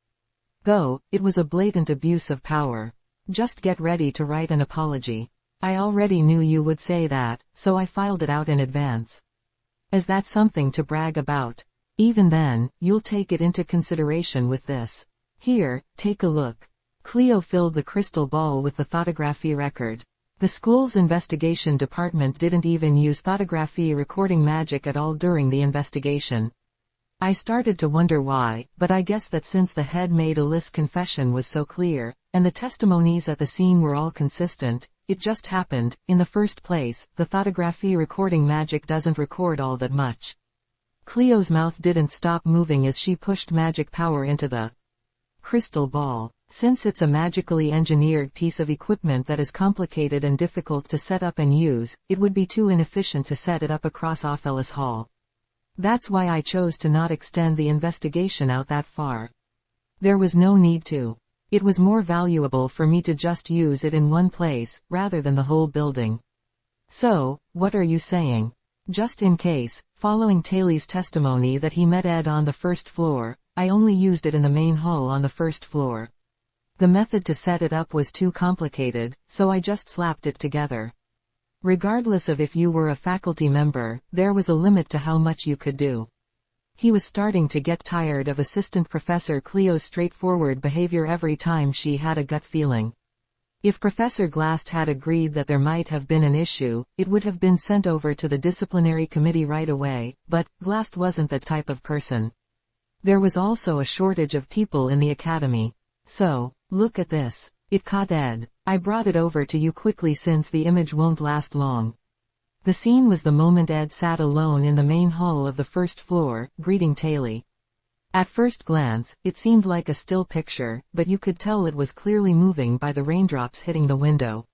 A: Though, it was a blatant abuse of power. Just get ready to write an apology. I already knew you would say that, so I filed it out in advance. Is that something to brag about? Even then, you'll take it into consideration with this. Here, take a look. Cleo filled the crystal ball with the photography record. The school's investigation department didn't even use photography recording magic at all during the investigation. I started to wonder why, but I guess that since the head maid Alice's confession was so clear, and the testimonies at the scene were all consistent, it just happened. In the first place, the photography recording magic doesn't record all that much. Cleo's mouth didn't stop moving as she pushed magic power into the crystal ball. Since it's a magically engineered piece of equipment that is complicated and difficult to set up and use, it would be too inefficient to set it up across Ophelis Hall. That's why I chose to not extend the investigation out that far. There was no need to. It was more valuable for me to just use it in one place, rather than the whole building. So, what are you saying? Just in case, following Taylor's testimony that he met Ed on the first floor, I only used it in the main hall on the first floor. The method to set it up was too complicated, so I just slapped it together. Regardless of if you were a faculty member, there was a limit to how much you could do. He was starting to get tired of Assistant Professor Cleo's straightforward behavior every time she had a gut feeling. If Professor Glast had agreed that there might have been an issue, it would have been sent over to the disciplinary committee right away, but Glast wasn't that type of person. There was also a shortage of people in the academy. So, look at this. It caught Ed. I brought it over to you quickly since the image won't last long. The scene was the moment Ed sat alone in the main hall of the first floor, greeting Taylor. At first glance, it seemed like a still picture, but you could tell it was clearly moving by the raindrops hitting the window.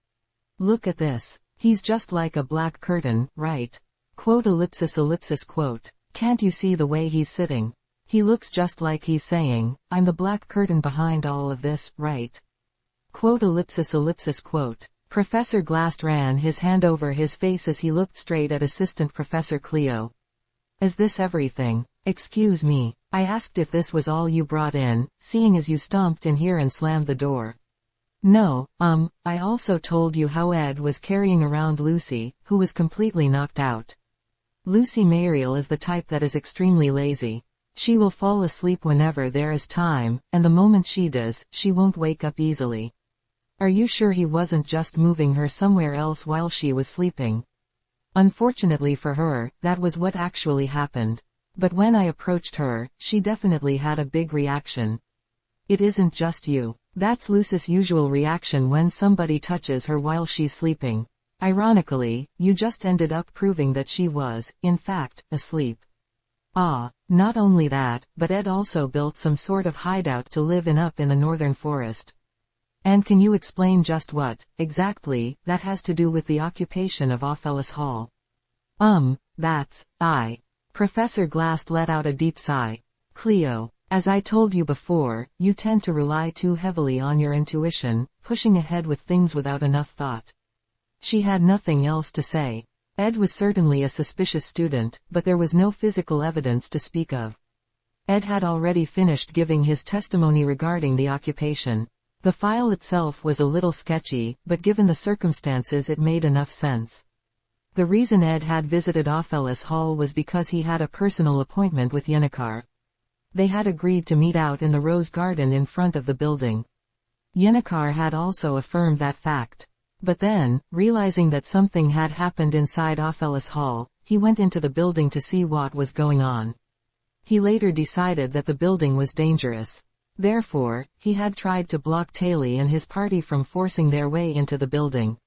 A: Look at this. He's just like a black curtain, right? Quote ellipsis ellipsis quote. Can't you see the way he's sitting? He looks just like he's saying, I'm the black curtain behind all of this, right? Quote ellipsis ellipsis quote. Professor Glast ran his hand over his face as he looked straight at Assistant Professor Cleo. Is this everything? Excuse me. I asked if this was all you brought in, seeing as you stomped in here and slammed the door. No, I also told you how Ed was carrying around Lucy, who was completely knocked out. Lucy Mariel is the type that is extremely lazy. She will fall asleep whenever there is time, and the moment she does, she won't wake up easily. Are you sure he wasn't just moving her somewhere else while she was sleeping? Unfortunately for her, that was what actually happened. But when I approached her, she definitely had a big reaction. It isn't just you. That's Lucy's usual reaction when somebody touches her while she's sleeping. Ironically, you just ended up proving that she was, in fact, asleep. Not only that, but Ed also built some sort of hideout to live in up in the northern forest. And can you explain just what, exactly, that has to do with the occupation of Ophelis Hall? Professor Glast let out a deep sigh. Cleo, as I told you before, you tend to rely too heavily on your intuition, pushing ahead with things without enough thought. She had nothing else to say. Ed was certainly a suspicious student, but there was no physical evidence to speak of. Ed had already finished giving his testimony regarding the occupation. The file itself was a little sketchy, but given the circumstances it made enough sense. The reason Ed had visited Ophelis Hall was because he had a personal appointment with Yennecar. They had agreed to meet out in the rose garden in front of the building. Yennecar had also affirmed that fact. But then, realizing that something had happened inside Ophelis Hall, he went into the building to see what was going on. He later decided that the building was dangerous. Therefore, he had tried to block Taylor and his party from forcing their way into the building.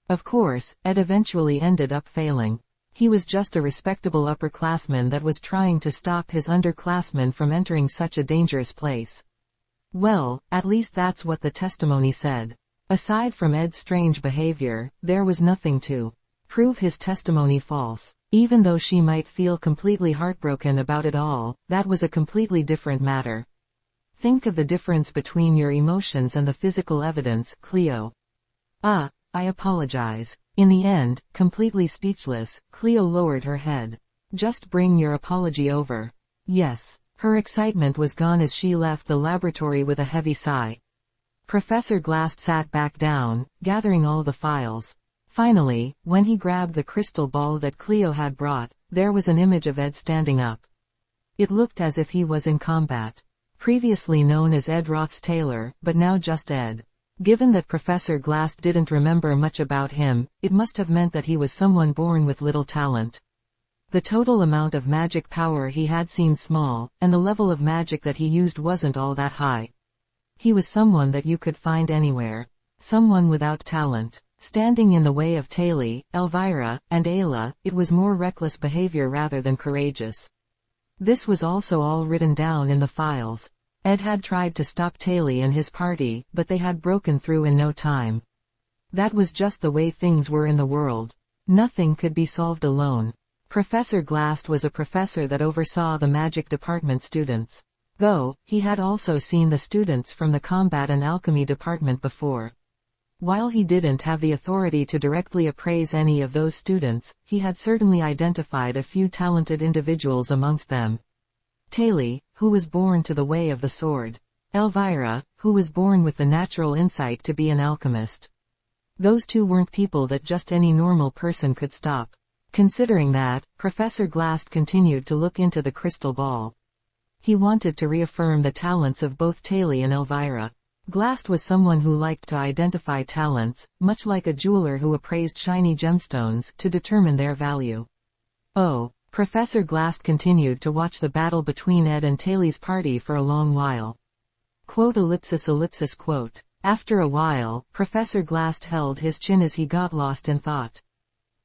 A: Of course, Ed eventually ended up failing. He was just a respectable upperclassman that was trying to stop his underclassmen from entering such a dangerous place. Well, at least that's what the testimony said. Aside from Ed's strange behavior, there was nothing to prove his testimony false. Even though she might feel completely heartbroken about it all, that was a completely different matter. Think of the difference between your emotions and the physical evidence, Cleo. I apologize. In the end, completely speechless, Cleo lowered her head. Just bring your apology over. Yes. Her excitement was gone as she left the laboratory with a heavy sigh. Professor Glass sat back down, gathering all the files. Finally, when he grabbed the crystal ball that Cleo had brought, there was an image of Ed standing up. It looked as if he was in combat. Previously known as Ed Roth's Taylor, but now just Ed. Given that Professor Glass didn't remember much about him, it must have meant that he was someone born with little talent. The total amount of magic power he had seemed small, and the level of magic that he used wasn't all that high. He was someone that you could find anywhere. Someone without talent. Standing in the way of Taylor, Elvira, and Ayla, it was more reckless behavior rather than courageous. This was also all written down in the files. Ed had tried to stop Taylor and his party, but they had broken through in no time. That was just the way things were in the world. Nothing could be solved alone. Professor Glass was a professor that oversaw the magic department students. Though, he had also seen the students from the combat and alchemy department before. While he didn't have the authority to directly appraise any of those students, he had certainly identified a few talented individuals amongst them. Taylor, who was born to the way of the sword. Elvira, who was born with the natural insight to be an alchemist. Those two weren't people that just any normal person could stop. Considering that, Professor Glass continued to look into the crystal ball. He wanted to reaffirm the talents of both Taylor and Elvira. Glass was someone who liked to identify talents, much like a jeweler who appraised shiny gemstones to determine their value. Oh, Professor Glass continued to watch the battle between Ed and Taylor's party for a long while. Quote. After a while, Professor Glass held his chin as he got lost in thought.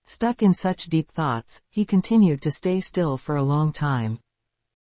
A: Stuck in such deep thoughts, he continued to stay still for a long time.